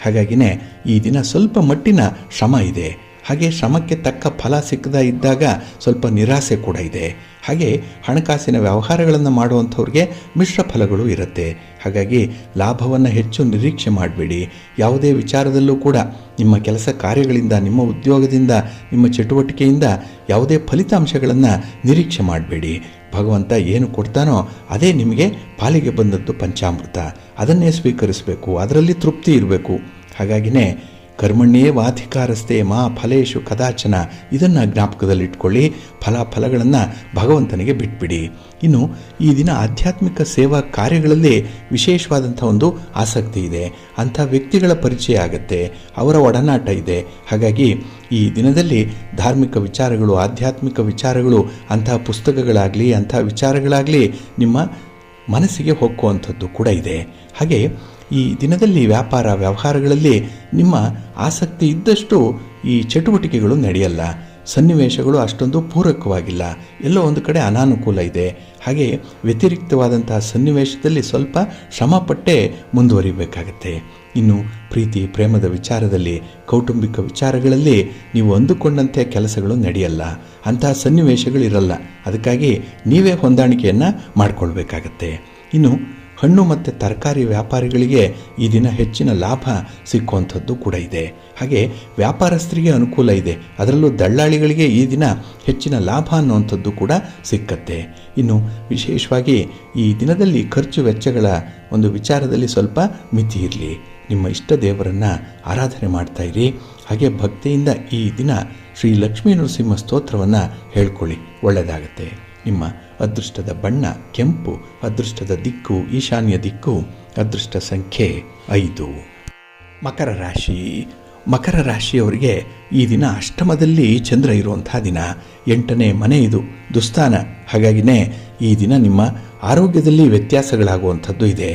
ಹಾಗಾಗಿನೇ ಈ ದಿನ ಸ್ವಲ್ಪ ಮಟ್ಟಿನ ಶ್ರಮ ಇದೆ. ಹಾಗೆ ಶ್ರಮಕ್ಕೆ ತಕ್ಕ ಫಲ ಸಿಕ್ಕದ ಇದ್ದಾಗ ಸ್ವಲ್ಪ ನಿರಾಸೆ ಕೂಡ ಇದೆ. ಹಾಗೆ ಹಣಕಾಸಿನ ವ್ಯವಹಾರಗಳನ್ನು ಮಾಡುವಂಥವ್ರಿಗೆ ಮಿಶ್ರ ಫಲಗಳು ಇರುತ್ತೆ. ಹಾಗಾಗಿ ಲಾಭವನ್ನು ಹೆಚ್ಚು ನಿರೀಕ್ಷೆ ಮಾಡಬೇಡಿ. ಯಾವುದೇ ವಿಚಾರದಲ್ಲೂ ಕೂಡ ನಿಮ್ಮ ಕೆಲಸ ಕಾರ್ಯಗಳಿಂದ, ನಿಮ್ಮ ಉದ್ಯೋಗದಿಂದ, ನಿಮ್ಮ ಚಟುವಟಿಕೆಯಿಂದ ಯಾವುದೇ ಫಲಿತಾಂಶಗಳನ್ನು ನಿರೀಕ್ಷೆ ಮಾಡಬೇಡಿ. ಭಗವಂತ ಏನು ಕೊಡ್ತಾನೋ ಅದೇ ನಿಮಗೆ ಪಾಲಿಗೆ ಬಂದದ್ದು ಪಂಚಾಮೃತ, ಅದನ್ನೇ ಸ್ವೀಕರಿಸಬೇಕು, ಅದರಲ್ಲಿ ತೃಪ್ತಿ ಇರಬೇಕು. ಹಾಗಾಗಿನೇ ಕರ್ಮಣ್ಯೇ ವಾಧಿಕಾರಸ್ಥೆ ಮಾ ಫಲೇಶು ಕದಾಚನ, ಇದನ್ನು ಜ್ಞಾಪಕದಲ್ಲಿಟ್ಕೊಳ್ಳಿ. ಫಲಗಳನ್ನು ಭಗವಂತನಿಗೆ ಬಿಟ್ಬಿಡಿ. ಇನ್ನು ಈ ದಿನ ಆಧ್ಯಾತ್ಮಿಕ ಸೇವಾ ಕಾರ್ಯಗಳಲ್ಲಿ ವಿಶೇಷವಾದಂಥ ಒಂದು ಆಸಕ್ತಿ ಇದೆ. ಅಂಥ ವ್ಯಕ್ತಿಗಳ ಪರಿಚಯ ಆಗುತ್ತೆ, ಅವರ ಒಡನಾಟ ಇದೆ. ಹಾಗಾಗಿ ಈ ದಿನದಲ್ಲಿ ಧಾರ್ಮಿಕ ವಿಚಾರಗಳು, ಆಧ್ಯಾತ್ಮಿಕ ವಿಚಾರಗಳು, ಅಂಥ ಪುಸ್ತಕಗಳಾಗಲಿ, ಅಂಥ ವಿಚಾರಗಳಾಗಲಿ ನಿಮ್ಮ ಮನಸ್ಸಿಗೆ ಹೊಕ್ಕುವಂಥದ್ದು ಕೂಡ ಇದೆ. ಹಾಗೆ ಈ ದಿನದಲ್ಲಿ ವ್ಯಾಪಾರ ವ್ಯವಹಾರಗಳಲ್ಲಿ ನಿಮ್ಮ ಆಸಕ್ತಿ ಇದ್ದಷ್ಟು ಈ ಚಟುವಟಿಕೆಗಳು ನಡೆಯಲ್ಲ. ಸನ್ನಿವೇಶಗಳು ಅಷ್ಟೊಂದು ಪೂರಕವಾಗಿಲ್ಲ, ಎಲ್ಲೋ ಒಂದು ಕಡೆ ಅನಾನುಕೂಲ ಇದೆ. ಹಾಗೆ ವ್ಯತಿರಿಕ್ತವಾದಂತಹ ಸನ್ನಿವೇಶದಲ್ಲಿ ಸ್ವಲ್ಪ ಶ್ರಮಪಟ್ಟೆ ಮುಂದುವರಿಬೇಕಾಗತ್ತೆ. ಇನ್ನು ಪ್ರೀತಿ ಪ್ರೇಮದ ವಿಚಾರದಲ್ಲಿ, ಕೌಟುಂಬಿಕ ವಿಚಾರಗಳಲ್ಲಿ ನೀವು ಅಂದುಕೊಂಡಂತೆ ಕೆಲಸಗಳು ನಡೆಯಲ್ಲ, ಅಂತಹ ಸನ್ನಿವೇಶಗಳಿರಲ್ಲ. ಅದಕ್ಕಾಗಿ ನೀವೇ ಹೊಂದಾಣಿಕೆಯನ್ನು ಮಾಡಿಕೊಳ್ಬೇಕಾಗತ್ತೆ. ಇನ್ನು ಹಣ್ಣು ಮತ್ತು ತರಕಾರಿ ವ್ಯಾಪಾರಿಗಳಿಗೆ ಈ ದಿನ ಹೆಚ್ಚಿನ ಲಾಭ ಸಿಕ್ಕುವಂಥದ್ದು ಕೂಡ ಇದೆ. ಹಾಗೆ ವ್ಯಾಪಾರಸ್ಥರಿಗೆ ಅನುಕೂಲ ಇದೆ, ಅದರಲ್ಲೂ ದಳ್ಳಾಳಿಗಳಿಗೆ ಈ ದಿನ ಹೆಚ್ಚಿನ ಲಾಭ ಅನ್ನುವಂಥದ್ದು ಕೂಡ ಸಿಕ್ಕತ್ತೆ. ಇನ್ನು ವಿಶೇಷವಾಗಿ ಈ ದಿನದಲ್ಲಿ ಖರ್ಚು ವೆಚ್ಚಗಳ ಒಂದು ವಿಚಾರದಲ್ಲಿ ಸ್ವಲ್ಪ ಮಿತಿ ಇರಲಿ. ನಿಮ್ಮ ಇಷ್ಟ ದೇವರನ್ನು ಆರಾಧನೆ ಮಾಡ್ತಾ ಇರಿ. ಹಾಗೆ ಭಕ್ತಿಯಿಂದ ಈ ದಿನ ಶ್ರೀ ಲಕ್ಷ್ಮೀ ನರಸಿಂಹ ಸ್ತೋತ್ರವನ್ನು ಹೇಳ್ಕೊಳ್ಳಿ, ಒಳ್ಳೆಯದಾಗತ್ತೆ. ನಿಮ್ಮ ಅದೃಷ್ಟದ ಬಣ್ಣ ಕೆಂಪು, ಅದೃಷ್ಟದ ದಿಕ್ಕು ಈಶಾನ್ಯ ದಿಕ್ಕು, ಅದೃಷ್ಟ ಸಂಖ್ಯೆ 5. ಮಕರ ರಾಶಿ. ಮಕರ ರಾಶಿಯವರಿಗೆ ಈ ದಿನ ಅಷ್ಟಮದಲ್ಲಿ ಚಂದ್ರ ಇರುವಂಥ ದಿನ. 8ನೇ ಮನೆ ಇದು, ದುಸ್ಥಾನ. ಹಾಗಾಗಿನೇ ಈ ದಿನ ನಿಮ್ಮ ಆರೋಗ್ಯದಲ್ಲಿ ವ್ಯತ್ಯಾಸಗಳಾಗುವಂಥದ್ದು ಇದೆ.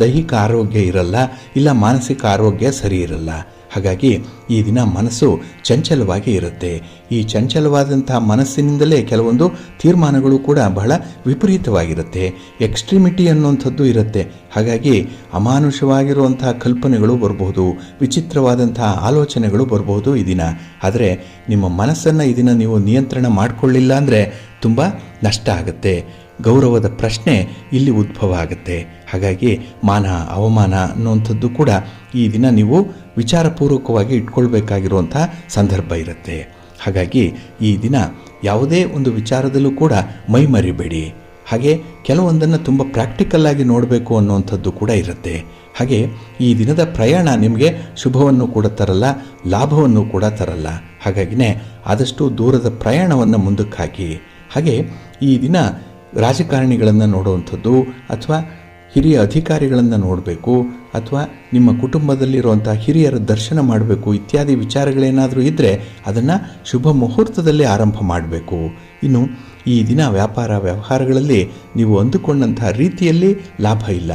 ದೈಹಿಕ ಆರೋಗ್ಯ ಇರಲ್ಲ, ಇಲ್ಲ ಮಾನಸಿಕ ಆರೋಗ್ಯ ಸರಿ ಇರಲ್ಲ. ಹಾಗಾಗಿ ಈ ದಿನ ಮನಸ್ಸು ಚಂಚಲವಾಗಿ ಇರುತ್ತೆ. ಈ ಚಂಚಲವಾದಂತಹ ಮನಸ್ಸಿನಿಂದಲೇ ಕೆಲವೊಂದು ತೀರ್ಮಾನಗಳು ಕೂಡ ಬಹಳ ವಿಪರೀತವಾಗಿರುತ್ತೆ. ಎಕ್ಸ್ಟ್ರೀಮಿಟಿ ಅನ್ನುವಂಥದ್ದು ಇರುತ್ತೆ. ಹಾಗಾಗಿ ಅಮಾನುಷವಾಗಿರುವಂತಹ ಕಲ್ಪನೆಗಳು ಬರಬಹುದು, ವಿಚಿತ್ರವಾದಂತಹ ಆಲೋಚನೆಗಳು ಬರಬಹುದು ಈ ದಿನ. ಆದರೆ ನಿಮ್ಮ ಮನಸ್ಸನ್ನು ಈ ದಿನ ನೀವು ನಿಯಂತ್ರಣ ಮಾಡಿಕೊಳ್ಳಿಲ್ಲ ಅಂದರೆ ತುಂಬ ನಷ್ಟ ಆಗುತ್ತೆ. ಗೌರವದ ಪ್ರಶ್ನೆ ಇಲ್ಲಿ ಉದ್ಭವ ಆಗುತ್ತೆ. ಹಾಗಾಗಿ ಮಾನ ಅವಮಾನ ಅನ್ನುವಂಥದ್ದು ಕೂಡ ಈ ದಿನ ನೀವು ವಿಚಾರಪೂರ್ವಕವಾಗಿ ಇಟ್ಕೊಳ್ಬೇಕಾಗಿರುವಂಥ ಸಂದರ್ಭ ಇರುತ್ತೆ. ಹಾಗಾಗಿ ಈ ದಿನ ಯಾವುದೇ ಒಂದು ವಿಚಾರದಲ್ಲೂ ಕೂಡ ಮೈ ಮರಿಬೇಡಿ. ಹಾಗೆ ಕೆಲವೊಂದನ್ನು ತುಂಬ ಪ್ರಾಕ್ಟಿಕಲ್ಲಾಗಿ ನೋಡಬೇಕು ಅನ್ನುವಂಥದ್ದು ಕೂಡ ಇರುತ್ತೆ. ಹಾಗೆ ಈ ದಿನದ ಪ್ರಯಾಣ ನಿಮಗೆ ಶುಭವನ್ನು ಕೂಡ ತರಲ್ಲ, ಲಾಭವನ್ನು ಕೂಡ ತರಲ್ಲ. ಹಾಗಾಗಿನೇ ಆದಷ್ಟು ದೂರದ ಪ್ರಯಾಣವನ್ನು ಮುಂದಕ್ಕೆ ಹಾಕಿ. ಹಾಗೆ ಈ ದಿನ ರಾಜಕಾರಣಿಗಳನ್ನು ನೋಡುವಂಥದ್ದು, ಅಥವಾ ಹಿರಿಯ ಅಧಿಕಾರಿಗಳನ್ನು ನೋಡಬೇಕು, ಅಥವಾ ನಿಮ್ಮ ಕುಟುಂಬದಲ್ಲಿರುವಂಥ ಹಿರಿಯರ ದರ್ಶನ ಮಾಡಬೇಕು ಇತ್ಯಾದಿ ವಿಚಾರಗಳೇನಾದರೂ ಇದ್ದರೆ ಅದನ್ನು ಶುಭ ಮುಹೂರ್ತದಲ್ಲಿ ಆರಂಭ ಮಾಡಬೇಕು. ಇನ್ನು ಈ ದಿನ ವ್ಯಾಪಾರ ವ್ಯವಹಾರಗಳಲ್ಲಿ ನೀವು ಅಂದುಕೊಂಡಂಥ ರೀತಿಯಲ್ಲಿ ಲಾಭ ಇಲ್ಲ,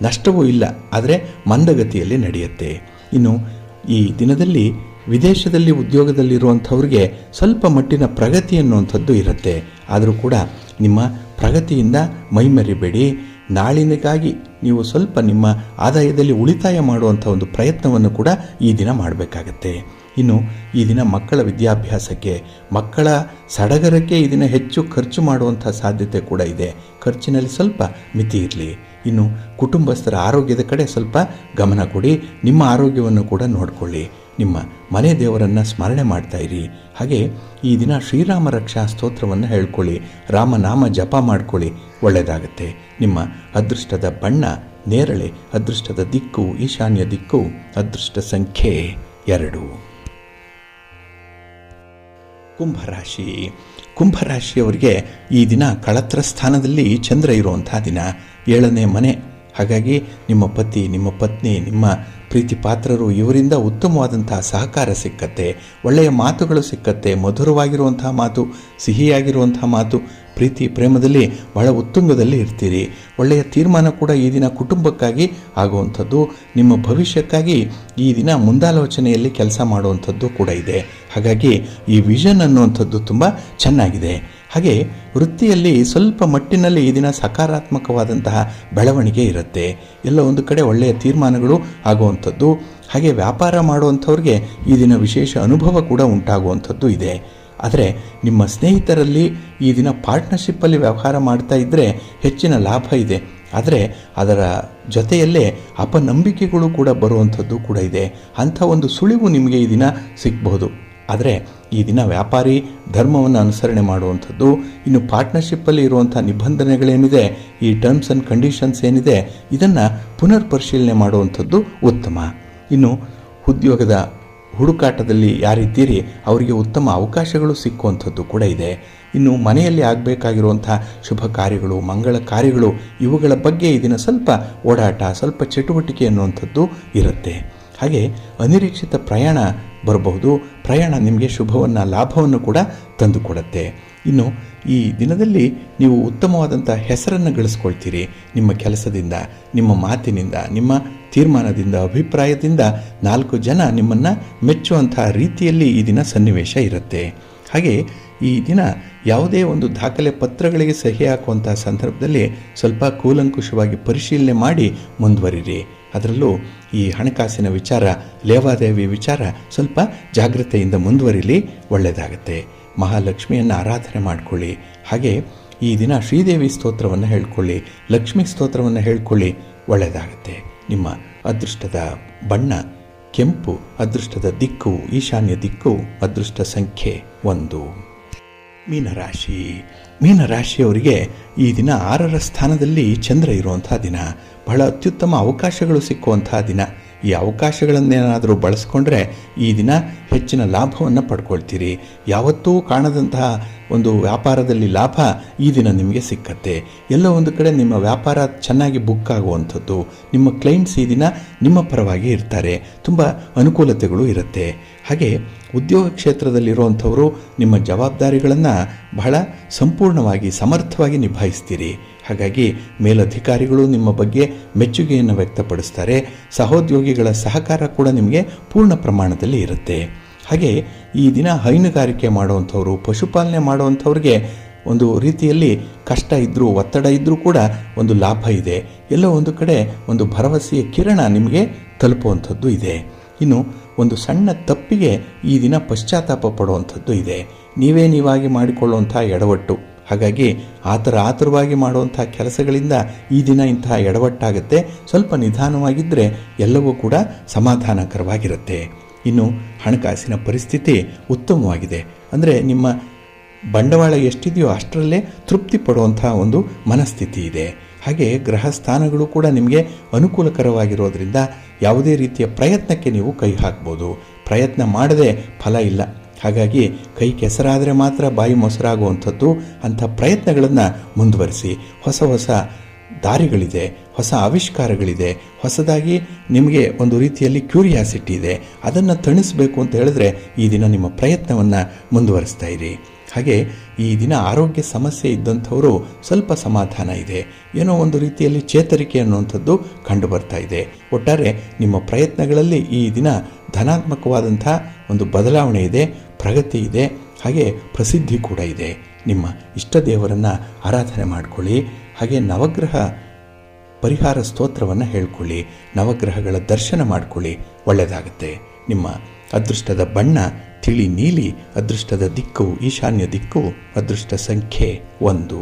ನಷ್ಟವೂ ಇಲ್ಲ, ಆದರೆ ಮಂದಗತಿಯಲ್ಲಿ ನಡೆಯುತ್ತೆ. ಇನ್ನು ಈ ದಿನದಲ್ಲಿ ವಿದೇಶದಲ್ಲಿ ಉದ್ಯೋಗದಲ್ಲಿರುವಂಥವ್ರಿಗೆ ಸ್ವಲ್ಪ ಮಟ್ಟಿನ ಪ್ರಗತಿ ಅನ್ನುವಂಥದ್ದು ಇರುತ್ತೆ. ಆದರೂ ಕೂಡ ನಿಮ್ಮ ಪ್ರಗತಿಯಿಂದ ಮೈಮರಿಬೇಡಿ. ನಾಳಿನಗಾಗಿ ನೀವು ಸ್ವಲ್ಪ ನಿಮ್ಮ ಆದಾಯದಲ್ಲಿ ಉಳಿತಾಯ ಮಾಡುವಂಥ ಒಂದು ಪ್ರಯತ್ನವನ್ನು ಕೂಡ ಈ ದಿನ ಮಾಡಬೇಕಾಗತ್ತೆ. ಇನ್ನು ಈ ದಿನ ಮಕ್ಕಳ ವಿದ್ಯಾಭ್ಯಾಸಕ್ಕೆ, ಮಕ್ಕಳ ಸಡಗರಕ್ಕೆ ಈ ದಿನ ಹೆಚ್ಚು ಖರ್ಚು ಮಾಡುವಂಥ ಸಾಧ್ಯತೆ ಕೂಡ ಇದೆ. ಖರ್ಚಿನಲ್ಲಿ ಸ್ವಲ್ಪ ಮಿತಿ ಇರಲಿ. ಇನ್ನು ಕುಟುಂಬಸ್ಥರ ಆರೋಗ್ಯದ ಕಡೆ ಸ್ವಲ್ಪ ಗಮನ ಕೊಡಿ. ನಿಮ್ಮ ಆರೋಗ್ಯವನ್ನು ಕೂಡ ನೋಡಿಕೊಳ್ಳಿ. ನಿಮ್ಮ ಮನೆ ದೇವರನ್ನು ಸ್ಮರಣೆ ಮಾಡ್ತಾ ಇರಿ. ಹಾಗೆ ಈ ದಿನ ಶ್ರೀರಾಮ ರಕ್ಷಾ ಸ್ತೋತ್ರವನ್ನು ಹೇಳ್ಕೊಳ್ಳಿ, ರಾಮನಾಮ ಜಪ ಮಾಡ್ಕೊಳ್ಳಿ, ಒಳ್ಳೆಯದಾಗುತ್ತೆ. ನಿಮ್ಮ ಅದೃಷ್ಟದ ಬಣ್ಣ ನೇರಳೆ, ಅದೃಷ್ಟದ ದಿಕ್ಕು ಈಶಾನ್ಯ ದಿಕ್ಕು, ಅದೃಷ್ಟ ಸಂಖ್ಯೆ 2. ಕುಂಭರಾಶಿ. ಕುಂಭರಾಶಿಯವರಿಗೆ ಈ ದಿನ ಕಳತ್ರ ಸ್ಥಾನದಲ್ಲಿ ಚಂದ್ರ ಇರುವಂಥ ದಿನ, 7ನೇ ಮನೆ. ಹಾಗಾಗಿ ನಿಮ್ಮ ಪತಿ, ನಿಮ್ಮ ಪತ್ನಿ, ನಿಮ್ಮ ಪ್ರೀತಿ ಪಾತ್ರರು ಇವರಿಂದ ಉತ್ತಮವಾದಂತಹ ಸಹಕಾರ ಸಿಕ್ಕತ್ತೆ. ಒಳ್ಳೆಯ ಮಾತುಗಳು ಸಿಕ್ಕತ್ತೆ. ಮಧುರವಾಗಿರುವಂತಹ ಮಾತು, ಸಿಹಿಯಾಗಿರುವಂತಹ ಮಾತು. ಪ್ರೀತಿ ಪ್ರೇಮದಲ್ಲಿ ಬಹಳ ಉತ್ತುಂಗದಲ್ಲಿ ಇರ್ತೀರಿ. ಒಳ್ಳೆಯ ತೀರ್ಮಾನ ಕೂಡ ಈ ದಿನ ಕುಟುಂಬಕ್ಕಾಗಿ ಆಗುವಂಥದ್ದು. ನಿಮ್ಮ ಭವಿಷ್ಯಕ್ಕಾಗಿ ಈ ದಿನ ಮುಂದಾಲೋಚನೆಯಲ್ಲಿ ಕೆಲಸ ಮಾಡುವಂಥದ್ದು ಕೂಡ ಇದೆ. ಹಾಗಾಗಿ ಈ ವಿಷನ್ ಅನ್ನುವಂಥದ್ದು ತುಂಬ ಚೆನ್ನಾಗಿದೆ. ಹಾಗೆ ವೃತ್ತಿಯಲ್ಲಿ ಸ್ವಲ್ಪ ಮಟ್ಟಿನಲ್ಲಿ ಈ ದಿನ ಸಕಾರಾತ್ಮಕವಾದಂತಹ ಬೆಳವಣಿಗೆ ಇರುತ್ತೆ. ಎಲ್ಲ ಒಂದು ಕಡೆ ಒಳ್ಳೆಯ ತೀರ್ಮಾನಗಳು ಆಗುವಂಥದ್ದು. ಹಾಗೆ ವ್ಯಾಪಾರ ಮಾಡುವಂಥವ್ರಿಗೆ ಈ ದಿನ ವಿಶೇಷ ಅನುಭವ ಕೂಡ ಉಂಟಾಗುವಂಥದ್ದು ಇದೆ. ಆದರೆ ನಿಮ್ಮ ಸ್ನೇಹಿತರಲ್ಲಿ ಈ ದಿನ ಪಾರ್ಟ್ನರ್ಶಿಪ್ಪಲ್ಲಿ ವ್ಯವಹಾರ ಮಾಡ್ತಾ ಇದ್ದರೆ ಹೆಚ್ಚಿನ ಲಾಭ ಇದೆ. ಆದರೆ ಅದರ ಜೊತೆಯಲ್ಲೇ ಅಪನಂಬಿಕೆಗಳು ಕೂಡ ಬರುವಂಥದ್ದು ಕೂಡ ಇದೆ. ಅಂಥ ಒಂದು ಸುಳಿವು ನಿಮಗೆ ಈ ದಿನ ಸಿಗಬಹುದು. ಆದರೆ ಈ ದಿನ ವ್ಯಾಪಾರಿ ಧರ್ಮವನ್ನು ಅನುಸರಣೆ ಮಾಡುವಂಥದ್ದು. ಇನ್ನು ಪಾರ್ಟ್ನರ್ಶಿಪ್ಪಲ್ಲಿ ಇರುವಂಥ ನಿಬಂಧನೆಗಳೇನಿದೆ, ಈ ಟರ್ಮ್ಸ್ ಆ್ಯಂಡ್ ಕಂಡೀಷನ್ಸ್ ಏನಿದೆ, ಇದನ್ನು ಪುನರ್ ಪರಿಶೀಲನೆ ಮಾಡುವಂಥದ್ದು ಉತ್ತಮ. ಇನ್ನು ಉದ್ಯೋಗದ ಹುಡುಕಾಟದಲ್ಲಿ ಯಾರಿದ್ದೀರಿ ಅವರಿಗೆ ಉತ್ತಮ ಅವಕಾಶಗಳು ಸಿಕ್ಕುವಂಥದ್ದು ಕೂಡ ಇದೆ. ಇನ್ನು ಮನೆಯಲ್ಲಿ ಆಗಬೇಕಾಗಿರುವಂಥ ಶುಭ ಕಾರ್ಯಗಳು, ಮಂಗಳ ಕಾರ್ಯಗಳು, ಇವುಗಳ ಬಗ್ಗೆ ಈ ದಿನ ಸ್ವಲ್ಪ ಓಡಾಟ, ಸ್ವಲ್ಪ ಚಟುವಟಿಕೆ ಅನ್ನುವಂಥದ್ದು ಇರುತ್ತೆ. ಹಾಗೆ ಅನಿರೀಕ್ಷಿತ ಪ್ರಯಾಣ ಬರಬಹುದು. ಪ್ರಯಾಣ ನಿಮಗೆ ಶುಭವನ್ನು, ಲಾಭವನ್ನು ಕೂಡ ತಂದುಕೊಡುತ್ತೆ. ಇನ್ನು ಈ ದಿನದಲ್ಲಿ ನೀವು ಉತ್ತಮವಾದಂಥ ಹೆಸರನ್ನು ಗಳಿಸ್ಕೊಳ್ತೀರಿ. ನಿಮ್ಮ ಕೆಲಸದಿಂದ, ನಿಮ್ಮ ಮಾತಿನಿಂದ, ನಿಮ್ಮ ತೀರ್ಮಾನದಿಂದ, ಅಭಿಪ್ರಾಯದಿಂದ 4 ಜನ ನಿಮ್ಮನ್ನು ಮೆಚ್ಚುವಂಥ ರೀತಿಯಲ್ಲಿ ಈ ದಿನ ಸನ್ನಿವೇಶ ಇರುತ್ತೆ. ಹಾಗೆ ಈ ದಿನ ಯಾವುದೇ ಒಂದು ದಾಖಲೆ ಪತ್ರಗಳಿಗೆ ಸಹಿ ಹಾಕುವಂಥ ಸಂದರ್ಭದಲ್ಲಿ ಸ್ವಲ್ಪ ಕೂಲಂಕುಷವಾಗಿ ಪರಿಶೀಲನೆ ಮಾಡಿ ಮುಂದುವರಿರಿ. ಅದರಲ್ಲೂ ಈ ಹಣಕಾಸಿನ ವಿಚಾರ, ಲೇವಾದೇವಿ ವಿಚಾರ ಸ್ವಲ್ಪ ಜಾಗ್ರತೆಯಿಂದ ಮುಂದುವರಿಲಿ, ಒಳ್ಳೆಯದಾಗುತ್ತೆ. ಮಹಾಲಕ್ಷ್ಮಿಯನ್ನು ಆರಾಧನೆ ಮಾಡಿಕೊಳ್ಳಿ. ಹಾಗೆ ಈ ದಿನ ಶ್ರೀದೇವಿ ಸ್ತೋತ್ರವನ್ನು ಹೇಳ್ಕೊಳ್ಳಿ, ಲಕ್ಷ್ಮೀ ಸ್ತೋತ್ರವನ್ನು ಹೇಳ್ಕೊಳ್ಳಿ, ಒಳ್ಳೆಯದಾಗುತ್ತೆ. ನಿಮ್ಮ ಅದೃಷ್ಟದ ಬಣ್ಣ ಕೆಂಪು, ಅದೃಷ್ಟದ ದಿಕ್ಕು ಈಶಾನ್ಯ ದಿಕ್ಕು, ಅದೃಷ್ಟ ಸಂಖ್ಯೆ 1. ಮೀನರಾಶಿ. ಮೀನರಾಶಿಯವರಿಗೆ ಈ ದಿನ 6ರ ಸ್ಥಾನದಲ್ಲಿ ಚಂದ್ರ ಇರುವಂಥ ದಿನ. ಬಹಳ ಅತ್ಯುತ್ತಮ ಅವಕಾಶಗಳು ಸಿಕ್ಕುವಂಥ ದಿನ. ಈ ಅವಕಾಶಗಳನ್ನೇನಾದರೂ ಬಳಸ್ಕೊಂಡ್ರೆ ಈ ದಿನ ಹೆಚ್ಚಿನ ಲಾಭವನ್ನು ಪಡ್ಕೊಳ್ತೀರಿ. ಯಾವತ್ತೂ ಕಾಣದಂತಹ ಒಂದು ವ್ಯಾಪಾರದಲ್ಲಿ ಲಾಭ ಈ ದಿನ ನಿಮಗೆ ಸಿಕ್ಕತ್ತೆ. ಎಲ್ಲೋ ಒಂದು ಕಡೆ ನಿಮ್ಮ ವ್ಯಾಪಾರ ಚೆನ್ನಾಗಿ ಬುಕ್ ಆಗುವಂಥದ್ದು. ನಿಮ್ಮ ಕ್ಲೈಂಟ್ಸ್ ಈ ದಿನ ನಿಮ್ಮ ಪರವಾಗಿ ಇರ್ತಾರೆ. ತುಂಬ ಅನುಕೂಲತೆಗಳು ಇರುತ್ತೆ. ಹಾಗೆ ಉದ್ಯೋಗ ಕ್ಷೇತ್ರದಲ್ಲಿರುವಂಥವರು ನಿಮ್ಮ ಜವಾಬ್ದಾರಿಗಳನ್ನು ಬಹಳ ಸಂಪೂರ್ಣವಾಗಿ ಸಮರ್ಥವಾಗಿ ನಿಭಾಯಿಸ್ತೀರಿ. ಹಾಗಾಗಿ ಮೇಲಧಿಕಾರಿಗಳು ನಿಮ್ಮ ಬಗ್ಗೆ ಮೆಚ್ಚುಗೆಯನ್ನು ವ್ಯಕ್ತಪಡಿಸ್ತಾರೆ. ಸಹೋದ್ಯೋಗಿಗಳ ಸಹಕಾರ ಕೂಡ ನಿಮಗೆ ಪೂರ್ಣ ಪ್ರಮಾಣದಲ್ಲಿ ಇರುತ್ತೆ. ಹಾಗೆ ಈ ದಿನ ಹೈನುಗಾರಿಕೆ ಮಾಡುವಂಥವ್ರು, ಪಶುಪಾಲನೆ ಮಾಡುವಂಥವ್ರಿಗೆ ಒಂದು ರೀತಿಯಲ್ಲಿ ಕಷ್ಟ ಇದ್ದರೂ, ಒತ್ತಡ ಇದ್ದರೂ ಕೂಡ ಒಂದು ಲಾಭ ಇದೆ. ಎಲ್ಲೋ ಒಂದು ಕಡೆ ಒಂದು ಭರವಸೆಯ ಕಿರಣ ನಿಮಗೆ ತಲುಪುವಂಥದ್ದು ಇದೆ. ಇನ್ನು ಒಂದು ಸಣ್ಣ ತಪ್ಪಿಗೆ ಈ ದಿನ ಪಶ್ಚಾತ್ತಾಪ ಪಡುವಂಥದ್ದು ಇದೆ. ನೀವಾಗಿ ಮಾಡಿಕೊಳ್ಳುವಂಥ ಎಡವಟ್ಟು. ಹಾಗಾಗಿ ಆತುರವಾಗಿ ಮಾಡುವಂಥ ಕೆಲಸಗಳಿಂದ ಈ ದಿನ ಇಂತಹ ಎಡವಟ್ಟಾಗುತ್ತೆ. ಸ್ವಲ್ಪ ನಿಧಾನವಾಗಿದ್ದರೆ ಎಲ್ಲವೂ ಕೂಡ ಸಮಾಧಾನಕರವಾಗಿರುತ್ತೆ. ಇನ್ನು ಹಣಕಾಸಿನ ಪರಿಸ್ಥಿತಿ ಉತ್ತಮವಾಗಿದೆ. ಅಂದರೆ ನಿಮ್ಮ ಬಂಡವಾಳ ಎಷ್ಟಿದೆಯೋ ಅಷ್ಟರಲ್ಲೇ ತೃಪ್ತಿ ಪಡುವಂಥ ಒಂದು ಮನಸ್ಥಿತಿ ಇದೆ. ಹಾಗೆ ಗ್ರಹ ಸ್ಥಾನಗಳು ಕೂಡ ನಿಮಗೆ ಅನುಕೂಲಕರವಾಗಿರೋದ್ರಿಂದ ಯಾವುದೇ ರೀತಿಯ ಪ್ರಯತ್ನಕ್ಕೆ ನೀವು ಕೈ ಹಾಕ್ಬೋದು. ಪ್ರಯತ್ನ ಮಾಡದೆ ಫಲ ಇಲ್ಲ. ಹಾಗಾಗಿ ಕೈ ಕೆಸರಾದರೆ ಮಾತ್ರ ಬಾಯಿ ಮೊಸರಾಗುವಂಥದ್ದು. ಅಂಥ ಪ್ರಯತ್ನಗಳನ್ನು ಮುಂದುವರಿಸಿ. ಹೊಸ ದಾರಿಗಳಿದೆ, ಹೊಸ ಆವಿಷ್ಕಾರಗಳಿದೆ, ಹೊಸದಾಗಿ ನಿಮಗೆ ಒಂದು ರೀತಿಯಲ್ಲಿ ಕ್ಯೂರಿಯಾಸಿಟಿ ಇದೆ. ಅದನ್ನು ತಣಿಸಬೇಕು ಅಂತ ಹೇಳಿದ್ರೆ ಈ ದಿನ ನಿಮ್ಮ ಪ್ರಯತ್ನವನ್ನು ಮುಂದುವರಿಸ್ತಾ ಇರಿ. ಹಾಗೆ ಈ ದಿನ ಆರೋಗ್ಯ ಸಮಸ್ಯೆ ಇದ್ದಂಥವರು ಸ್ವಲ್ಪ ಸಮಾಧಾನ ಇದೆ. ಏನೋ ಒಂದು ರೀತಿಯಲ್ಲಿ ಚೇತರಿಕೆ ಅನ್ನುವಂಥದ್ದು ಕಂಡು ಬರ್ತಾ ಇದೆ. ಒಟ್ಟಾರೆ ನಿಮ್ಮ ಪ್ರಯತ್ನಗಳಲ್ಲಿ ಈ ದಿನ ಧನಾತ್ಮಕವಾದಂಥ ಒಂದು ಬದಲಾವಣೆ ಇದೆ, ಪ್ರಗತಿ ಇದೆ, ಹಾಗೆ ಪ್ರಸಿದ್ಧಿ ಕೂಡ ಇದೆ. ನಿಮ್ಮ ಇಷ್ಟ ದೇವರನ್ನು ಆರಾಧನೆ ಮಾಡಿಕೊಳ್ಳಿ. ಹಾಗೆ ನವಗ್ರಹ ಪರಿಹಾರ ಸ್ತೋತ್ರವನ್ನು ಹೇಳ್ಕೊಳ್ಳಿ. ನವಗ್ರಹಗಳ ದರ್ಶನ ಮಾಡಿಕೊಳ್ಳಿ, ಒಳ್ಳೆಯದಾಗುತ್ತೆ. ನಿಮ್ಮ ಅದೃಷ್ಟದ ಬಣ್ಣ ತಿಳಿ ನೀಲಿ, ಅದೃಷ್ಟದ ದಿಕ್ಕು ಈಶಾನ್ಯ ದಿಕ್ಕು, ಅದೃಷ್ಟ ಸಂಖ್ಯೆ 1.